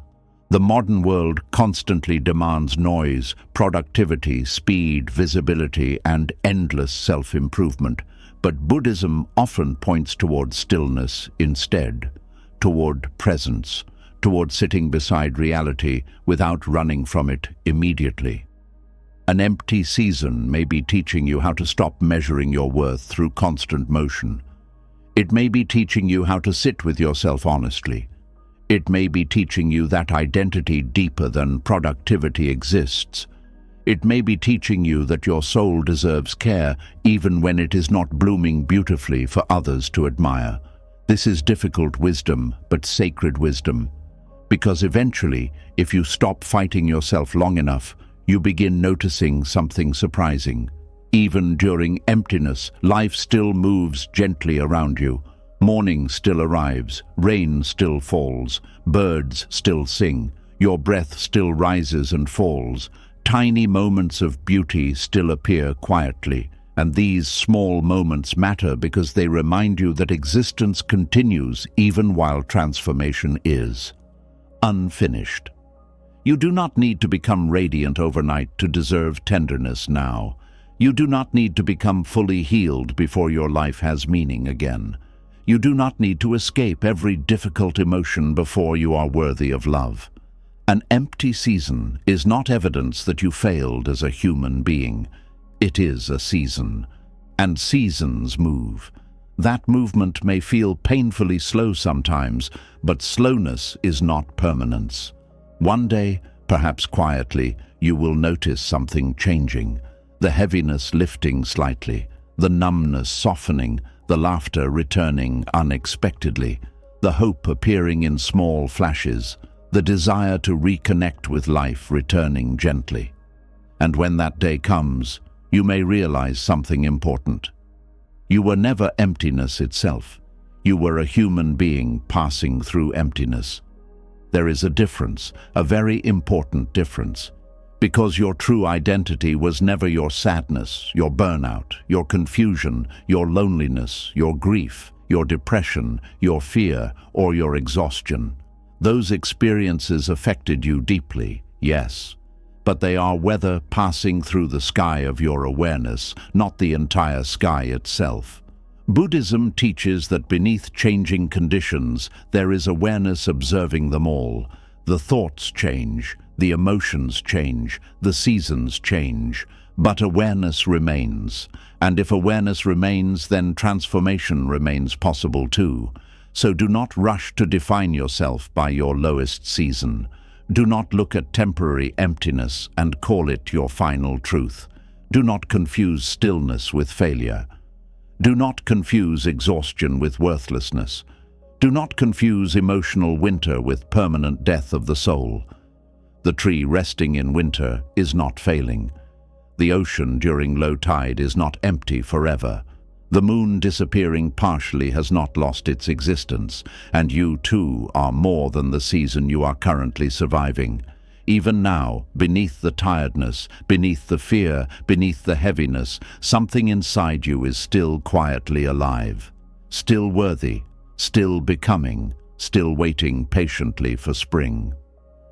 The modern world constantly demands noise, productivity, speed, visibility, and endless self-improvement. But Buddhism often points toward stillness instead, toward presence, toward sitting beside reality without running from it immediately. An empty season may be teaching you how to stop measuring your worth through constant motion. It may be teaching you how to sit with yourself honestly. It may be teaching you that identity deeper than productivity exists. It may be teaching you that your soul deserves care even when it is not blooming beautifully for others to admire. This is difficult wisdom, but sacred wisdom. Because eventually, if you stop fighting yourself long enough, you begin noticing something surprising. Even during emptiness, life still moves gently around you. Morning still arrives, rain still falls, birds still sing, your breath still rises and falls. Tiny moments of beauty still appear quietly, and these small moments matter because they remind you that existence continues even while transformation is unfinished. You do not need to become radiant overnight to deserve tenderness now. You do not need to become fully healed before your life has meaning again. You do not need to escape every difficult emotion before you are worthy of love. An empty season is not evidence that you failed as a human being. It is a season, and seasons move. That movement may feel painfully slow sometimes, but slowness is not permanence. One day, perhaps quietly, you will notice something changing. The heaviness lifting slightly, the numbness softening, the laughter returning unexpectedly, the hope appearing in small flashes, the desire to reconnect with life returning gently. And when that day comes, you may realize something important. You were never emptiness itself. You were a human being passing through emptiness. There is a difference, a very important difference. because your true identity was never your sadness, your burnout, your confusion, your loneliness, your grief, your depression, your fear, or your exhaustion. Those experiences affected you deeply, yes, but they are weather passing through the sky of your awareness, not the entire sky itself. Buddhism teaches that beneath changing conditions, there is awareness observing them all. The thoughts change, the emotions change, the seasons change, but awareness remains. And if awareness remains, then transformation remains possible too. So do not rush to define yourself by your lowest season. Do not look at temporary emptiness and call it your final truth. Do not confuse stillness with failure. Do not confuse exhaustion with worthlessness. Do not confuse emotional winter with permanent death of the soul. The tree resting in winter is not failing. The ocean during low tide is not empty forever. The moon disappearing partially has not lost its existence, and you too are more than the season you are currently surviving. Even now, beneath the tiredness, beneath the fear, beneath the heaviness, something inside you is still quietly alive, still worthy, still becoming, still waiting patiently for spring.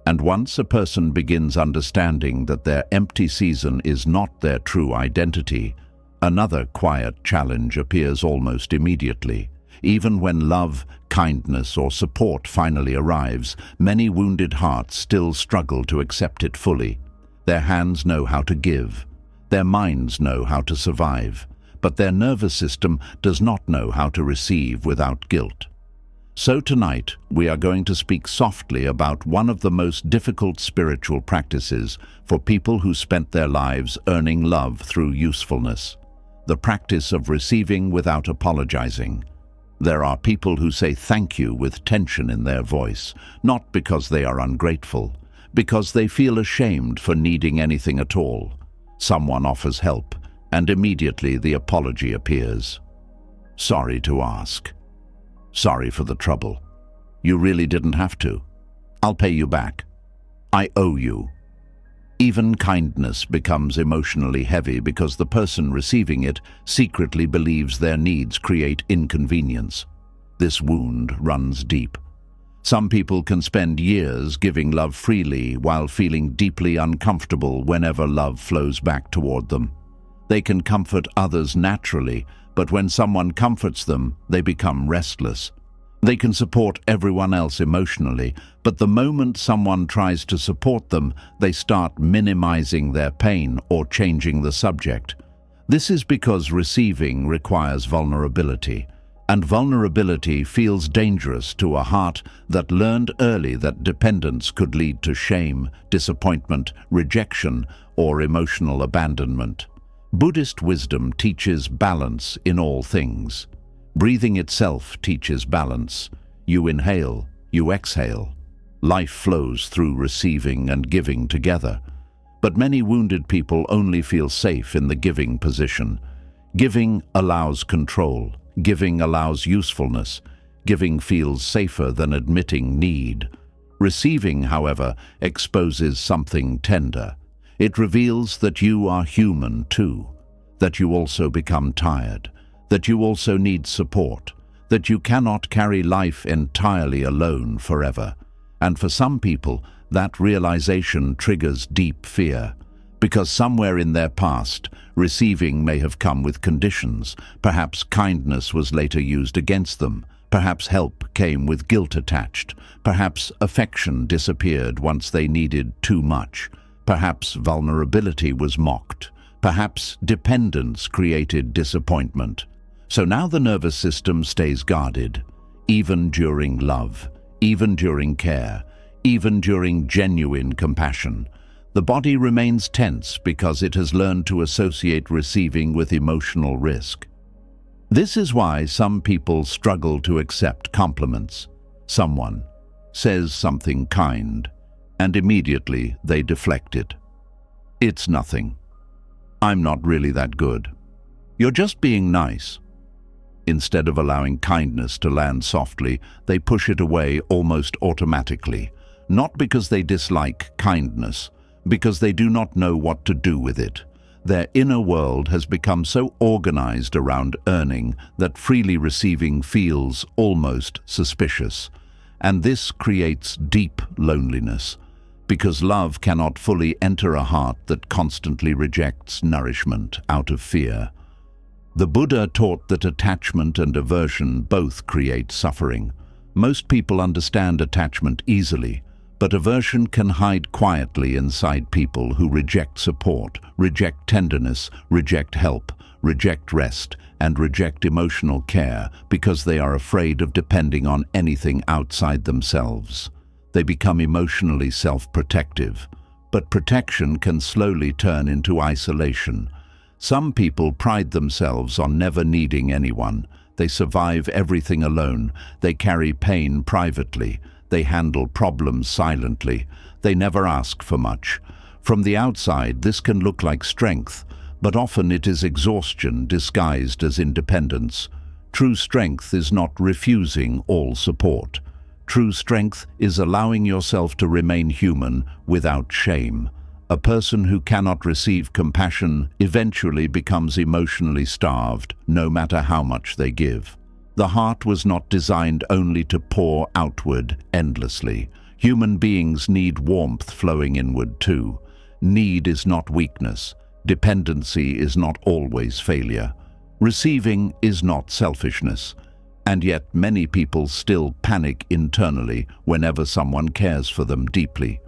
And once a person begins understanding that their empty season is not their true identity, another quiet challenge appears almost immediately. Even when love, kindness, or support finally arrives, many wounded hearts still struggle to accept it fully. Their hands know how to give. Their minds know how to survive. But their nervous system does not know how to receive without guilt. So tonight, we are going to speak softly about one of the most difficult spiritual practices for people who spent their lives earning love through usefulness. The practice of receiving without apologizing. There are people who say thank you with tension in their voice, not because they are ungrateful, because they feel ashamed for needing anything at all. Someone offers help, and immediately the apology appears. Sorry to ask. Sorry for the trouble. You really didn't have to. I'll pay you back. I owe you. Even kindness becomes emotionally heavy because the person receiving it secretly believes their needs create inconvenience. This wound runs deep. Some people can spend years giving love freely while feeling deeply uncomfortable whenever love flows back toward them. They can comfort others naturally, but when someone comforts them, they become restless. They can support everyone else emotionally, but the moment someone tries to support them, they start minimizing their pain or changing the subject. This is because receiving requires vulnerability, and vulnerability feels dangerous to a heart that learned early that dependence could lead to shame, disappointment, rejection, or emotional abandonment. Buddhist wisdom teaches balance in all things. Breathing itself teaches balance. You inhale, you exhale. Life flows through receiving and giving together. But many wounded people only feel safe in the giving position. Giving allows control. Giving allows usefulness. Giving feels safer than admitting need. Receiving, however, exposes something tender. It reveals that you are human too, that you also become tired, that you also need support, that you cannot carry life entirely alone forever. And for some people, that realization triggers deep fear, because somewhere in their past, receiving may have come with conditions. Perhaps kindness was later used against them. Perhaps help came with guilt attached. Perhaps affection disappeared once they needed too much. Perhaps vulnerability was mocked. Perhaps dependence created disappointment. So now the nervous system stays guarded, even during love, even during care, even during genuine compassion. The body remains tense because it has learned to associate receiving with emotional risk. This is why some people struggle to accept compliments. Someone says something kind, and immediately they deflect it. It's nothing. I'm not really that good. You're just being nice. Instead of allowing kindness to land softly, they push it away almost automatically, not because they dislike kindness, because they do not know what to do with it. Their inner world has become so organized around earning that freely receiving feels almost suspicious. And this creates deep loneliness, because love cannot fully enter a heart that constantly rejects nourishment out of fear. The Buddha taught that attachment and aversion both create suffering. Most people understand attachment easily, but aversion can hide quietly inside people who reject support, reject tenderness, reject help, reject rest, and reject emotional care because they are afraid of depending on anything outside themselves. They become emotionally self-protective, but protection can slowly turn into isolation. Some people pride themselves on never needing anyone. They survive everything alone. They carry pain privately. They handle problems silently. They never ask for much. From the outside, this can look like strength, but often it is exhaustion disguised as independence. True strength is not refusing all support. True strength is allowing yourself to remain human without shame. A person who cannot receive compassion eventually becomes emotionally starved, no matter how much they give. The heart was not designed only to pour outward endlessly. Human beings need warmth flowing inward too. Need is not weakness. Dependency is not always failure. Receiving is not selfishness. And yet many people still panic internally whenever someone cares for them deeply.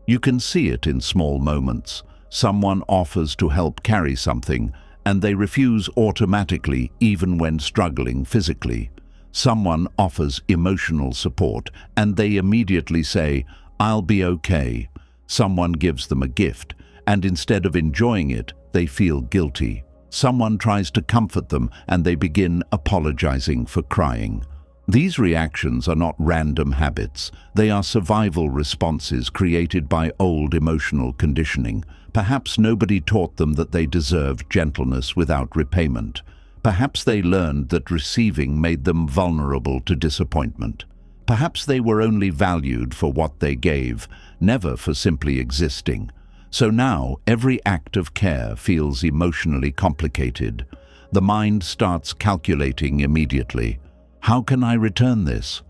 You can see it in small moments. Someone offers to help carry something, and they refuse automatically even when struggling physically. Someone offers emotional support, and they immediately say, "I'll be okay." Someone gives them a gift, and instead of enjoying it, they feel guilty. Someone tries to comfort them, and they begin apologizing for crying. These reactions are not random habits. They are survival responses created by old emotional conditioning. Perhaps nobody taught them that they deserved gentleness without repayment. Perhaps they learned that receiving made them vulnerable to disappointment. Perhaps they were only valued for what they gave, never for simply existing. So now, every act of care feels emotionally complicated. The mind starts calculating immediately. How can I return this?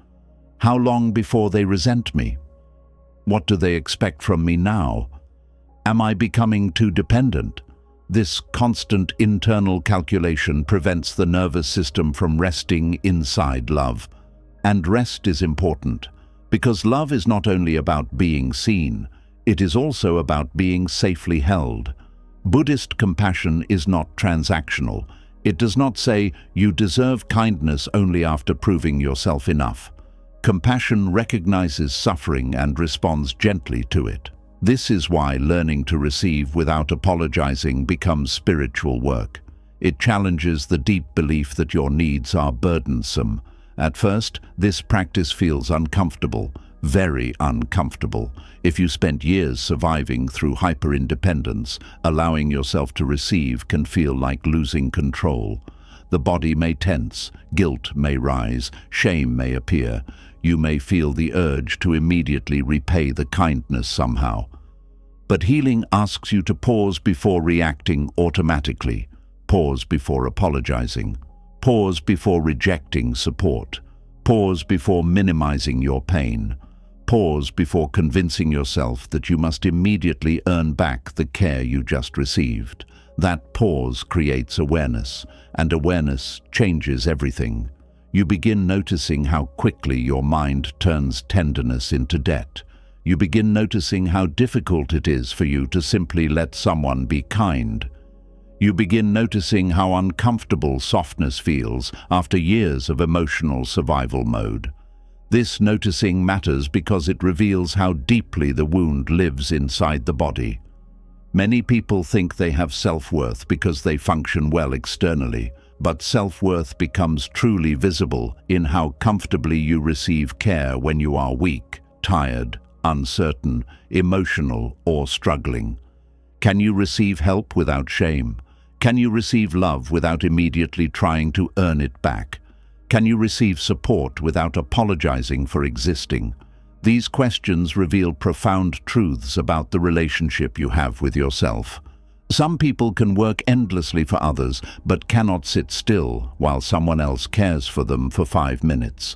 How long before they resent me? What do they expect from me now? Am I becoming too dependent? This constant internal calculation prevents the nervous system from resting inside love. And rest is important, because love is not only about being seen, it is also about being safely held. Buddhist compassion is not transactional. It does not say, "You deserve kindness only after proving yourself enough." Compassion recognizes suffering and responds gently to it. This is why learning to receive without apologizing becomes spiritual work. It challenges the deep belief that your needs are burdensome. At first, this practice feels uncomfortable, very uncomfortable. If you spent years surviving through hyper-independence, allowing yourself to receive can feel like losing control. The body may tense, guilt may rise, shame may appear. You may feel the urge to immediately repay the kindness somehow. But healing asks you to pause before reacting automatically. Pause before apologizing. Pause before rejecting support. Pause before minimizing your pain. Pause before convincing yourself that you must immediately earn back the care you just received. That pause creates awareness, and awareness changes everything. You begin noticing how quickly your mind turns tenderness into debt. You begin noticing how difficult it is for you to simply let someone be kind. You begin noticing how uncomfortable softness feels after years of emotional survival mode. This noticing matters because it reveals how deeply the wound lives inside the body. Many people think they have self-worth because they function well externally, but self-worth becomes truly visible in how comfortably you receive care when you are weak, tired, uncertain, emotional, or struggling. Can you receive help without shame? Can you receive love without immediately trying to earn it back? Can you receive support without apologizing for existing? These questions reveal profound truths about the relationship you have with yourself. Some people can work endlessly for others, but cannot sit still while someone else cares for them for 5 minutes.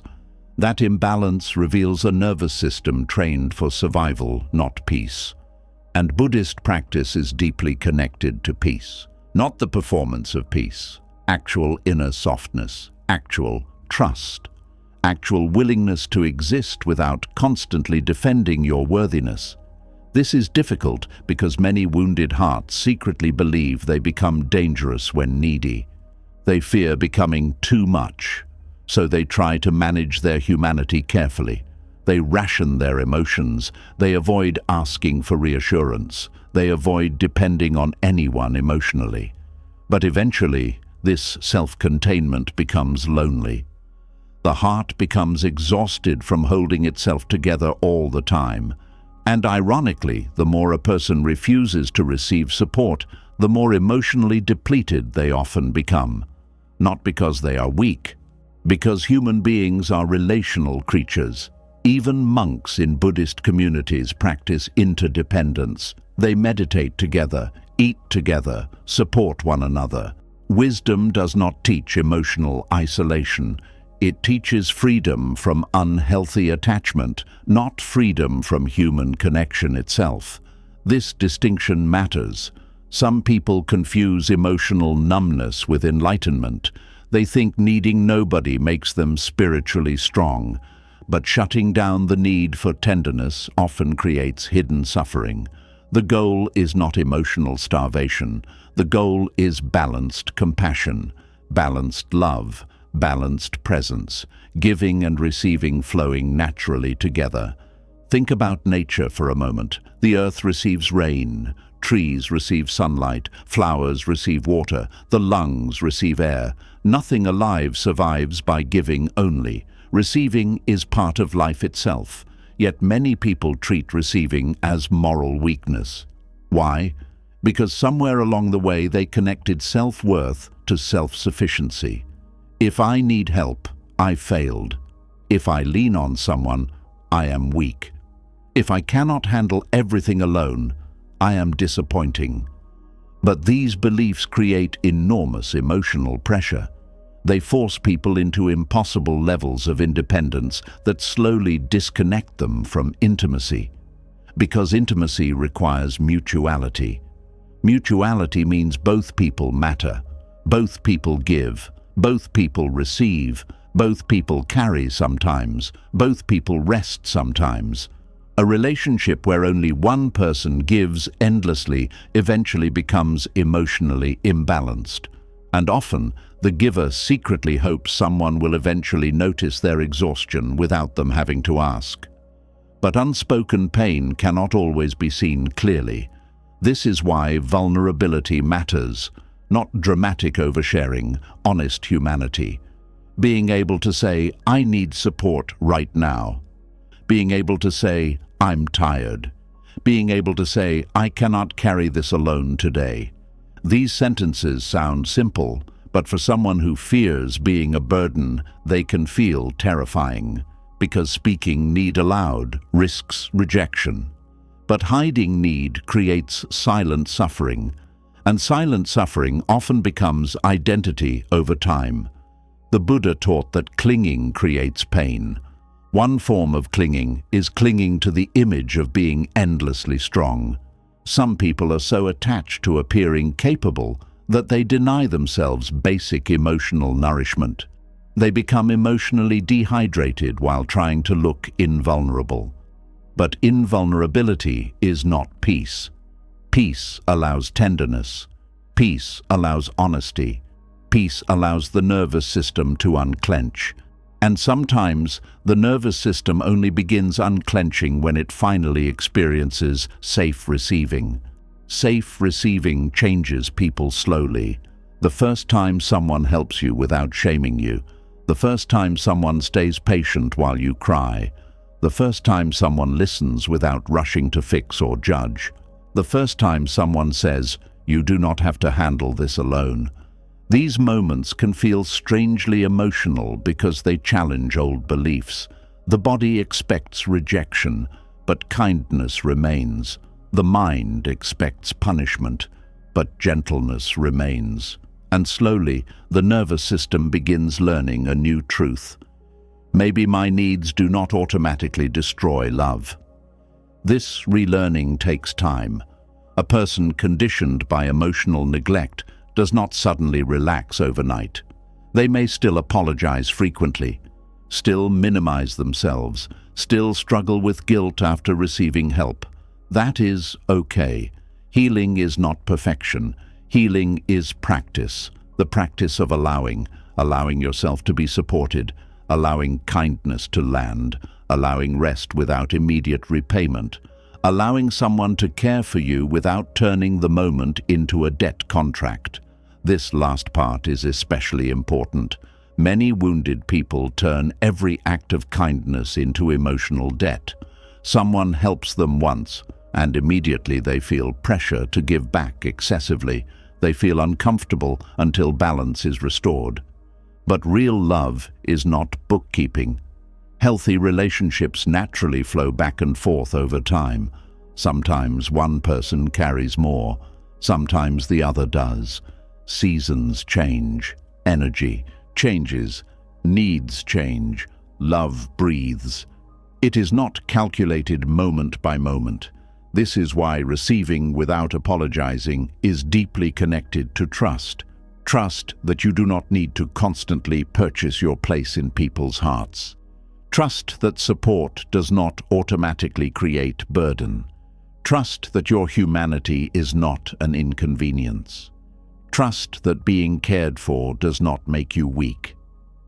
That imbalance reveals a nervous system trained for survival, not peace. And Buddhist practice is deeply connected to peace. Not the performance of peace, actual inner softness, actual trust, actual willingness to exist without constantly defending your worthiness. This is difficult because many wounded hearts secretly believe they become dangerous when needy. They fear becoming too much, so they try to manage their humanity carefully. They ration their emotions. They avoid asking for reassurance. They avoid depending on anyone emotionally. But eventually, this self-containment becomes lonely. The heart becomes exhausted from holding itself together all the time. And ironically, the more a person refuses to receive support, the more emotionally depleted they often become. Not because they are weak, because human beings are relational creatures. Even monks in Buddhist communities practice interdependence. They meditate together, eat together, support one another. Wisdom does not teach emotional isolation. It teaches freedom from unhealthy attachment, not freedom from human connection itself. This distinction matters. Some people confuse emotional numbness with enlightenment. They think needing nobody makes them spiritually strong. But shutting down the need for tenderness often creates hidden suffering. The goal is not emotional starvation. The goal is balanced compassion, balanced love, balanced presence, giving and receiving flowing naturally together. Think about nature for a moment. The earth receives rain, trees receive sunlight, flowers receive water, the lungs receive air. Nothing alive survives by giving only. Receiving is part of life itself, yet many people treat receiving as moral weakness. Why? Because somewhere along the way they connected self-worth to self-sufficiency. If I need help, I failed. If I lean on someone, I am weak. If I cannot handle everything alone, I am disappointing. But these beliefs create enormous emotional pressure. They force people into impossible levels of independence that slowly disconnect them from intimacy. Because intimacy requires mutuality. Mutuality means both people matter, both people give, both people receive, both people carry sometimes, both people rest sometimes. A relationship where only one person gives endlessly eventually becomes emotionally imbalanced. And often, the giver secretly hopes someone will eventually notice their exhaustion without them having to ask. But unspoken pain cannot always be seen clearly. This is why vulnerability matters. Not dramatic oversharing, honest humanity. Being able to say, I need support right now. Being able to say, I'm tired. Being able to say, I cannot carry this alone today. These sentences sound simple, but for someone who fears being a burden, they can feel terrifying, because speaking need aloud risks rejection. But hiding need creates silent suffering, and silent suffering often becomes identity over time. The Buddha taught that clinging creates pain. One form of clinging is clinging to the image of being endlessly strong. Some people are so attached to appearing capable that they deny themselves basic emotional nourishment. They become emotionally dehydrated while trying to look invulnerable. But invulnerability is not peace. Peace allows tenderness. Peace allows honesty. Peace allows the nervous system to unclench. And sometimes the nervous system only begins unclenching when it finally experiences safe receiving. Safe receiving changes people slowly. The first time someone helps you without shaming you. The first time someone stays patient while you cry. The first time someone listens without rushing to fix or judge. The first time someone says, you do not have to handle this alone. These moments can feel strangely emotional because they challenge old beliefs. The body expects rejection, but kindness remains. The mind expects punishment, but gentleness remains. And slowly, the nervous system begins learning a new truth. Maybe my needs do not automatically destroy love. This relearning takes time. A person conditioned by emotional neglect does not suddenly relax overnight. They may still apologize frequently, still minimize themselves, still struggle with guilt after receiving help. That is okay. Healing is not perfection. Healing is practice. The practice of allowing yourself to be supported, allowing kindness to land, allowing rest without immediate repayment, allowing someone to care for you without turning the moment into a debt contract. This last part is especially important. Many wounded people turn every act of kindness into emotional debt. Someone helps them once, and immediately they feel pressure to give back excessively. They feel uncomfortable until balance is restored. But real love is not bookkeeping. Healthy relationships naturally flow back and forth over time. Sometimes one person carries more, sometimes the other does. Seasons change, energy changes, needs change, love breathes. It is not calculated moment by moment. This is why receiving without apologizing is deeply connected to trust. Trust that you do not need to constantly purchase your place in people's hearts. Trust that support does not automatically create burden. Trust that your humanity is not an inconvenience. Trust that being cared for does not make you weak.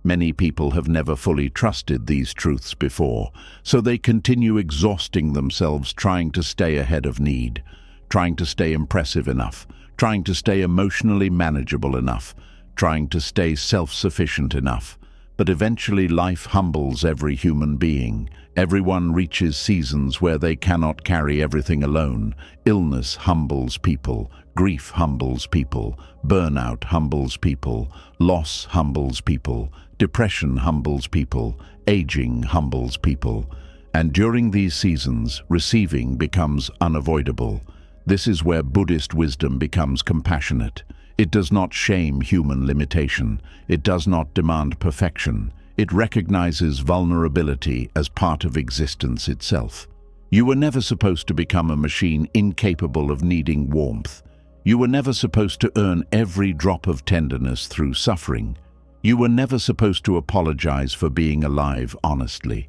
Many people have never fully trusted these truths before, so they continue exhausting themselves trying to stay ahead of need, trying to stay impressive enough, trying to stay emotionally manageable enough, trying to stay self-sufficient enough. But eventually life humbles every human being. Everyone reaches seasons where they cannot carry everything alone. Illness humbles people, grief humbles people, burnout humbles people, loss humbles people, depression humbles people, aging humbles people. And during these seasons, receiving becomes unavoidable. This is where Buddhist wisdom becomes compassionate. It does not shame human limitation. It does not demand perfection. It recognizes vulnerability as part of existence itself. You were never supposed to become a machine incapable of needing warmth. You were never supposed to earn every drop of tenderness through suffering. You were never supposed to apologize for being alive honestly.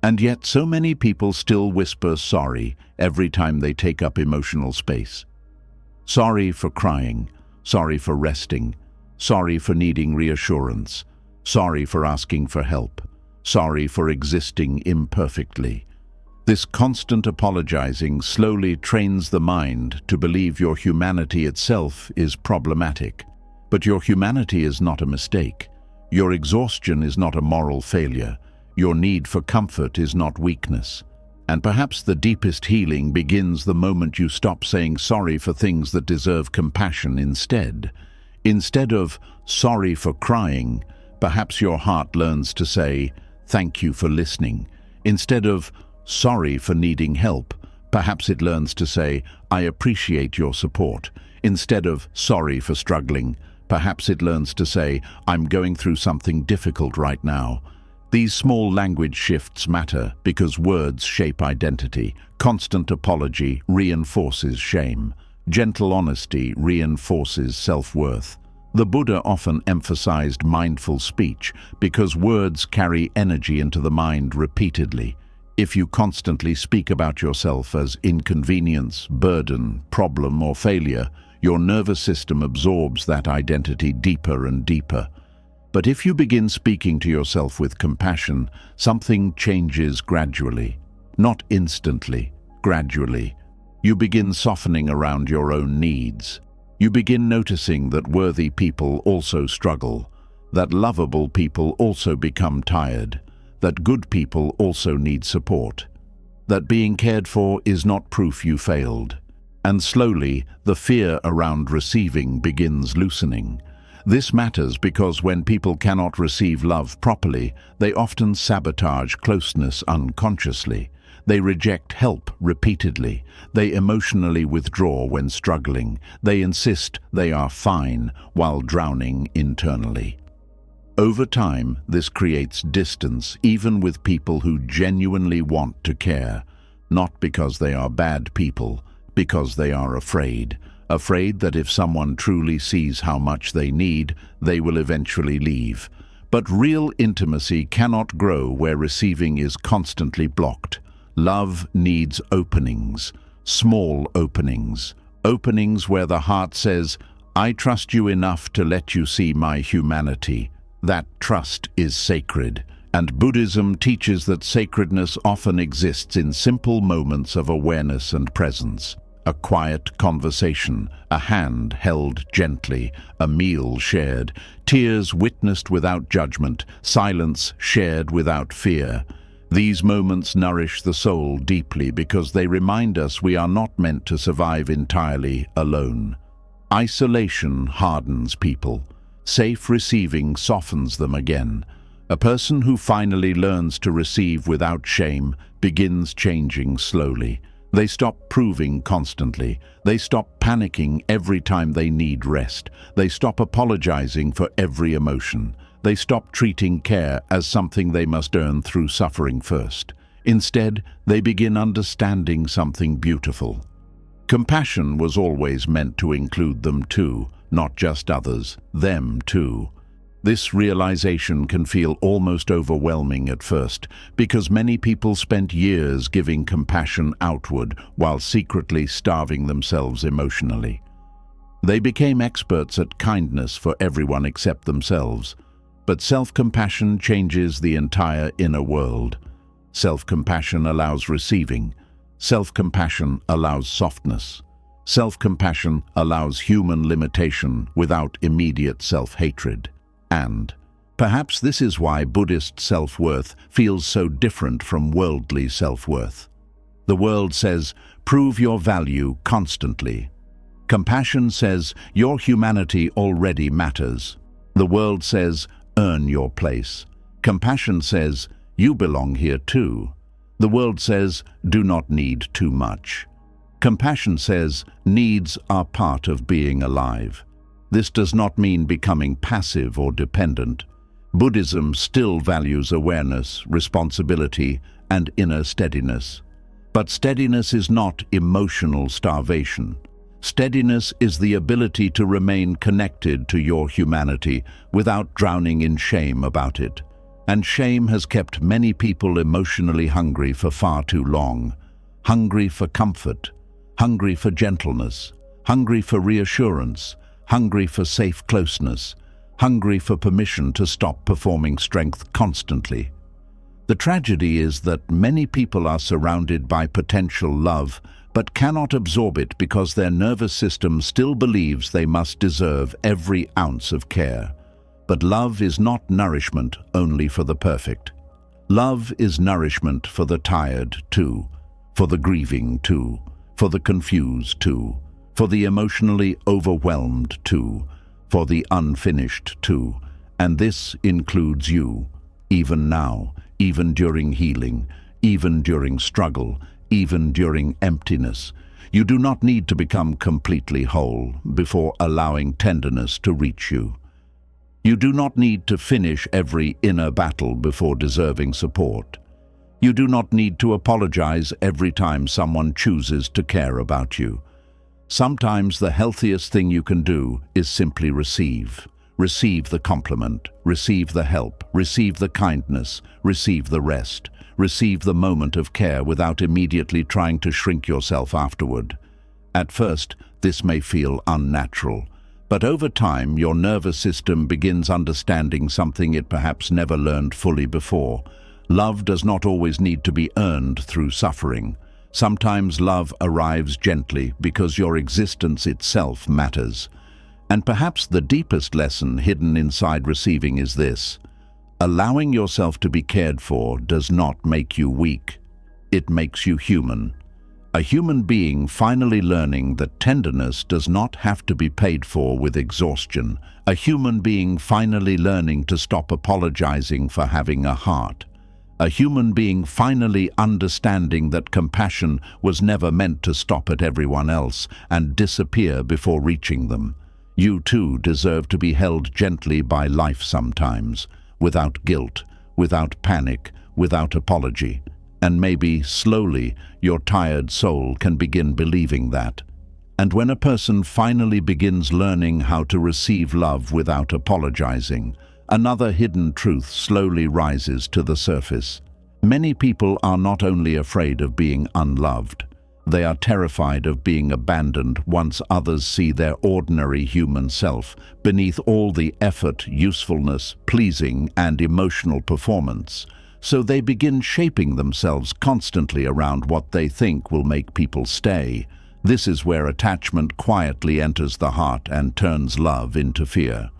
And yet so many people still whisper sorry every time they take up emotional space. Sorry for crying. Sorry for resting, sorry for needing reassurance, sorry for asking for help, sorry for existing imperfectly. This constant apologizing slowly trains the mind to believe your humanity itself is problematic. But your humanity is not a mistake. Your exhaustion is not a moral failure. Your need for comfort is not weakness. And perhaps the deepest healing begins the moment you stop saying sorry for things that deserve compassion instead. Instead of sorry for crying, perhaps your heart learns to say, thank you for listening. Instead of sorry for needing help, perhaps it learns to say, I appreciate your support. Instead of sorry for struggling, perhaps it learns to say, I'm going through something difficult right now. These small language shifts matter because words shape identity. Constant apology reinforces shame. Gentle honesty reinforces self-worth. The Buddha often emphasized mindful speech because words carry energy into the mind repeatedly. If you constantly speak about yourself as inconvenience, burden, problem, or failure, your nervous system absorbs that identity deeper and deeper. But if you begin speaking to yourself with compassion, something changes gradually. Not instantly, gradually. You begin softening around your own needs. You begin noticing that worthy people also struggle, that lovable people also become tired, that good people also need support, that being cared for is not proof you failed. And slowly, the fear around receiving begins loosening. This matters because when people cannot receive love properly, they often sabotage closeness unconsciously. They reject help repeatedly. They emotionally withdraw when struggling. They insist they are fine while drowning internally. Over time, this creates distance, even with people who genuinely want to care, not because they are bad people, because they are afraid that if someone truly sees how much they need, they will eventually leave. But real intimacy cannot grow where receiving is constantly blocked. Love needs openings, small openings, openings where the heart says, "I trust you enough to let you see my humanity." That trust is sacred, and Buddhism teaches that sacredness often exists in simple moments of awareness and presence. A quiet conversation, a hand held gently, a meal shared, tears witnessed without judgment, silence shared without fear. These moments nourish the soul deeply because they remind us we are not meant to survive entirely alone. Isolation hardens people. Safe receiving softens them again. A person who finally learns to receive without shame begins changing slowly. They stop proving constantly. They stop panicking every time they need rest. They stop apologizing for every emotion. They stop treating care as something they must earn through suffering first. Instead, they begin understanding something beautiful. Compassion was always meant to include them too, not just others, them too. This realization can feel almost overwhelming at first because many people spent years giving compassion outward while secretly starving themselves emotionally. They became experts at kindness for everyone except themselves. But self-compassion changes the entire inner world. Self-compassion allows receiving. Self-compassion allows softness. Self-compassion allows human limitation without immediate self-hatred. And perhaps this is why Buddhist self-worth feels so different from worldly self-worth. The world says, prove your value constantly. Compassion says, your humanity already matters. The world says, earn your place. Compassion says, you belong here too. The world says, do not need too much. Compassion says, needs are part of being alive. This does not mean becoming passive or dependent. Buddhism still values awareness, responsibility, and inner steadiness. But steadiness is not emotional starvation. Steadiness is the ability to remain connected to your humanity without drowning in shame about it. And shame has kept many people emotionally hungry for far too long. Hungry for comfort, hungry for gentleness, hungry for reassurance, hungry for safe closeness, hungry for permission to stop performing strength constantly. The tragedy is that many people are surrounded by potential love but cannot absorb it because their nervous system still believes they must deserve every ounce of care. But love is not nourishment only for the perfect. Love is nourishment for the tired too, for the grieving too, for the confused too, for the emotionally overwhelmed too, for the unfinished too. And this includes you, even now, even during healing, even during struggle, even during emptiness. You do not need to become completely whole before allowing tenderness to reach you. You do not need to finish every inner battle before deserving support. You do not need to apologize every time someone chooses to care about you. Sometimes the healthiest thing you can do is simply receive. Receive the compliment, receive the help, receive the kindness, receive the rest, receive the moment of care without immediately trying to shrink yourself afterward. At first, this may feel unnatural, but over time your nervous system begins understanding something it perhaps never learned fully before. Love does not always need to be earned through suffering. Sometimes love arrives gently because your existence itself matters. And perhaps the deepest lesson hidden inside receiving is this: allowing yourself to be cared for does not make you weak. It makes you human. A human being finally learning that tenderness does not have to be paid for with exhaustion. A human being finally learning to stop apologizing for having a heart. A human being finally understanding that compassion was never meant to stop at everyone else and disappear before reaching them. You too deserve to be held gently by life sometimes, without guilt, without panic, without apology. And maybe, slowly, your tired soul can begin believing that. And when a person finally begins learning how to receive love without apologizing, another hidden truth slowly rises to the surface. Many people are not only afraid of being unloved, they are terrified of being abandoned once others see their ordinary human self beneath all the effort, usefulness, pleasing, and emotional performance. So they begin shaping themselves constantly around what they think will make people stay. This is where attachment quietly enters the heart and turns love into fear.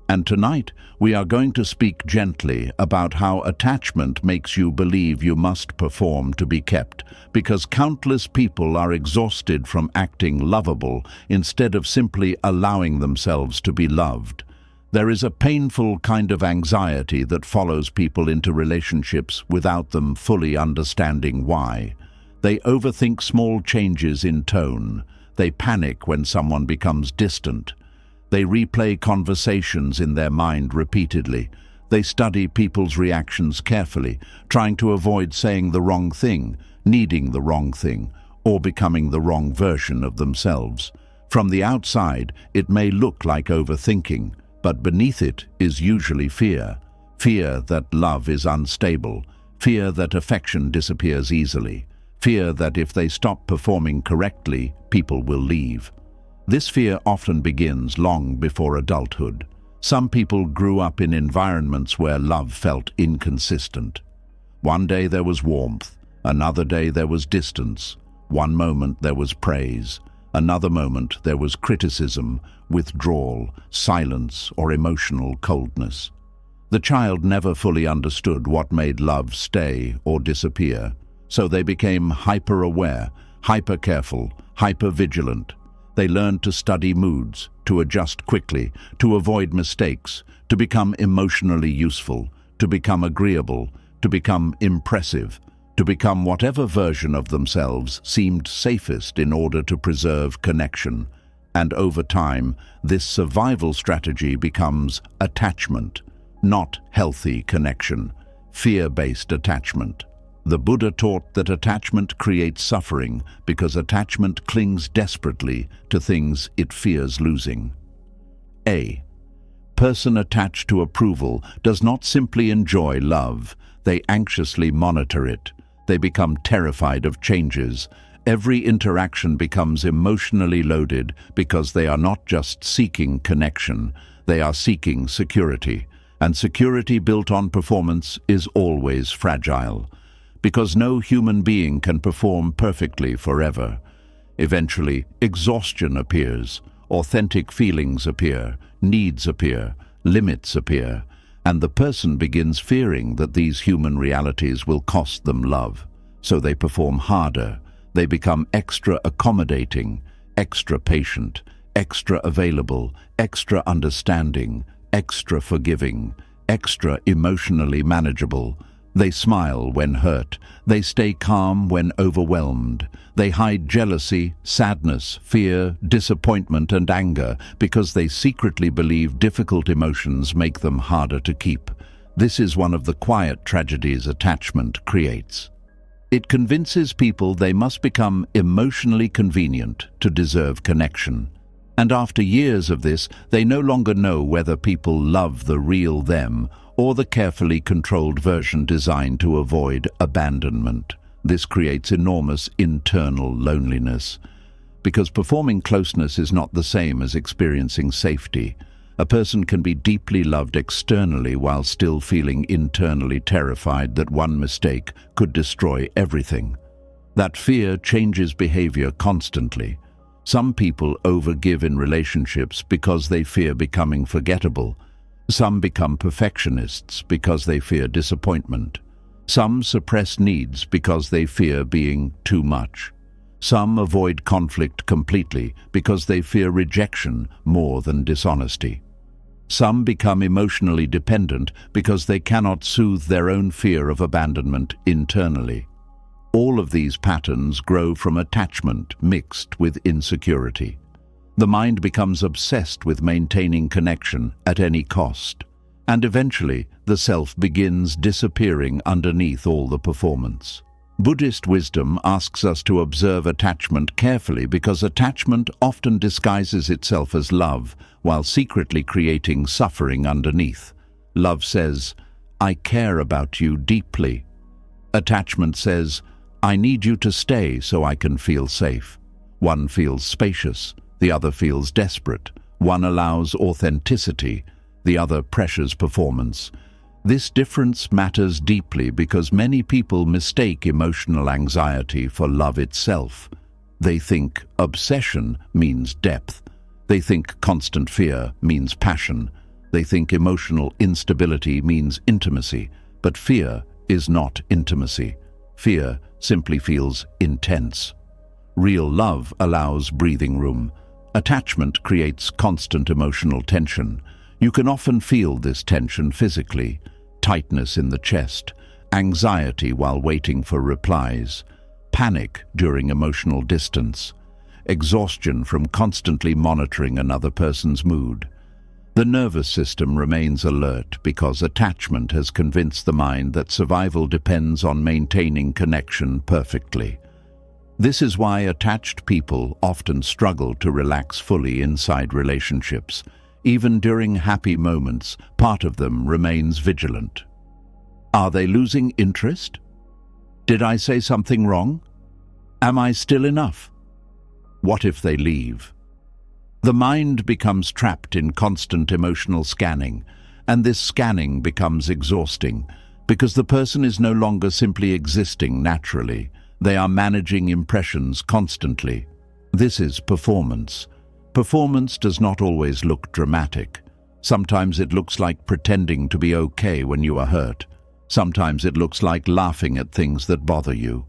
And tonight, we are going to speak gently about how attachment makes you believe you must perform to be kept, because countless people are exhausted from acting lovable instead of simply allowing themselves to be loved. There is a painful kind of anxiety that follows people into relationships without them fully understanding why. They overthink small changes in tone. They panic when someone becomes distant. They replay conversations in their mind repeatedly. They study people's reactions carefully, trying to avoid saying the wrong thing, needing the wrong thing, or becoming the wrong version of themselves. From the outside, it may look like overthinking, but beneath it is usually fear. Fear that love is unstable, fear that affection disappears easily, fear that if they stop performing correctly, people will leave. This fear often begins long before adulthood. Some people grew up in environments where love felt inconsistent. One day there was warmth, another day there was distance. One moment there was praise, another moment there was criticism, withdrawal, silence, or emotional coldness. The child never fully understood what made love stay or disappear, so they became hyper-aware, hyper-careful, hyper-vigilant. They learned to study moods, to adjust quickly, to avoid mistakes, to become emotionally useful, to become agreeable, to become impressive, to become whatever version of themselves seemed safest in order to preserve connection. And over time, this survival strategy becomes attachment, not healthy connection, fear-based attachment. The Buddha taught that attachment creates suffering because attachment clings desperately to things it fears losing. A person attached to approval does not simply enjoy love, they anxiously monitor it. They become terrified of changes. Every interaction becomes emotionally loaded because they are not just seeking connection, they are seeking security. And security built on performance is always fragile, because no human being can perform perfectly forever. Eventually, exhaustion appears, authentic feelings appear, needs appear, limits appear, and the person begins fearing that these human realities will cost them love. So they perform harder. They become extra accommodating, extra patient, extra available, extra understanding, extra forgiving, extra emotionally manageable. They smile when hurt. They stay calm when overwhelmed. They hide jealousy, sadness, fear, disappointment, and anger because they secretly believe difficult emotions make them harder to keep. This is one of the quiet tragedies attachment creates. It convinces people they must become emotionally convenient to deserve connection. And after years of this, they no longer know whether people love the real them or the carefully controlled version designed to avoid abandonment. This creates enormous internal loneliness, because performing closeness is not the same as experiencing safety. A person can be deeply loved externally while still feeling internally terrified that one mistake could destroy everything. That fear changes behavior constantly. Some people overgive in relationships because they fear becoming forgettable. Some become perfectionists because they fear disappointment. Some suppress needs because they fear being too much. Some avoid conflict completely because they fear rejection more than dishonesty. Some become emotionally dependent because they cannot soothe their own fear of abandonment internally. All of these patterns grow from attachment mixed with insecurity. The mind becomes obsessed with maintaining connection at any cost, and eventually the self begins disappearing underneath all the performance. Buddhist wisdom asks us to observe attachment carefully because attachment often disguises itself as love while secretly creating suffering underneath. Love says, "I care about you deeply." Attachment says, "I need you to stay so I can feel safe." One feels spacious, the other feels desperate. One allows authenticity, the other pressures performance. This difference matters deeply because many people mistake emotional anxiety for love itself. They think obsession means depth. They think constant fear means passion. They think emotional instability means intimacy. But fear is not intimacy. Fear simply feels intense. Real love allows breathing room. Attachment creates constant emotional tension. You can often feel this tension physically. Tightness in the chest, anxiety while waiting for replies, panic during emotional distance, exhaustion from constantly monitoring another person's mood. The nervous system remains alert because attachment has convinced the mind that survival depends on maintaining connection perfectly. This is why attached people often struggle to relax fully inside relationships. Even during happy moments, part of them remains vigilant. Are they losing interest? Did I say something wrong? Am I still enough? What if they leave? The mind becomes trapped in constant emotional scanning, and this scanning becomes exhausting because the person is no longer simply existing naturally. They are managing impressions constantly. This is performance. Performance does not always look dramatic. Sometimes it looks like pretending to be okay when you are hurt. Sometimes it looks like laughing at things that bother you.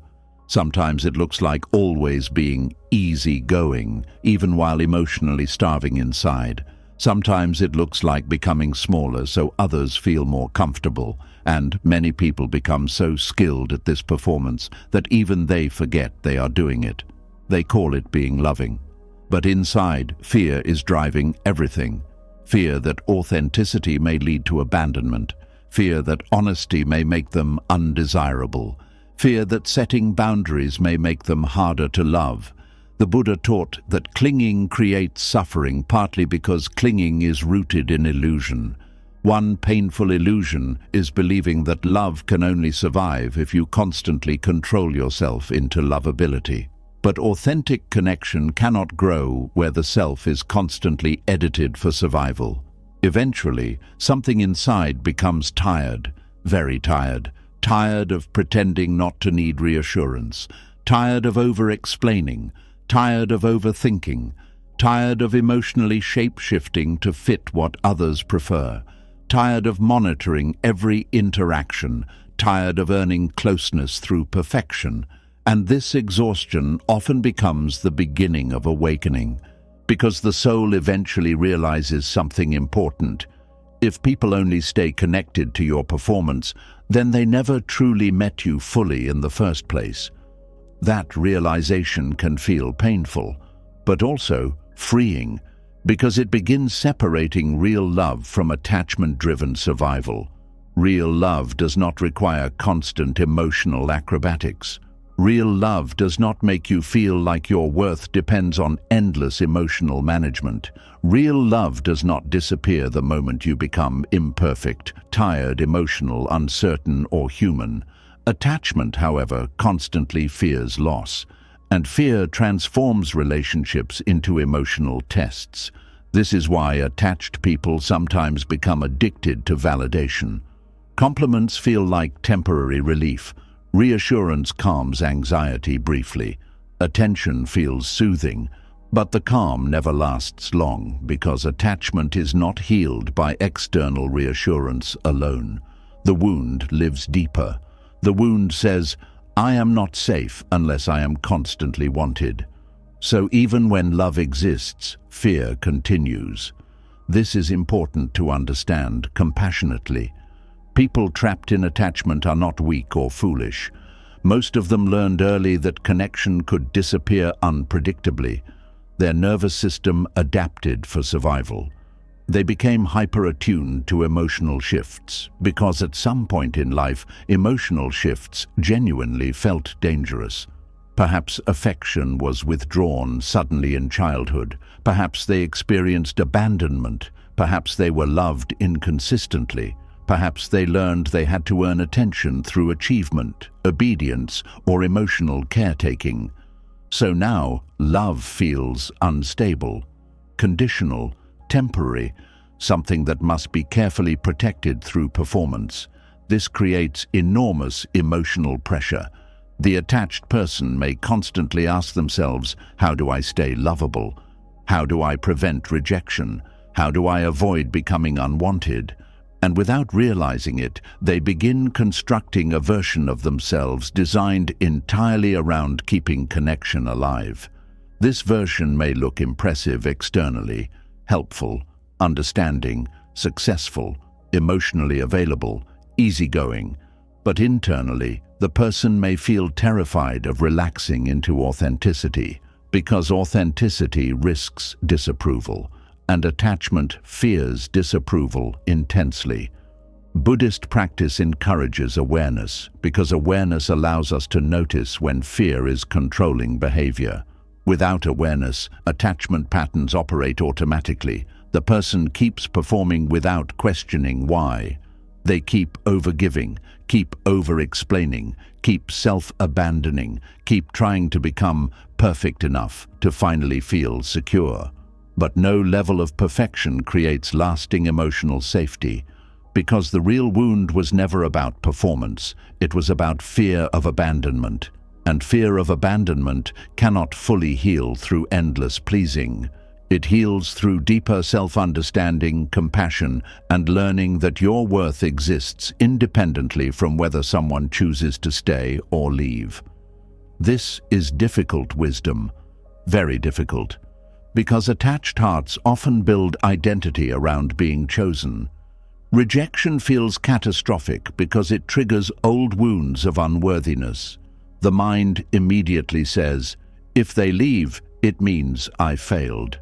Sometimes it looks like always being easygoing, even while emotionally starving inside. Sometimes it looks like becoming smaller so others feel more comfortable, and many people become so skilled at this performance that even they forget they are doing it. They call it being loving. But inside, fear is driving everything. Fear that authenticity may lead to abandonment. Fear that honesty may make them undesirable. Fear that setting boundaries may make them harder to love. The Buddha taught that clinging creates suffering partly because clinging is rooted in illusion. One painful illusion is believing that love can only survive if you constantly control yourself into lovability. But authentic connection cannot grow where the self is constantly edited for survival. Eventually, something inside becomes tired, very tired, tired of pretending not to need reassurance, tired of over-explaining, tired of overthinking, tired of emotionally shape-shifting to fit what others prefer, tired of monitoring every interaction, tired of earning closeness through perfection. And this exhaustion often becomes the beginning of awakening, because the soul eventually realizes something important. If people only stay connected to your performance, then they never truly met you fully in the first place. That realization can feel painful, but also freeing, because it begins separating real love from attachment-driven survival. Real love does not require constant emotional acrobatics. Real love does not make you feel like your worth depends on endless emotional management. Real love does not disappear the moment you become imperfect, tired, emotional, uncertain, or human. Attachment, however, constantly fears loss, and fear transforms relationships into emotional tests. This is why attached people sometimes become addicted to validation. Compliments feel like temporary relief. Reassurance calms anxiety briefly. Attention feels soothing, but the calm never lasts long because attachment is not healed by external reassurance alone. The wound lives deeper. The wound says, I am not safe unless I am constantly wanted. So even when love exists, fear continues. This is important to understand compassionately. People trapped in attachment are not weak or foolish. Most of them learned early that connection could disappear unpredictably. Their nervous system adapted for survival. They became hyper-attuned to emotional shifts because at some point in life, emotional shifts genuinely felt dangerous. Perhaps affection was withdrawn suddenly in childhood. Perhaps they experienced abandonment. Perhaps they were loved inconsistently. Perhaps they learned they had to earn attention through achievement, obedience, or emotional caretaking. So now, love feels unstable, conditional, temporary, something that must be carefully protected through performance. This creates enormous emotional pressure. The attached person may constantly ask themselves, how do I stay lovable? How do I prevent rejection? How do I avoid becoming unwanted? And without realizing it, they begin constructing a version of themselves designed entirely around keeping connection alive. This version may look impressive externally, helpful, understanding, successful, emotionally available, easygoing, but internally, the person may feel terrified of relaxing into authenticity, because authenticity risks disapproval, and attachment fears disapproval intensely. Buddhist practice encourages awareness, because awareness allows us to notice when fear is controlling behavior. Without awareness, attachment patterns operate automatically. The person keeps performing without questioning why. They keep overgiving, keep over-explaining, keep self-abandoning, keep trying to become perfect enough to finally feel secure. But no level of perfection creates lasting emotional safety, because the real wound was never about performance, it was about fear of abandonment. And fear of abandonment cannot fully heal through endless pleasing. It heals through deeper self-understanding, compassion, and learning that your worth exists independently from whether someone chooses to stay or leave. This is difficult wisdom, very difficult, because attached hearts often build identity around being chosen. Rejection feels catastrophic because it triggers old wounds of unworthiness. The mind immediately says, if they leave, it means I failed.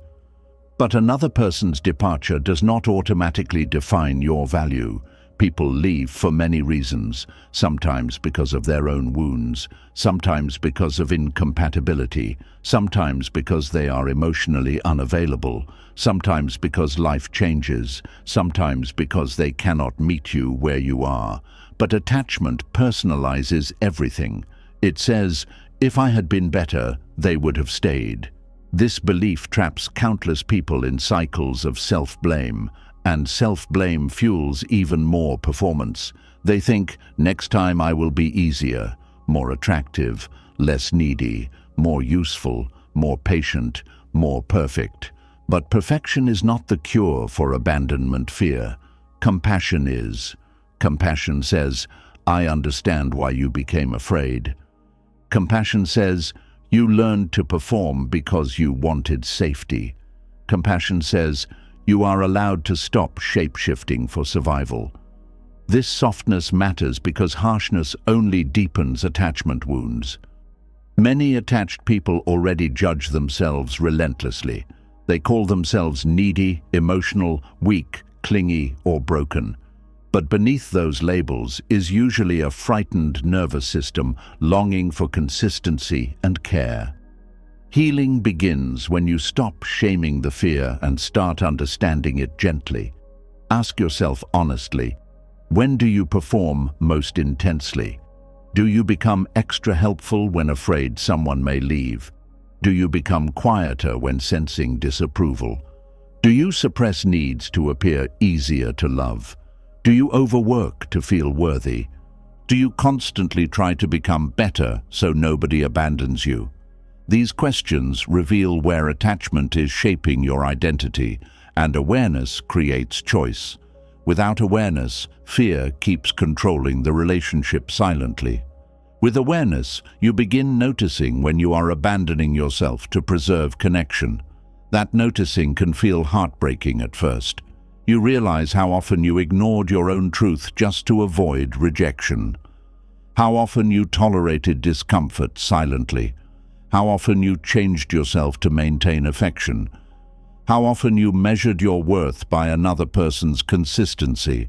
But another person's departure does not automatically define your value. People leave for many reasons, sometimes because of their own wounds, sometimes because of incompatibility, sometimes because they are emotionally unavailable, sometimes because life changes, sometimes because they cannot meet you where you are. But attachment personalizes everything. It says, if I had been better, they would have stayed. This belief traps countless people in cycles of self-blame, and self-blame fuels even more performance. They think, next time I will be easier, more attractive, less needy, more useful, more patient, more perfect. But perfection is not the cure for abandonment fear. Compassion is. Compassion says, I understand why you became afraid. Compassion says, you learned to perform because you wanted safety. Compassion says, you are allowed to stop shape-shifting for survival. This softness matters because harshness only deepens attachment wounds. Many attached people already judge themselves relentlessly. They call themselves needy, emotional, weak, clingy, or broken. But beneath those labels is usually a frightened nervous system longing for consistency and care. Healing begins when you stop shaming the fear and start understanding it gently. Ask yourself honestly, when do you perform most intensely? Do you become extra helpful when afraid someone may leave? Do you become quieter when sensing disapproval? Do you suppress needs to appear easier to love? Do you overwork to feel worthy? Do you constantly try to become better so nobody abandons you? These questions reveal where attachment is shaping your identity, and awareness creates choice. Without awareness, fear keeps controlling the relationship silently. With awareness, you begin noticing when you are abandoning yourself to preserve connection. That noticing can feel heartbreaking at first. You realize how often you ignored your own truth just to avoid rejection. How often you tolerated discomfort silently. How often you changed yourself to maintain affection. How often you measured your worth by another person's consistency.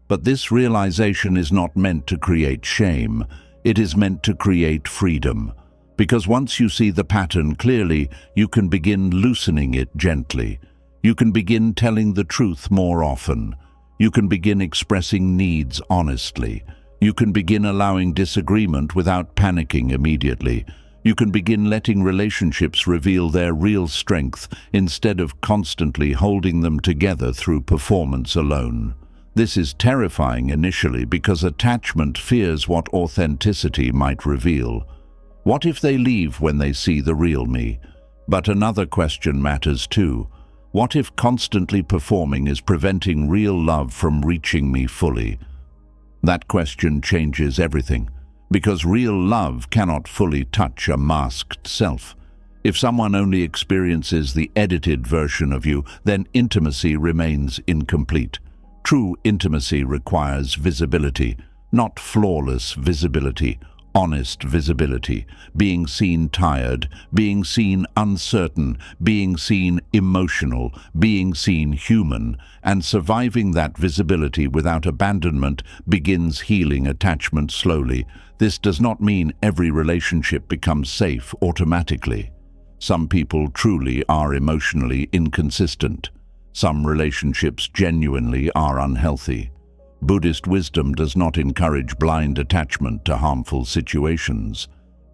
But this realization is not meant to create shame. It is meant to create freedom. Because once you see the pattern clearly, you can begin loosening it gently. You can begin telling the truth more often. You can begin expressing needs honestly. You can begin allowing disagreement without panicking immediately. You can begin letting relationships reveal their real strength instead of constantly holding them together through performance alone. This is terrifying initially because attachment fears what authenticity might reveal. What if they leave when they see the real me? But another question matters too. What if constantly performing is preventing real love from reaching me fully? That question changes everything, because real love cannot fully touch a masked self. If someone only experiences the edited version of you, then intimacy remains incomplete. True intimacy requires visibility, not flawless visibility. Honest visibility, being seen tired, being seen uncertain, being seen emotional, being seen human, and surviving that visibility without abandonment begins healing attachment slowly. This does not mean every relationship becomes safe automatically. Some people truly are emotionally inconsistent. Some relationships genuinely are unhealthy. Buddhist wisdom does not encourage blind attachment to harmful situations,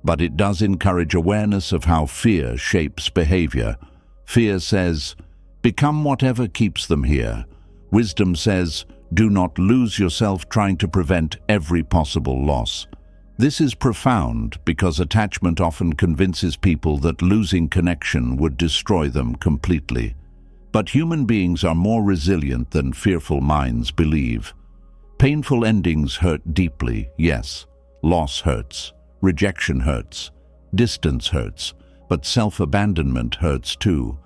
but it does encourage awareness of how fear shapes behavior. Fear says, become whatever keeps them here. Wisdom says, do not lose yourself trying to prevent every possible loss. This is profound because attachment often convinces people that losing connection would destroy them completely. But human beings are more resilient than fearful minds believe. Painful endings hurt deeply, yes. Loss hurts. Rejection hurts. Distance hurts. But self-abandonment hurts too.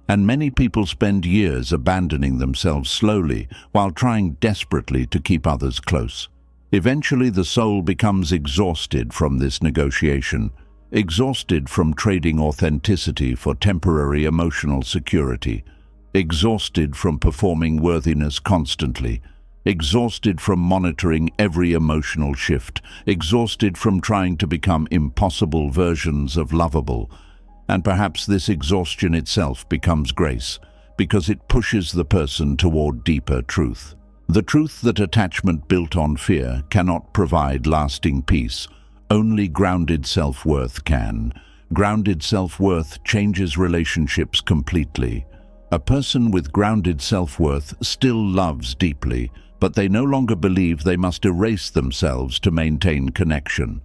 And many people spend years abandoning themselves slowly while trying desperately to keep others close. Eventually, the soul becomes exhausted from this negotiation, exhausted from trading authenticity for temporary emotional security, exhausted from performing worthiness constantly, exhausted from monitoring every emotional shift, exhausted from trying to become impossible versions of lovable. And perhaps this exhaustion itself becomes grace, because it pushes the person toward deeper truth. The truth that attachment built on fear cannot provide lasting peace. Only grounded self-worth can. Grounded self-worth changes relationships completely. A person with grounded self-worth still loves deeply, but they no longer believe they must erase themselves to maintain connection.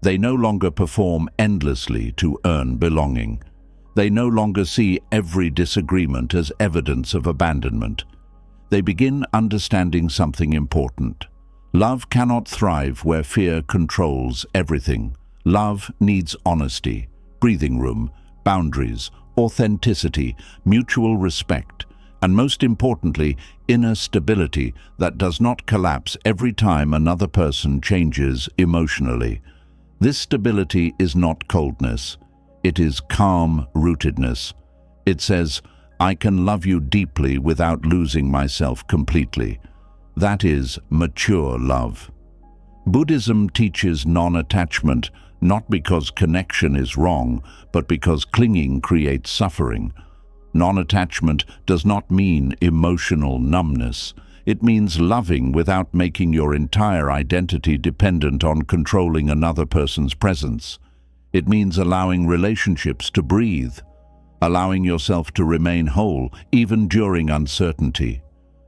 They no longer perform endlessly to earn belonging. They no longer see every disagreement as evidence of abandonment. They begin understanding something important. Love cannot thrive where fear controls everything. Love needs honesty, breathing room, boundaries, authenticity, mutual respect, and most importantly, inner stability that does not collapse every time another person changes emotionally. This stability is not coldness. It is calm rootedness. It says, I can love you deeply without losing myself completely. That is mature love. Buddhism teaches non-attachment not because connection is wrong, but because clinging creates suffering. Non-attachment does not mean emotional numbness. It means loving without making your entire identity dependent on controlling another person's presence. It means allowing relationships to breathe, allowing yourself to remain whole even during uncertainty,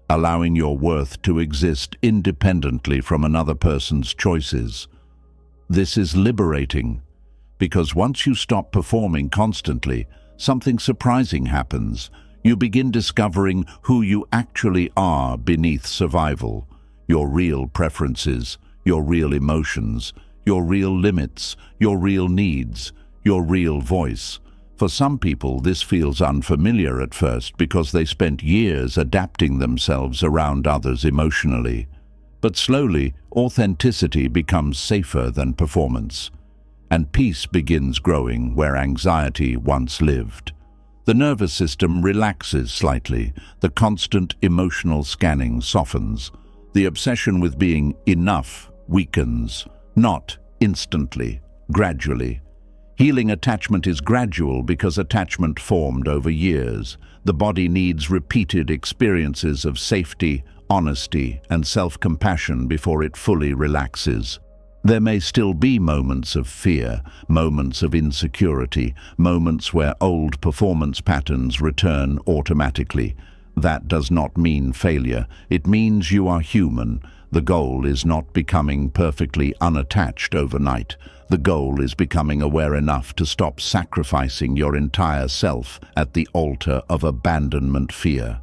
allowing your worth to exist independently from another person's choices. This is liberating, because once you stop performing constantly, something surprising happens. You begin discovering who you actually are beneath survival, your real preferences, your real emotions, your real limits, your real needs, your real voice. For some people, this feels unfamiliar at first because they spent years adapting themselves around others emotionally. But slowly, authenticity becomes safer than performance, and peace begins growing where anxiety once lived. The nervous system relaxes slightly, the constant emotional scanning softens, the obsession with being enough weakens, not instantly, gradually. Healing attachment is gradual because attachment formed over years. The body needs repeated experiences of safety, honesty, and self-compassion before it fully relaxes. There may still be moments of fear, moments of insecurity, moments where old performance patterns return automatically. That does not mean failure. It means you are human. The goal is not becoming perfectly unattached overnight. The goal is becoming aware enough to stop sacrificing your entire self at the altar of abandonment fear.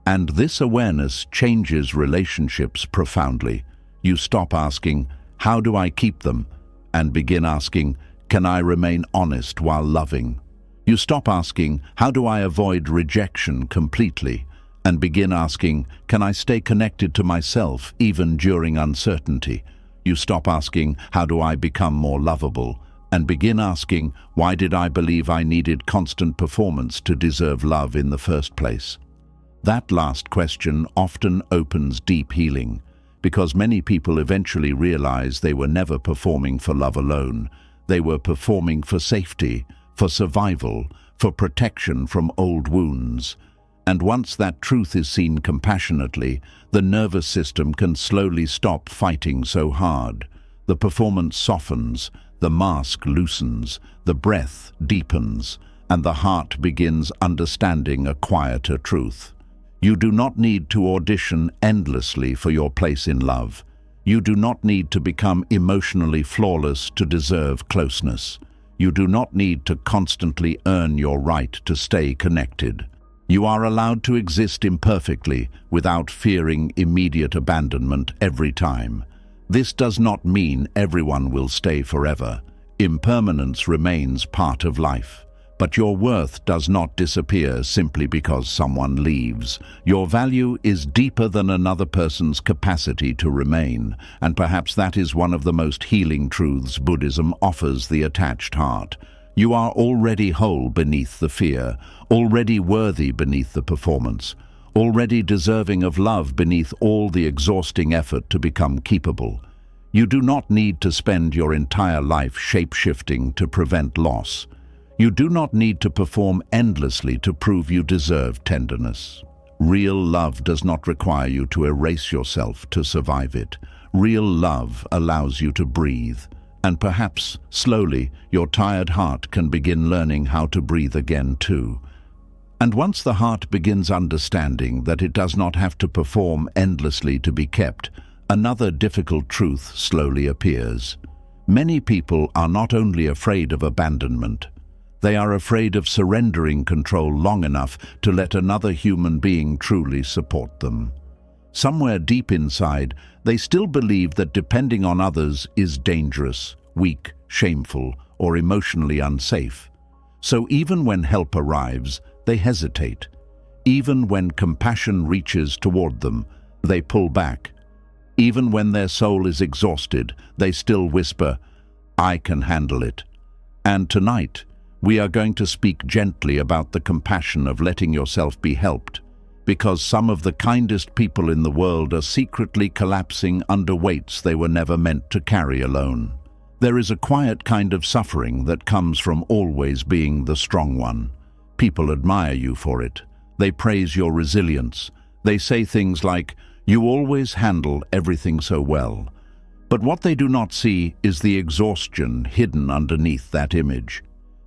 And this awareness changes relationships profoundly. You stop asking, "How do I keep them?" and begin asking, "Can I remain honest while loving?" You stop asking, "How do I avoid rejection completely?" and begin asking, "Can I stay connected to myself even during uncertainty?" You stop asking, "How do I become more lovable?" and begin asking, "Why did I believe I needed constant performance to deserve love in the first place?" That last question often opens deep healing, because many people eventually realize they were never performing for love alone. They were performing for safety, for survival, for protection from old wounds. And once that truth is seen compassionately, the nervous system can slowly stop fighting so hard. The performance softens, the mask loosens, the breath deepens, and the heart begins understanding a quieter truth. You do not need to audition endlessly for your place in love. You do not need to become emotionally flawless to deserve closeness. You do not need to constantly earn your right to stay connected. You are allowed to exist imperfectly without fearing immediate abandonment every time. This does not mean everyone will stay forever. Impermanence remains part of life. But your worth does not disappear simply because someone leaves. Your value is deeper than another person's capacity to remain, and perhaps that is one of the most healing truths Buddhism offers the attached heart. You are already whole beneath the fear, already worthy beneath the performance, already deserving of love beneath all the exhausting effort to become keepable. You do not need to spend your entire life shape-shifting to prevent loss. You do not need to perform endlessly to prove you deserve tenderness. Real love does not require you to erase yourself to survive it. Real love allows you to breathe. And perhaps, slowly, your tired heart can begin learning how to breathe again too. And once the heart begins understanding that it does not have to perform endlessly to be kept, another difficult truth slowly appears. Many people are not only afraid of abandonment, they are afraid of surrendering control long enough to let another human being truly support them. Somewhere deep inside, they still believe that depending on others is dangerous, weak, shameful, or emotionally unsafe. So even when help arrives, they hesitate. Even when compassion reaches toward them, they pull back. Even when their soul is exhausted, they still whisper, "I can handle it." And tonight, we are going to speak gently about the compassion of letting yourself be helped, because some of the kindest people in the world are secretly collapsing under weights they were never meant to carry alone. There is a quiet kind of suffering that comes from always being the strong one. People admire you for it. They praise your resilience. They say things like, "You always handle everything so well." But what they do not see is the exhaustion hidden underneath that image.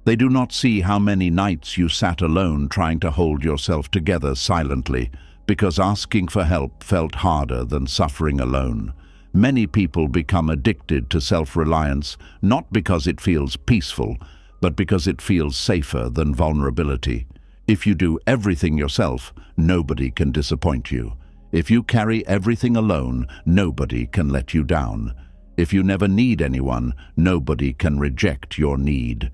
They do not see how many nights you sat alone trying to hold yourself together silently, because asking for help felt harder than suffering alone. Many people become addicted to self-reliance, not because it feels peaceful, but because it feels safer than vulnerability. If you do everything yourself, nobody can disappoint you. If you carry everything alone, nobody can let you down. If you never need anyone, nobody can reject your need.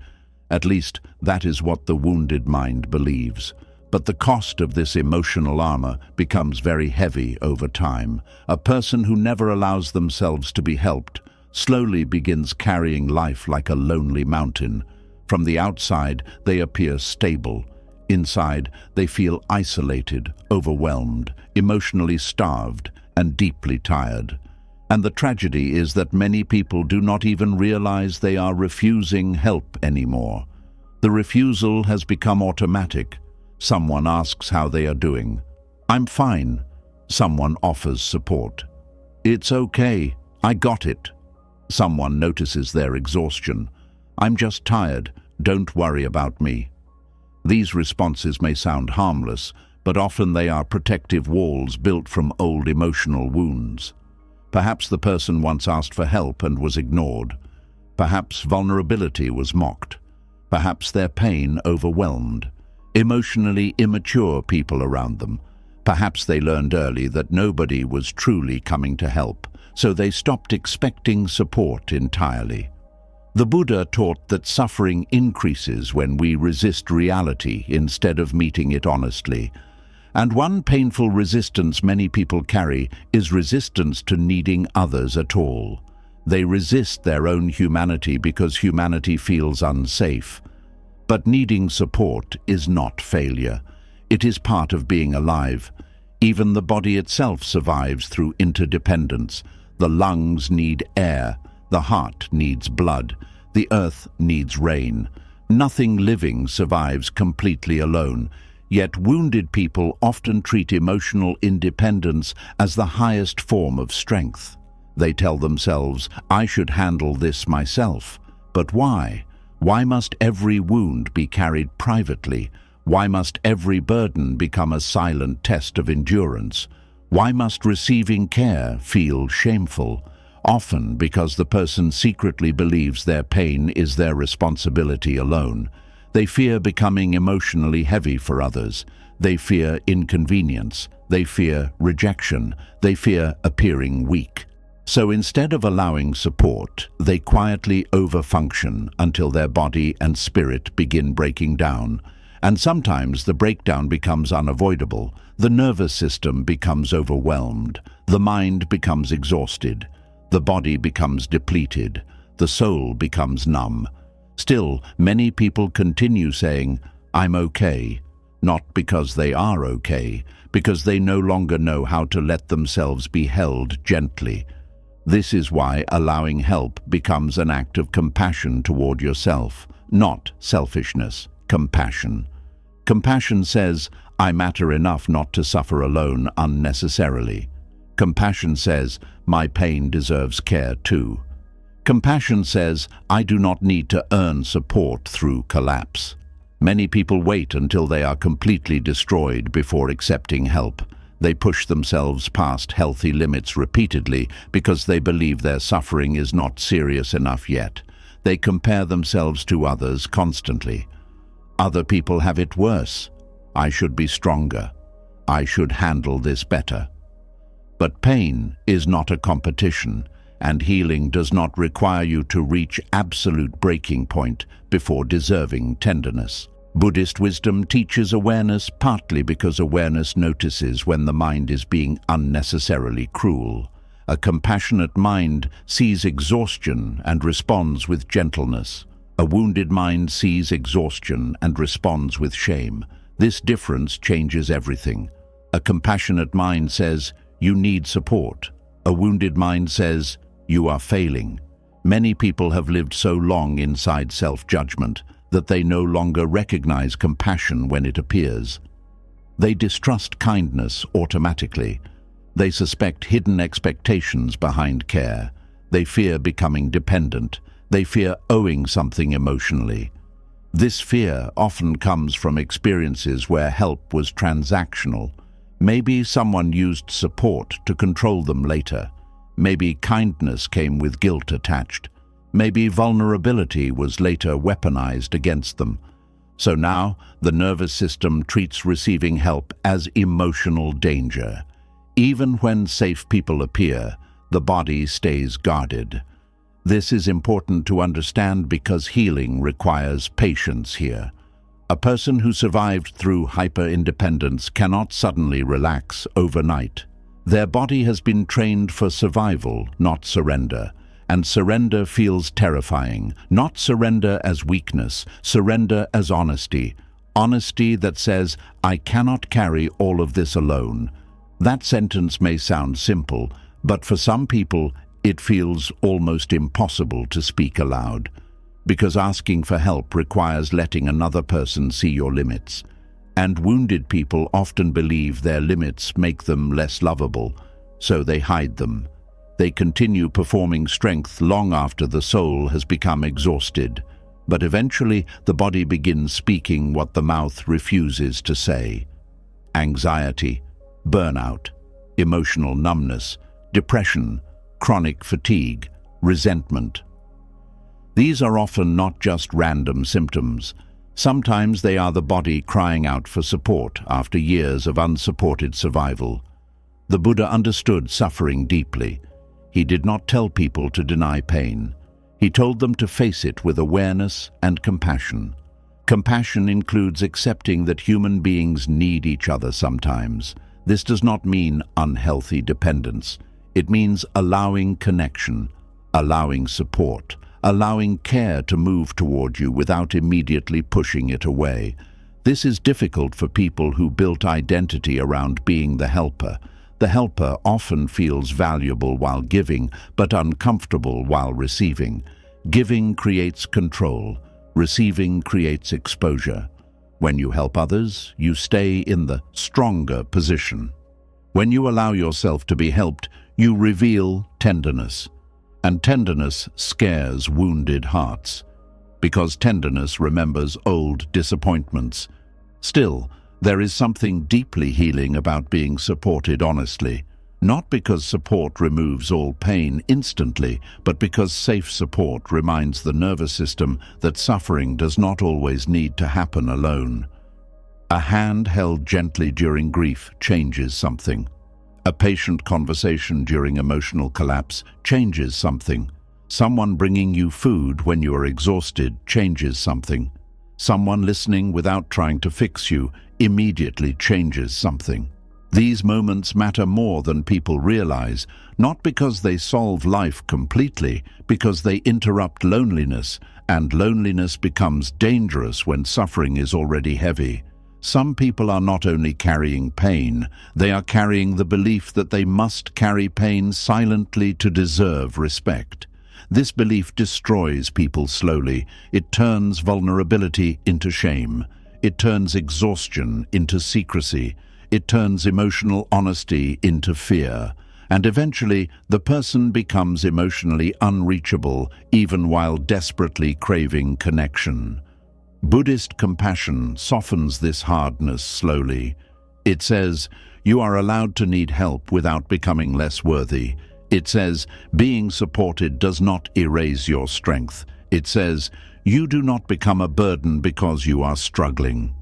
At least, that is what the wounded mind believes. But the cost of this emotional armor becomes very heavy over time. A person who never allows themselves to be helped slowly begins carrying life like a lonely mountain. From the outside, they appear stable. Inside, they feel isolated, overwhelmed, emotionally starved, and deeply tired. And the tragedy is that many people do not even realize they are refusing help anymore. The refusal has become automatic. Someone asks how they are doing. "I'm fine." Someone offers support. "It's okay, I got it." Someone notices their exhaustion. "I'm just tired, don't worry about me." These responses may sound harmless, but often they are protective walls built from old emotional wounds. Perhaps the person once asked for help and was ignored. Perhaps vulnerability was mocked. Perhaps their pain overwhelmed emotionally immature people around them. Perhaps they learned early that nobody was truly coming to help, so they stopped expecting support entirely. The Buddha taught that suffering increases when we resist reality instead of meeting it honestly. And one painful resistance many people carry is resistance to needing others at all. They resist their own humanity because humanity feels unsafe. But needing support is not failure. It is part of being alive. Even the body itself survives through interdependence. The lungs need air, the heart needs blood, the earth needs rain. Nothing living survives completely alone. Yet wounded people often treat emotional independence as the highest form of strength. They tell themselves, "I should handle this myself." But why? Why must every wound be carried privately? Why must every burden become a silent test of endurance? Why must receiving care feel shameful? Often because the person secretly believes their pain is their responsibility alone. They fear becoming emotionally heavy for others. They fear inconvenience. They fear rejection. They fear appearing weak. So instead of allowing support, they quietly overfunction until their body and spirit begin breaking down. And sometimes the breakdown becomes unavoidable. The nervous system becomes overwhelmed. The mind becomes exhausted. The body becomes depleted. The soul becomes numb. Still, many people continue saying, "I'm okay," not because they are okay, because they no longer know how to let themselves be held gently. This is why allowing help becomes an act of compassion toward yourself, not selfishness, compassion. Compassion says, "I matter enough not to suffer alone unnecessarily." Compassion says, "My pain deserves care too." Compassion says, "I do not need to earn support through collapse." Many people wait until they are completely destroyed before accepting help. They push themselves past healthy limits repeatedly because they believe their suffering is not serious enough yet. They compare themselves to others constantly. Other people have it worse. I should be stronger. I should handle this better. But pain is not a competition, and healing does not require you to reach absolute breaking point before deserving tenderness. Buddhist wisdom teaches awareness partly because awareness notices when the mind is being unnecessarily cruel. A compassionate mind sees exhaustion and responds with gentleness. A wounded mind sees exhaustion and responds with shame. This difference changes everything. A compassionate mind says, "You need support." A wounded mind says, "You are failing." Many people have lived so long inside self-judgment that they no longer recognize compassion when it appears. They distrust kindness automatically. They suspect hidden expectations behind care. They fear becoming dependent. They fear owing something emotionally. This fear often comes from experiences where help was transactional. Maybe someone used support to control them later. Maybe kindness came with guilt attached. Maybe vulnerability was later weaponized against them. So now, the nervous system treats receiving help as emotional danger. Even when safe people appear, the body stays guarded. This is important to understand because healing requires patience here. A person who survived through hyper-independence cannot suddenly relax overnight. Their body has been trained for survival, not surrender. And surrender feels terrifying. Not surrender as weakness, surrender as honesty. Honesty that says, I cannot carry all of this alone. That sentence may sound simple, but for some people, it feels almost impossible to speak aloud. Because asking for help requires letting another person see your limits. And wounded people often believe their limits make them less lovable, so they hide them. They continue performing strength long after the soul has become exhausted. But eventually, the body begins speaking what the mouth refuses to say. Anxiety, burnout, emotional numbness, depression, chronic fatigue, resentment. These are often not just random symptoms. Sometimes they are the body crying out for support after years of unsupported survival. The Buddha understood suffering deeply. He did not tell people to deny pain. He told them to face it with awareness and compassion. Compassion includes accepting that human beings need each other sometimes. This does not mean unhealthy dependence. It means allowing connection, allowing support, allowing care to move toward you without immediately pushing it away. This is difficult for people who built identity around being the helper. The helper often feels valuable while giving, but uncomfortable while receiving. Giving creates control. Receiving creates exposure. When you help others, you stay in the stronger position. When you allow yourself to be helped, you reveal tenderness. And tenderness scares wounded hearts, because tenderness remembers old disappointments. Still, there is something deeply healing about being supported honestly, not because support removes all pain instantly, but because safe support reminds the nervous system that suffering does not always need to happen alone. A hand held gently during grief changes something. A patient conversation during emotional collapse changes something. Someone bringing you food when you are exhausted changes something. Someone listening without trying to fix you immediately changes something. These moments matter more than people realize, not because they solve life completely, because they interrupt loneliness, and loneliness becomes dangerous when suffering is already heavy. Some people are not only carrying pain, they are carrying the belief that they must carry pain silently to deserve respect. This belief destroys people slowly. It turns vulnerability into shame. It turns exhaustion into secrecy. It turns emotional honesty into fear. And eventually, the person becomes emotionally unreachable, even while desperately craving connection. Buddhist compassion softens this hardness slowly. It says, you are allowed to need help without becoming less worthy. It says, being supported does not erase your strength. It says, you do not become a burden because you are struggling.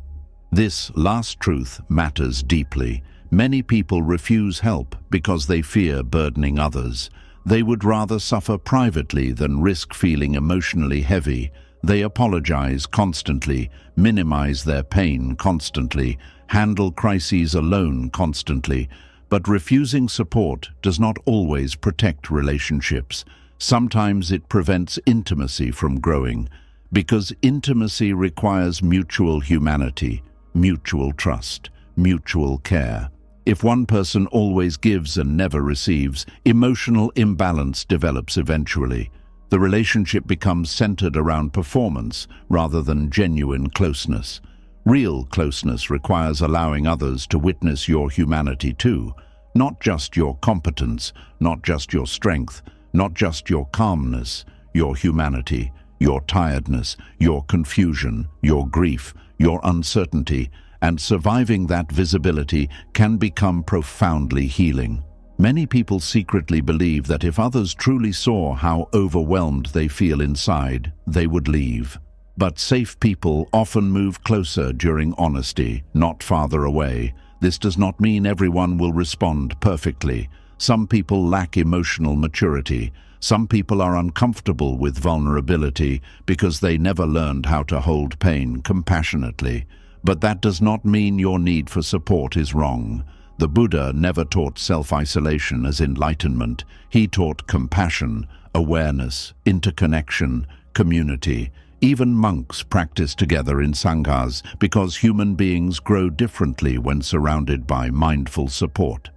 This last truth matters deeply. Many people refuse help because they fear burdening others. They would rather suffer privately than risk feeling emotionally heavy. They apologize constantly, minimize their pain constantly, handle crises alone constantly. But refusing support does not always protect relationships. Sometimes it prevents intimacy from growing, because intimacy requires mutual humanity, mutual trust, mutual care. If one person always gives and never receives, emotional imbalance develops eventually. The relationship becomes centered around performance rather than genuine closeness. Real closeness requires allowing others to witness your humanity too, not just your competence, not just your strength, not just your calmness, your humanity, your tiredness, your confusion, your grief, your uncertainty, and surviving that visibility can become profoundly healing. Many people secretly believe that if others truly saw how overwhelmed they feel inside, they would leave. But safe people often move closer during honesty, not farther away. This does not mean everyone will respond perfectly. Some people lack emotional maturity. Some people are uncomfortable with vulnerability because they never learned how to hold pain compassionately. But that does not mean your need for support is wrong. The Buddha never taught self-isolation as enlightenment. He taught compassion, awareness, interconnection, community. Even monks practice together in sanghas because human beings grow differently when surrounded by mindful support.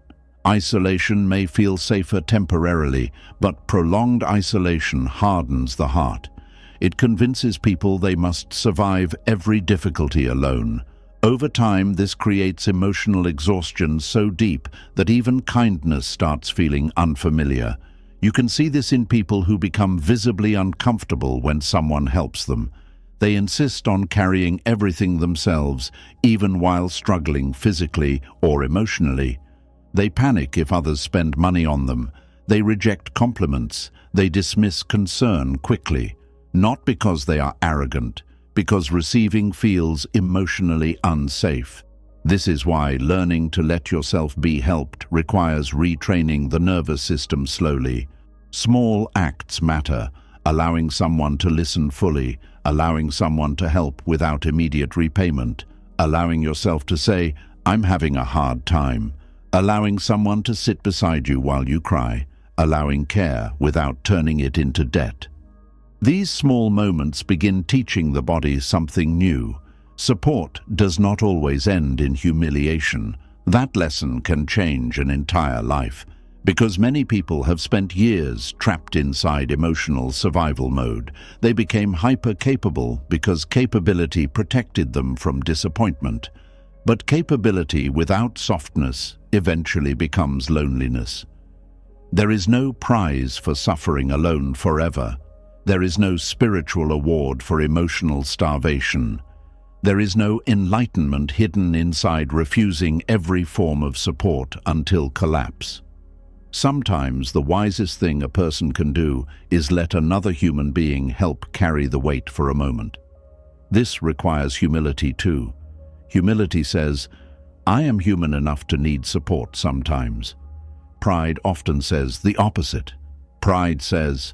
Isolation may feel safer temporarily, but prolonged isolation hardens the heart. It convinces people they must survive every difficulty alone. Over time, this creates emotional exhaustion so deep that even kindness starts feeling unfamiliar. You can see this in people who become visibly uncomfortable when someone helps them. They insist on carrying everything themselves, even while struggling physically or emotionally. They panic if others spend money on them. They reject compliments. They dismiss concern quickly. Not because they are arrogant, because receiving feels emotionally unsafe. This is why learning to let yourself be helped requires retraining the nervous system slowly. Small acts matter, allowing someone to listen fully, allowing someone to help without immediate repayment, allowing yourself to say, "I'm having a hard time," allowing someone to sit beside you while you cry, allowing care without turning it into debt. These small moments begin teaching the body something new. Support does not always end in humiliation. That lesson can change an entire life, because many people have spent years trapped inside emotional survival mode. They became hyper-capable because capability protected them from disappointment. But capability without softness eventually becomes loneliness. There is no prize for suffering alone forever. There is no spiritual award for emotional starvation. There is no enlightenment hidden inside refusing every form of support until collapse. Sometimes the wisest thing a person can do is let another human being help carry the weight for a moment. This requires humility too. Humility says, "I am human enough to need support sometimes." Pride often says the opposite. Pride says,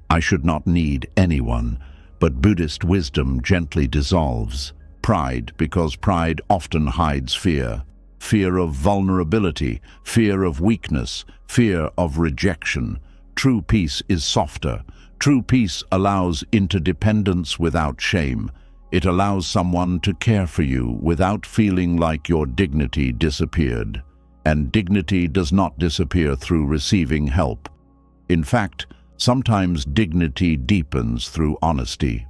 "I should not need anyone," but Buddhist wisdom gently dissolves pride because pride often hides fear. Fear of vulnerability, fear of weakness, fear of rejection. True peace is softer. True peace allows interdependence without shame. It allows someone to care for you without feeling like your dignity disappeared. And dignity does not disappear through receiving help. In fact, sometimes dignity deepens through honesty.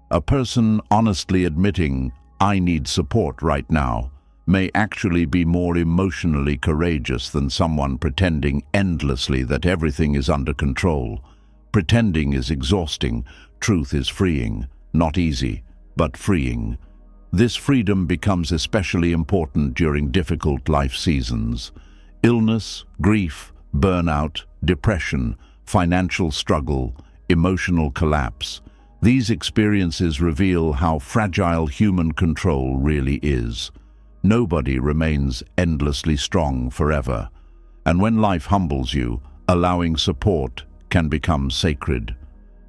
A person honestly admitting, "I need support right now," may actually be more emotionally courageous than someone pretending endlessly that everything is under control. Pretending is exhausting. Truth is freeing. Not easy, but freeing. This freedom becomes especially important during difficult life seasons. Illness, grief, burnout, depression, financial struggle, emotional collapse. These experiences reveal how fragile human control really is. Nobody remains endlessly strong forever. And when life humbles you, allowing support can become sacred.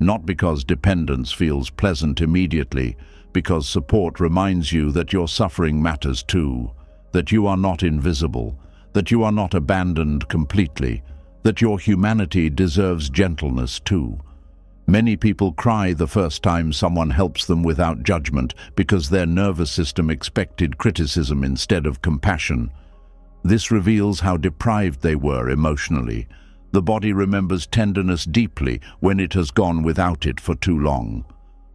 Not because dependence feels pleasant immediately, because support reminds you that your suffering matters too, that you are not invisible, that you are not abandoned completely, that your humanity deserves gentleness too. Many people cry the first time someone helps them without judgment because their nervous system expected criticism instead of compassion. This reveals how deprived they were emotionally. The body remembers tenderness deeply when it has gone without it for too long.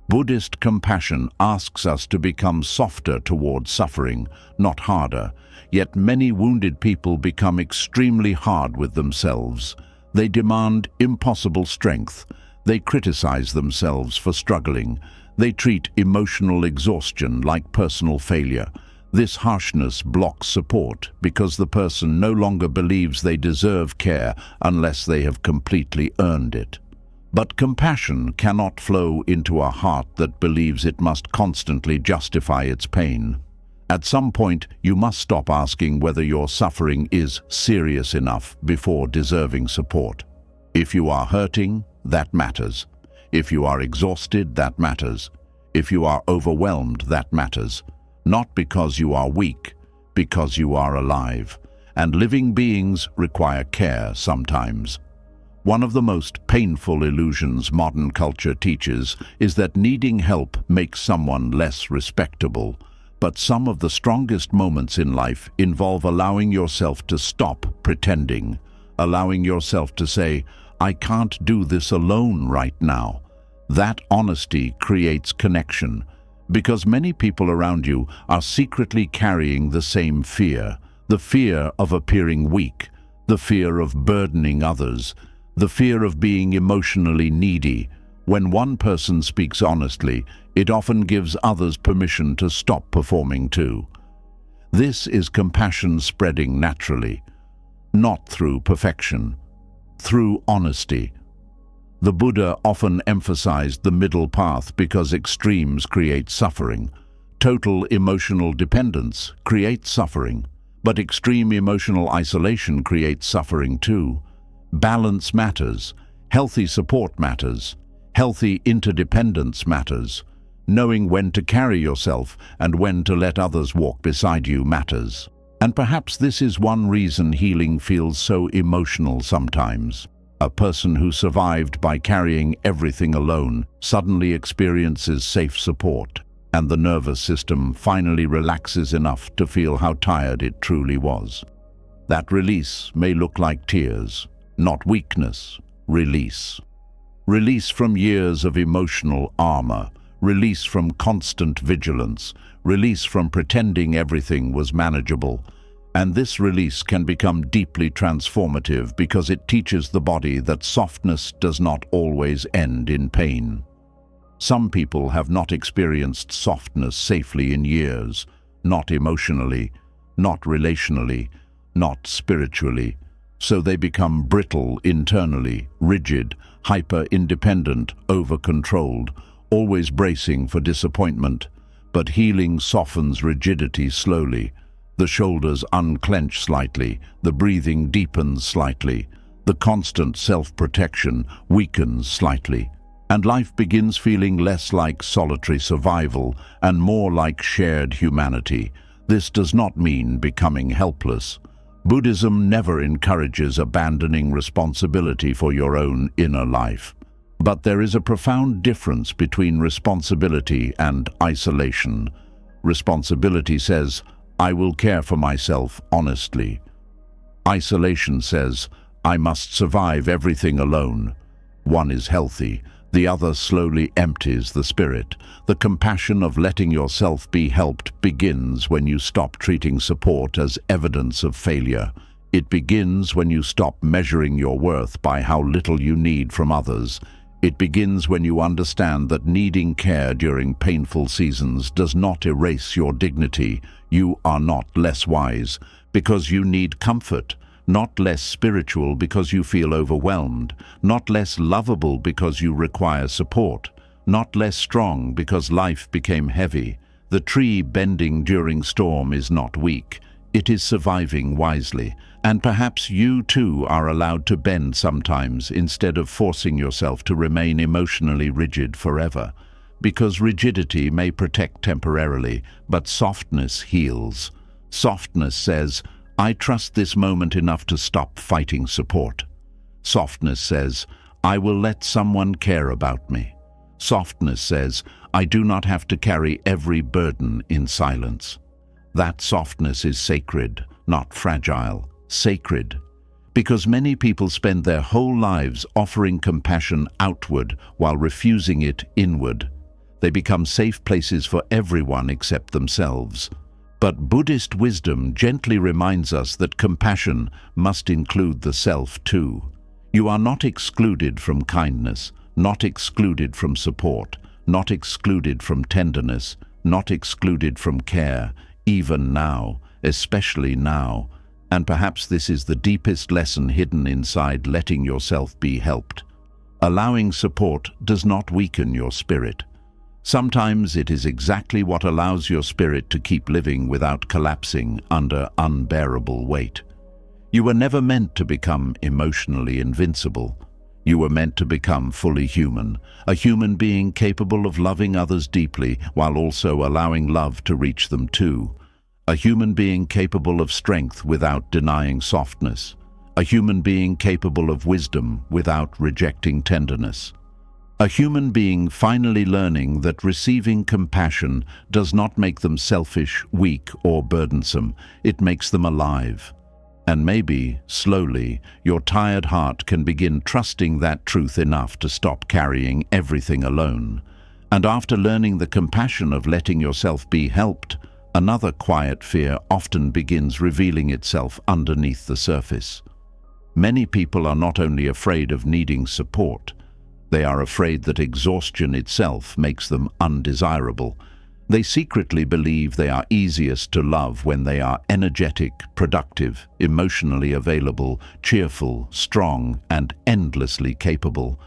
Buddhist compassion asks us to become softer towards suffering, not harder. Yet many wounded people become extremely hard with themselves. They demand impossible strength. They criticize themselves for struggling. They treat emotional exhaustion like personal failure. This harshness blocks support because the person no longer believes they deserve care unless they have completely earned it. But compassion cannot flow into a heart that believes it must constantly justify its pain. At some point, you must stop asking whether your suffering is serious enough before deserving support. If you are hurting, that matters. If you are exhausted, that matters. If you are overwhelmed, that matters. Not because you are weak, because you are alive. And living beings require care sometimes. One of the most painful illusions modern culture teaches is that needing help makes someone less respectable. But some of the strongest moments in life involve allowing yourself to stop pretending, allowing yourself to say, "I can't do this alone right now." That honesty creates connection, because many people around you are secretly carrying the same fear, the fear of appearing weak, the fear of burdening others, the fear of being emotionally needy. When one person speaks honestly, it often gives others permission to stop performing too. This is compassion spreading naturally, not through perfection, through honesty. The Buddha often emphasized the middle path because extremes create suffering. Total emotional dependence creates suffering, but extreme emotional isolation creates suffering too. Balance matters. Healthy support matters. Healthy interdependence matters. Knowing when to carry yourself and when to let others walk beside you matters. And perhaps this is one reason healing feels so emotional sometimes. A person who survived by carrying everything alone suddenly experiences safe support, and the nervous system finally relaxes enough to feel how tired it truly was. That release may look like tears, not weakness, release. Release from years of emotional armor, release from constant vigilance, release from pretending everything was manageable. And this release can become deeply transformative because it teaches the body that softness does not always end in pain. Some people have not experienced softness safely in years, not emotionally, not relationally, not spiritually. So they become brittle internally, rigid, hyper-independent, over-controlled, always bracing for disappointment. But healing softens rigidity slowly. The shoulders unclench slightly, the breathing deepens slightly, the constant self-protection weakens slightly, and life begins feeling less like solitary survival and more like shared humanity. This does not mean becoming helpless. Buddhism never encourages abandoning responsibility for your own inner life. But there is a profound difference between responsibility and isolation. Responsibility says, "I will care for myself honestly." Isolation says, "I must survive everything alone." One is healthy, the other slowly empties the spirit. The compassion of letting yourself be helped begins when you stop treating support as evidence of failure. It begins when you stop measuring your worth by how little you need from others. It begins when you understand that needing care during painful seasons does not erase your dignity. You are not less wise because you need comfort, not less spiritual because you feel overwhelmed, not less lovable because you require support, not less strong because life became heavy. The tree bending during storm is not weak. It is surviving wisely. And perhaps you too are allowed to bend sometimes instead of forcing yourself to remain emotionally rigid forever. Because rigidity may protect temporarily, but softness heals. Softness says, "I trust this moment enough to stop fighting support." Softness says, "I will let someone care about me." Softness says, "I do not have to carry every burden in silence." That softness is sacred, not fragile. Sacred. Because many people spend their whole lives offering compassion outward while refusing it inward. They become safe places for everyone except themselves. But Buddhist wisdom gently reminds us that compassion must include the self too. You are not excluded from kindness, not excluded from support, not excluded from tenderness, not excluded from care, even now, especially now. And perhaps this is the deepest lesson hidden inside letting yourself be helped. Allowing support does not weaken your spirit. Sometimes it is exactly what allows your spirit to keep living without collapsing under unbearable weight. You were never meant to become emotionally invincible. You were meant to become fully human, a human being capable of loving others deeply while also allowing love to reach them too. A human being capable of strength without denying softness. A human being capable of wisdom without rejecting tenderness. A human being finally learning that receiving compassion does not make them selfish, weak, or burdensome. It makes them alive. And maybe, slowly, your tired heart can begin trusting that truth enough to stop carrying everything alone. And after learning the compassion of letting yourself be helped, another quiet fear often begins revealing itself underneath the surface. Many people are not only afraid of needing support, they are afraid that exhaustion itself makes them undesirable. They secretly believe they are easiest to love when they are energetic, productive, emotionally available, cheerful, strong, and endlessly capable.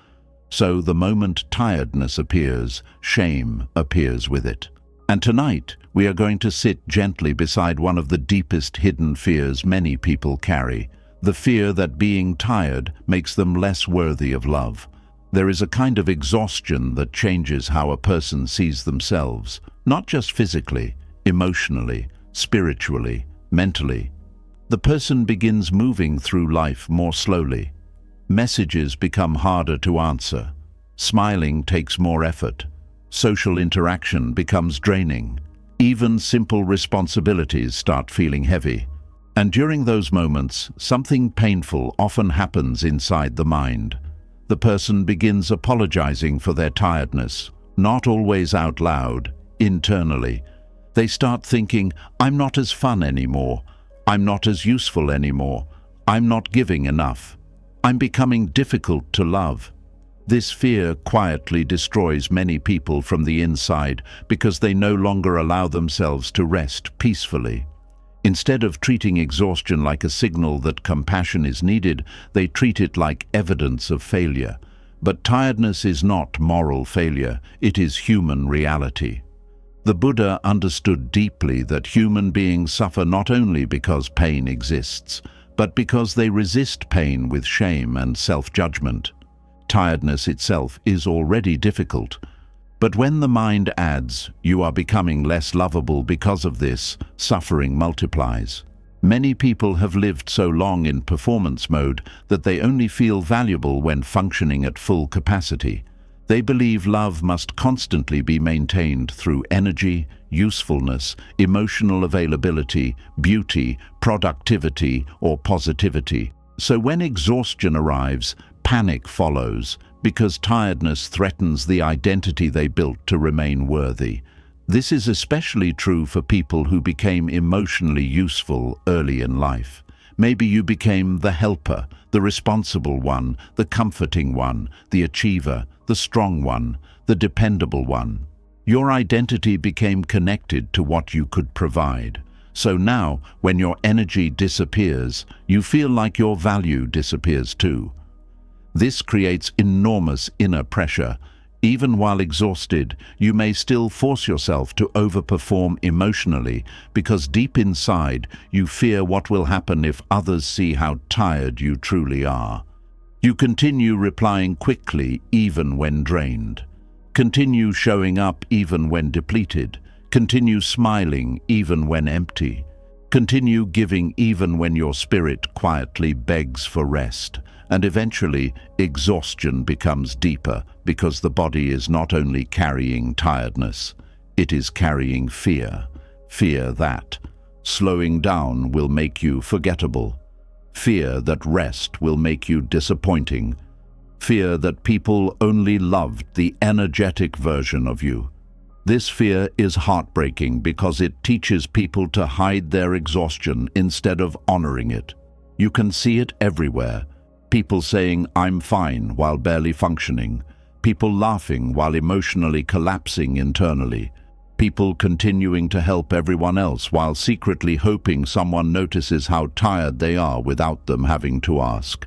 So the moment tiredness appears, shame appears with it. And tonight, we are going to sit gently beside one of the deepest hidden fears many people carry, the fear that being tired makes them less worthy of love. There is a kind of exhaustion that changes how a person sees themselves, not just physically, emotionally, spiritually, mentally. The person begins moving through life more slowly. Messages become harder to answer. Smiling takes more effort. Social interaction becomes draining. Even simple responsibilities start feeling heavy. And during those moments, something painful often happens inside the mind. The person begins apologizing for their tiredness, not always out loud, internally. They start thinking, I'm not as fun anymore. I'm not as useful anymore. I'm not giving enough. I'm becoming difficult to love. This fear quietly destroys many people from the inside because they no longer allow themselves to rest peacefully. Instead of treating exhaustion like a signal that compassion is needed, they treat it like evidence of failure. But tiredness is not moral failure, it is human reality. The Buddha understood deeply that human beings suffer not only because pain exists, but because they resist pain with shame and self-judgment. Tiredness itself is already difficult. But when the mind adds, you are becoming less lovable because of this, suffering multiplies. Many people have lived so long in performance mode that they only feel valuable when functioning at full capacity. They believe love must constantly be maintained through energy, usefulness, emotional availability, beauty, productivity, or positivity. So when exhaustion arrives, panic follows, because tiredness threatens the identity they built to remain worthy. This is especially true for people who became emotionally useful early in life. Maybe you became the helper, the responsible one, the comforting one, the achiever, the strong one, the dependable one. Your identity became connected to what you could provide. So now, when your energy disappears, you feel like your value disappears too. This creates enormous inner pressure. Even while exhausted, you may still force yourself to overperform emotionally because deep inside you fear what will happen if others see how tired you truly are. You continue replying quickly even when drained. Continue showing up even when depleted. Continue smiling even when empty. Continue giving even when your spirit quietly begs for rest. And eventually, exhaustion becomes deeper because the body is not only carrying tiredness, it is carrying fear. Fear that slowing down will make you forgettable. Fear that rest will make you disappointing. Fear that people only loved the energetic version of you. This fear is heartbreaking because it teaches people to hide their exhaustion instead of honoring it. You can see it everywhere. People saying, I'm fine, while barely functioning. People laughing while emotionally collapsing internally. People continuing to help everyone else while secretly hoping someone notices how tired they are without them having to ask.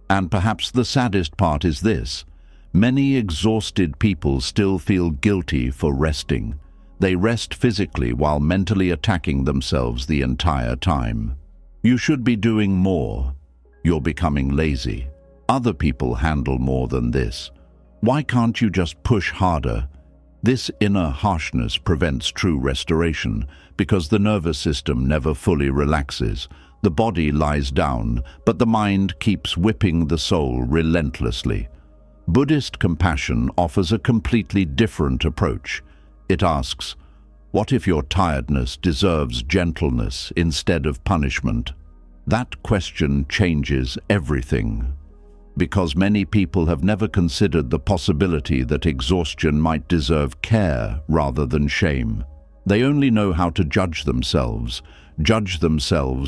And perhaps the saddest part is this. Many exhausted people still feel guilty for resting. They rest physically while mentally attacking themselves the entire time. You should be doing more. You're becoming lazy. Other people handle more than this. Why can't you just push harder? This inner harshness prevents true restoration because the nervous system never fully relaxes. The body lies down, but the mind keeps whipping the soul relentlessly. Buddhist compassion offers a completely different approach. It asks, what if your tiredness deserves gentleness instead of punishment? That question changes everything. Because many people have never considered the possibility that exhaustion might deserve care rather than shame. They only know how to judge themselves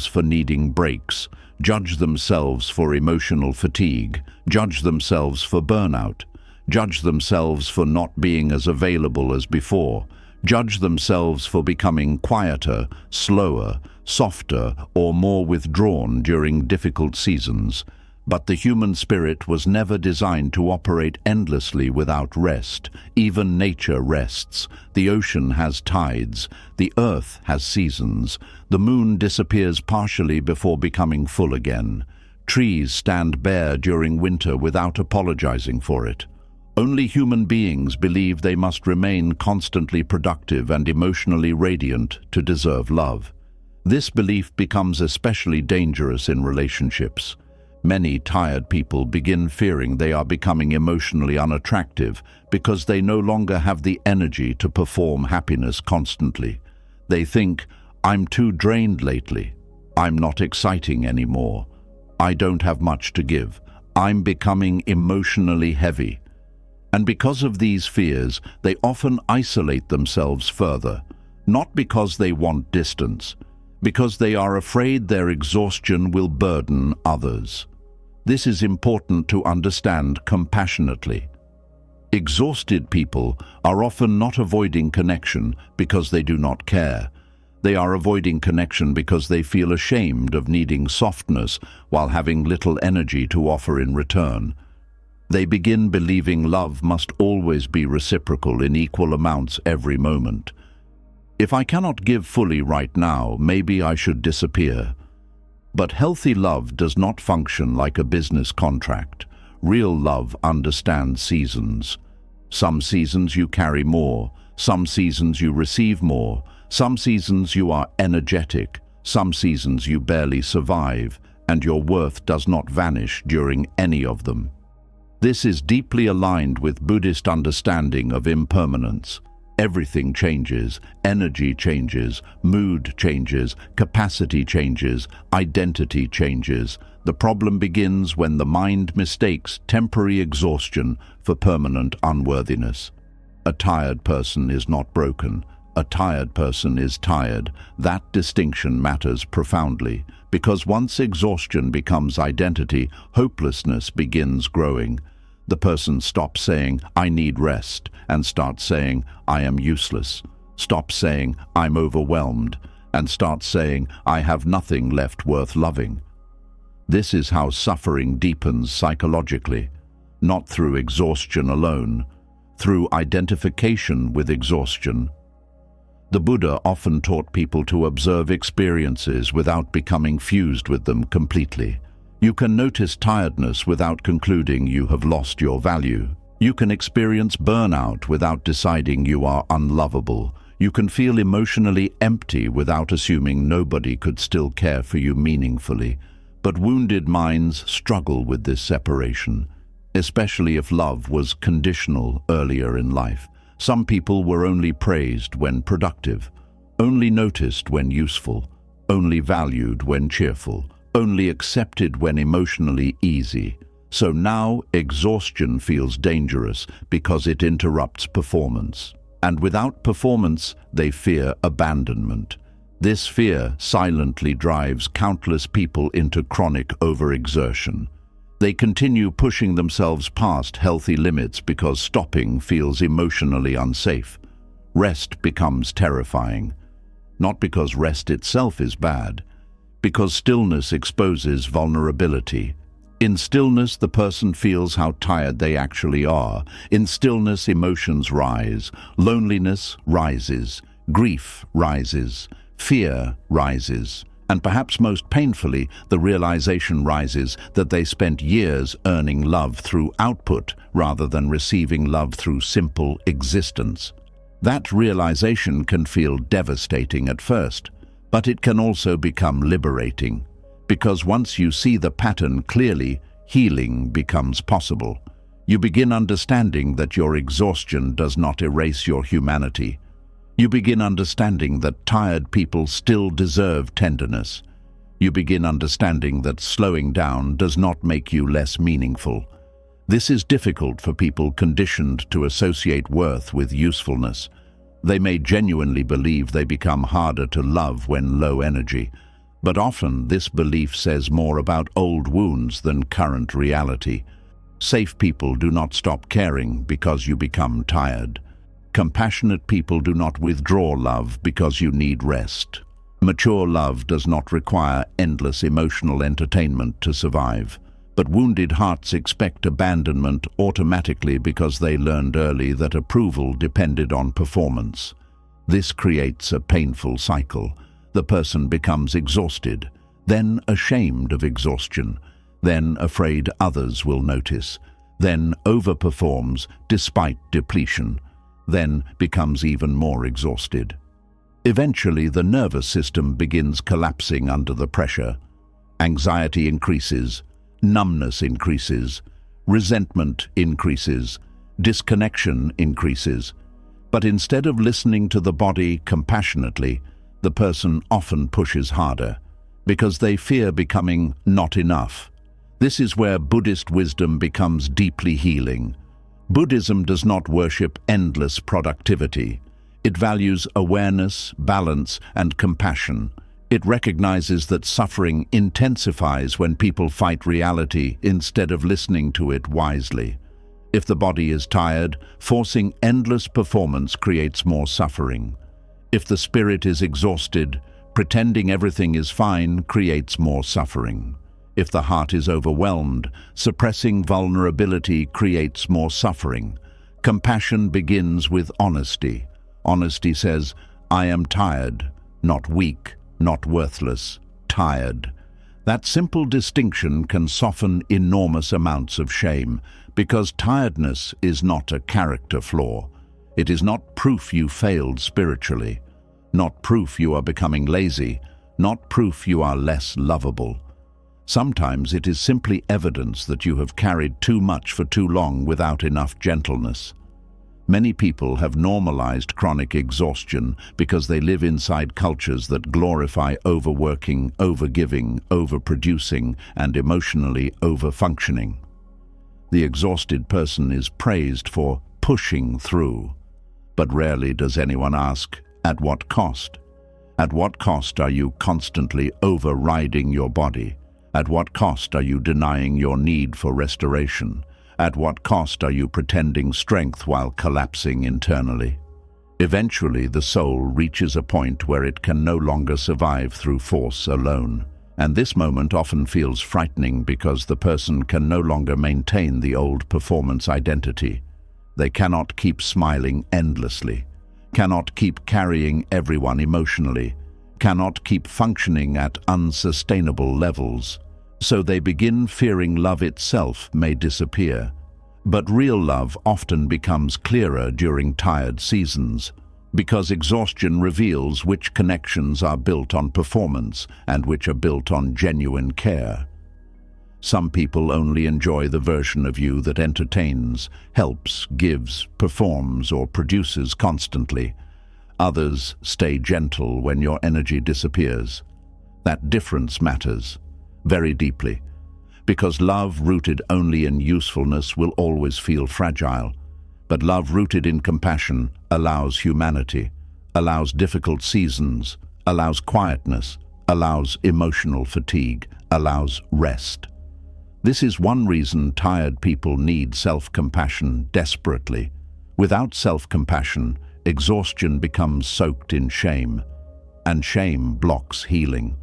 for needing breaks, judge themselves for emotional fatigue, judge themselves for burnout, judge themselves for not being as available as before, judge themselves for becoming quieter, slower, softer, or more withdrawn during difficult seasons. But the human spirit was never designed to operate endlessly without rest. Even nature rests. The ocean has tides. The earth has seasons. The moon disappears partially before becoming full again. Trees stand bare during winter without apologizing for it. Only human beings believe they must remain constantly productive and emotionally radiant to deserve love. This belief becomes especially dangerous in relationships. Many tired people begin fearing they are becoming emotionally unattractive because they no longer have the energy to perform happiness constantly. They think, I'm too drained lately. I'm not exciting anymore. I don't have much to give. I'm becoming emotionally heavy. And because of these fears, they often isolate themselves further, not because they want distance, because they are afraid their exhaustion will burden others. This is important to understand compassionately. Exhausted people are often not avoiding connection because they do not care. They are avoiding connection because they feel ashamed of needing softness while having little energy to offer in return. They begin believing love must always be reciprocal in equal amounts every moment. If I cannot give fully right now, maybe I should disappear. But healthy love does not function like a business contract. Real love understands seasons. Some seasons you carry more, some seasons you receive more, some seasons you are energetic, some seasons you barely survive, and your worth does not vanish during any of them. This is deeply aligned with Buddhist understanding of impermanence. Everything changes, energy changes, mood changes, capacity changes, identity changes. The problem begins when the mind mistakes temporary exhaustion for permanent unworthiness. A tired person is not broken. A tired person is tired. That distinction matters profoundly, because once exhaustion becomes identity, hopelessness begins growing. The person stops saying, I need rest, and starts saying, I am useless. Stops saying, I'm overwhelmed, and starts saying, I have nothing left worth loving. This is how suffering deepens psychologically, not through exhaustion alone, through identification with exhaustion. The Buddha often taught people to observe experiences without becoming fused with them completely. You can notice tiredness without concluding you have lost your value. You can experience burnout without deciding you are unlovable. You can feel emotionally empty without assuming nobody could still care for you meaningfully. But wounded minds struggle with this separation, especially if love was conditional earlier in life. Some people were only praised when productive, only noticed when useful, only valued when cheerful, only accepted when emotionally easy. So now exhaustion feels dangerous because it interrupts performance. And without performance, they fear abandonment. This fear silently drives countless people into chronic overexertion. They continue pushing themselves past healthy limits because stopping feels emotionally unsafe. Rest becomes terrifying. Not because rest itself is bad, because stillness exposes vulnerability. In stillness, the person feels how tired they actually are. In stillness, emotions rise. Loneliness rises. Grief rises. Fear rises. And perhaps most painfully, the realization rises that they spent years earning love through output rather than receiving love through simple existence. That realization can feel devastating at first, but it can also become liberating, because once you see the pattern clearly, healing becomes possible. You begin understanding that your exhaustion does not erase your humanity. You begin understanding that tired people still deserve tenderness. You begin understanding that slowing down does not make you less meaningful. This is difficult for people conditioned to associate worth with usefulness. They may genuinely believe they become harder to love when low energy, but often this belief says more about old wounds than current reality. Safe people do not stop caring because you become tired. Compassionate people do not withdraw love because you need rest. Mature love does not require endless emotional entertainment to survive. But wounded hearts expect abandonment automatically because they learned early that approval depended on performance. This creates a painful cycle. The person becomes exhausted, then ashamed of exhaustion, then afraid others will notice, then overperforms despite depletion, then becomes even more exhausted. Eventually, the nervous system begins collapsing under the pressure. Anxiety increases, numbness increases, resentment increases, disconnection increases. But instead of listening to the body compassionately, the person often pushes harder, because they fear becoming not enough. This is where Buddhist wisdom becomes deeply healing. Buddhism does not worship endless productivity. It values awareness, balance, and compassion. It recognizes that suffering intensifies when people fight reality instead of listening to it wisely. If the body is tired, forcing endless performance creates more suffering. If the spirit is exhausted, pretending everything is fine creates more suffering. If the heart is overwhelmed, suppressing vulnerability creates more suffering. Compassion begins with honesty. Honesty says, "I am tired, not weak, not worthless, tired." That simple distinction can soften enormous amounts of shame, because tiredness is not a character flaw. It is not proof you failed spiritually, not proof you are becoming lazy, not proof you are less lovable. Sometimes it is simply evidence that you have carried too much for too long without enough gentleness. Many people have normalized chronic exhaustion because they live inside cultures that glorify overworking, overgiving, overproducing, and emotionally overfunctioning. The exhausted person is praised for pushing through, but rarely does anyone ask, at what cost? At what cost are you constantly overriding your body? At what cost are you denying your need for restoration? At what cost are you pretending strength while collapsing internally? Eventually, the soul reaches a point where it can no longer survive through force alone. And this moment often feels frightening because the person can no longer maintain the old performance identity. They cannot keep smiling endlessly, cannot keep carrying everyone emotionally, cannot keep functioning at unsustainable levels. So they begin fearing love itself may disappear. But real love often becomes clearer during tired seasons, because exhaustion reveals which connections are built on performance and which are built on genuine care. Some people only enjoy the version of you that entertains, helps, gives, performs, or produces constantly. Others stay gentle when your energy disappears. That difference matters very deeply, because love rooted only in usefulness will always feel fragile. But love rooted in compassion allows humanity, allows difficult seasons, allows quietness, allows emotional fatigue, allows rest. This is one reason tired people need self-compassion desperately. Without self-compassion, exhaustion becomes soaked in shame, and shame blocks healing.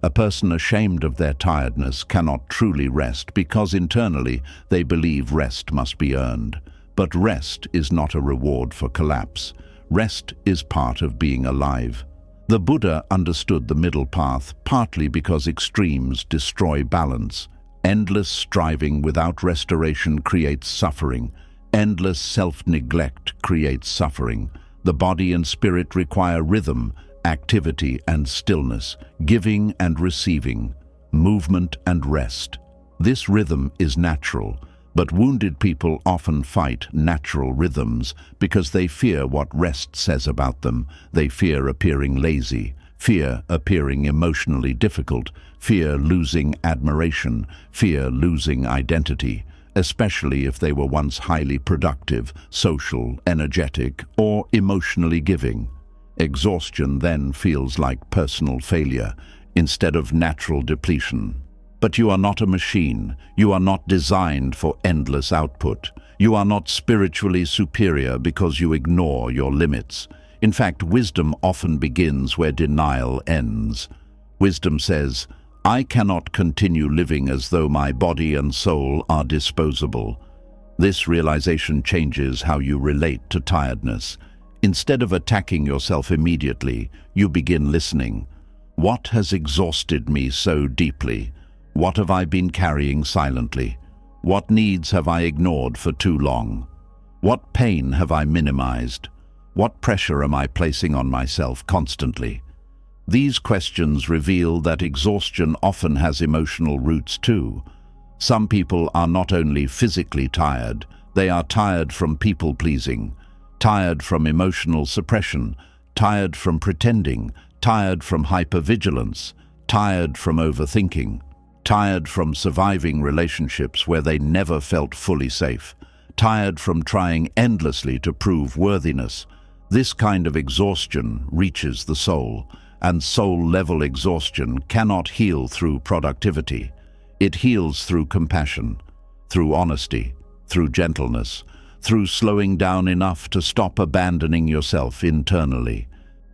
A person ashamed of their tiredness cannot truly rest because internally they believe rest must be earned. But rest is not a reward for collapse. Rest is part of being alive. The Buddha understood the middle path, partly because extremes destroy balance. Endless striving without restoration creates suffering. Endless self-neglect creates suffering. The body and spirit require rhythm, activity and stillness, giving and receiving, movement and rest. This rhythm is natural, but wounded people often fight natural rhythms because they fear what rest says about them. They fear appearing lazy, fear appearing emotionally difficult, fear losing admiration, fear losing identity, especially if they were once highly productive, social, energetic, or emotionally giving. Exhaustion then feels like personal failure instead of natural depletion. But you are not a machine. You are not designed for endless output. You are not spiritually superior because you ignore your limits. In fact, wisdom often begins where denial ends. Wisdom says, "I cannot continue living as though my body and soul are disposable." This realization changes how you relate to tiredness. Instead of attacking yourself immediately, you begin listening. What has exhausted me so deeply? What have I been carrying silently? What needs have I ignored for too long? What pain have I minimized? What pressure am I placing on myself constantly? These questions reveal that exhaustion often has emotional roots too. Some people are not only physically tired, they are tired from people-pleasing, tired from emotional suppression, tired from pretending, tired from hypervigilance, tired from overthinking, tired from surviving relationships where they never felt fully safe, tired from trying endlessly to prove worthiness. This kind of exhaustion reaches the soul, and soul-level exhaustion cannot heal through productivity. It heals through compassion, through honesty, through gentleness, through slowing down enough to stop abandoning yourself internally.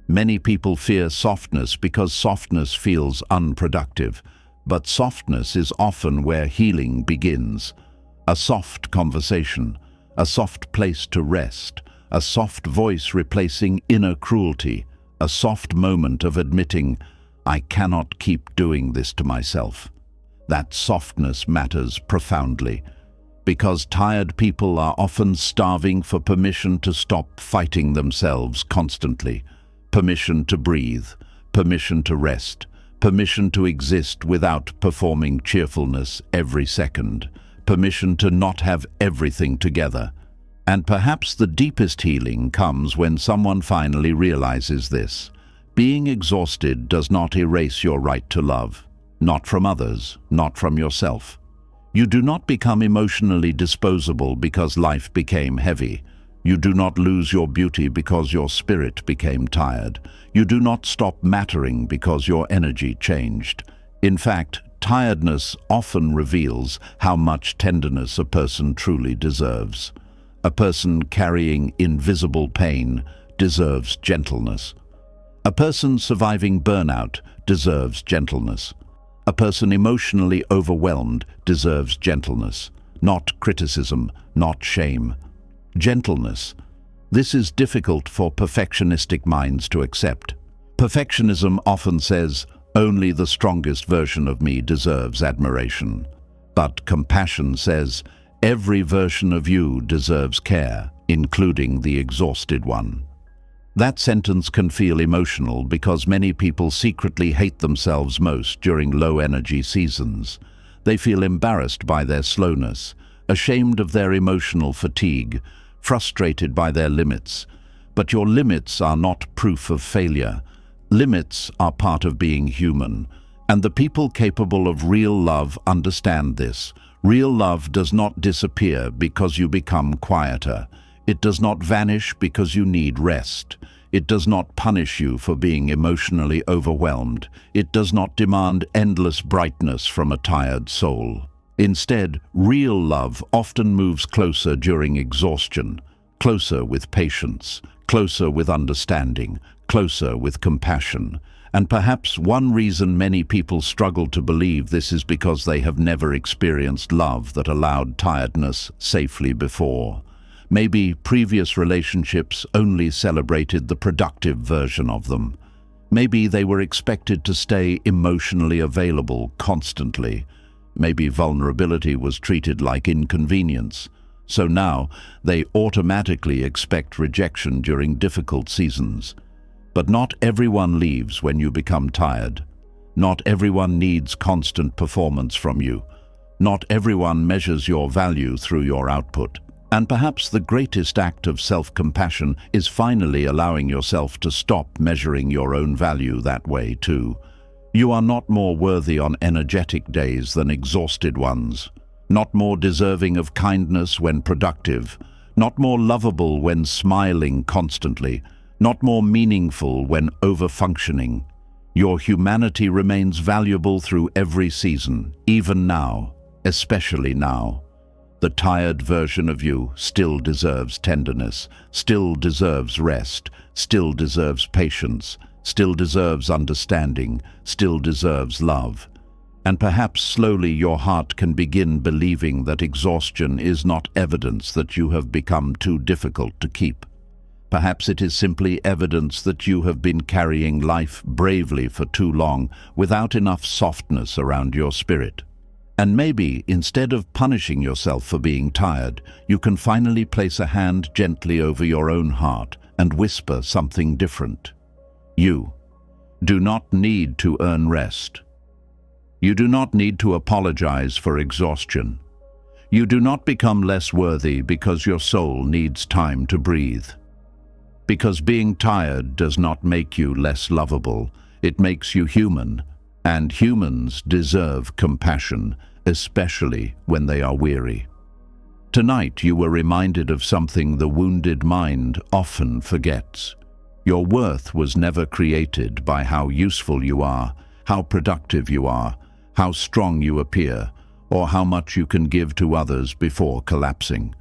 Many people fear softness because softness feels unproductive, but softness is often where healing begins. A soft conversation, a soft place to rest, a soft voice replacing inner cruelty, a soft moment of admitting, "I cannot keep doing this to myself." That softness matters profoundly, because tired people are often starving for permission to stop fighting themselves constantly, permission to breathe, permission to rest, permission to exist without performing cheerfulness every second, permission to not have everything together. And perhaps the deepest healing comes when someone finally realizes this. Being exhausted does not erase your right to love, not from others, not from yourself. You do not become emotionally disposable because life became heavy. You do not lose your beauty because your spirit became tired. You do not stop mattering because your energy changed. In fact, tiredness often reveals how much tenderness a person truly deserves. A person carrying invisible pain deserves gentleness. A person surviving burnout deserves gentleness. A person emotionally overwhelmed deserves gentleness, not criticism, not shame. Gentleness. This is difficult for perfectionistic minds to accept. Perfectionism often says, "Only the strongest version of me deserves admiration." But compassion says, "Every version of you deserves care, including the exhausted one." That sentence can feel emotional because many people secretly hate themselves most during low-energy seasons. They feel embarrassed by their slowness, ashamed of their emotional fatigue, frustrated by their limits. But your limits are not proof of failure. Limits are part of being human, and the people capable of real love understand this. Real love does not disappear because you become quieter. It does not vanish because you need rest. It does not punish you for being emotionally overwhelmed. It does not demand endless brightness from a tired soul. Instead, real love often moves closer during exhaustion, closer with patience, closer with understanding, closer with compassion. And perhaps one reason many people struggle to believe this is because they have never experienced love that allowed tiredness safely before. Maybe previous relationships only celebrated the productive version of them. Maybe they were expected to stay emotionally available constantly. Maybe vulnerability was treated like inconvenience. So now they automatically expect rejection during difficult seasons. But not everyone leaves when you become tired. Not everyone needs constant performance from you. Not everyone measures your value through your output. And perhaps the greatest act of self-compassion is finally allowing yourself to stop measuring your own value that way too. You are not more worthy on energetic days than exhausted ones. Not more deserving of kindness when productive. Not more lovable when smiling constantly. Not more meaningful when over-functioning. Your humanity remains valuable through every season, even now, especially now. The tired version of you still deserves tenderness, still deserves rest, still deserves patience, still deserves understanding, still deserves love. And perhaps slowly your heart can begin believing that exhaustion is not evidence that you have become too difficult to keep. Perhaps it is simply evidence that you have been carrying life bravely for too long without enough softness around your spirit. And maybe, instead of punishing yourself for being tired, you can finally place a hand gently over your own heart and whisper something different. You do not need to earn rest. You do not need to apologize for exhaustion. You do not become less worthy because your soul needs time to breathe. Because being tired does not make you less lovable, it makes you human. And humans deserve compassion, especially when they are weary. Tonight you were reminded of something the wounded mind often forgets. Your worth was never created by how useful you are, how productive you are, how strong you appear, or how much you can give to others before collapsing.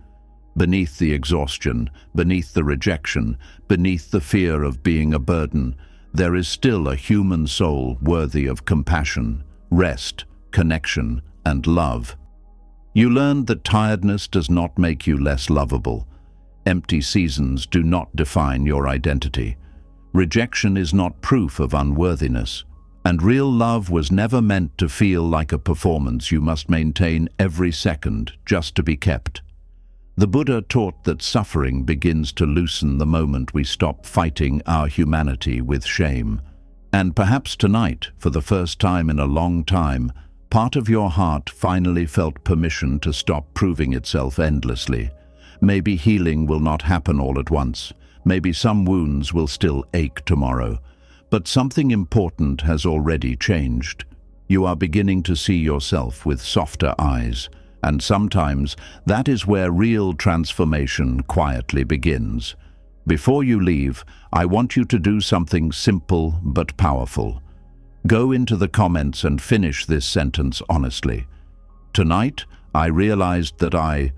Beneath the exhaustion, beneath the rejection, beneath the fear of being a burden, there is still a human soul worthy of compassion, rest, connection, and love. You learned that tiredness does not make you less lovable. Empty seasons do not define your identity. Rejection is not proof of unworthiness. And real love was never meant to feel like a performance you must maintain every second just to be kept. The Buddha taught that suffering begins to loosen the moment we stop fighting our humanity with shame. And perhaps tonight, for the first time in a long time, part of your heart finally felt permission to stop proving itself endlessly. Maybe healing will not happen all at once. Maybe some wounds will still ache tomorrow. But something important has already changed. You are beginning to see yourself with softer eyes. And sometimes that is where real transformation quietly begins. Before you leave, I want you to do something simple but powerful. Go into the comments and finish this sentence honestly. Tonight, I realized that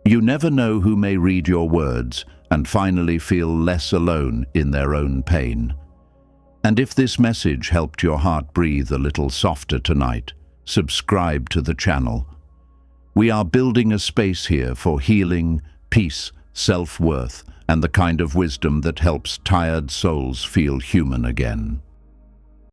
You never know who may read your words and finally feel less alone in their own pain. And if this message helped your heart breathe a little softer tonight, subscribe to the channel. We are building a space here for healing, peace, self-worth, and the kind of wisdom that helps tired souls feel human again.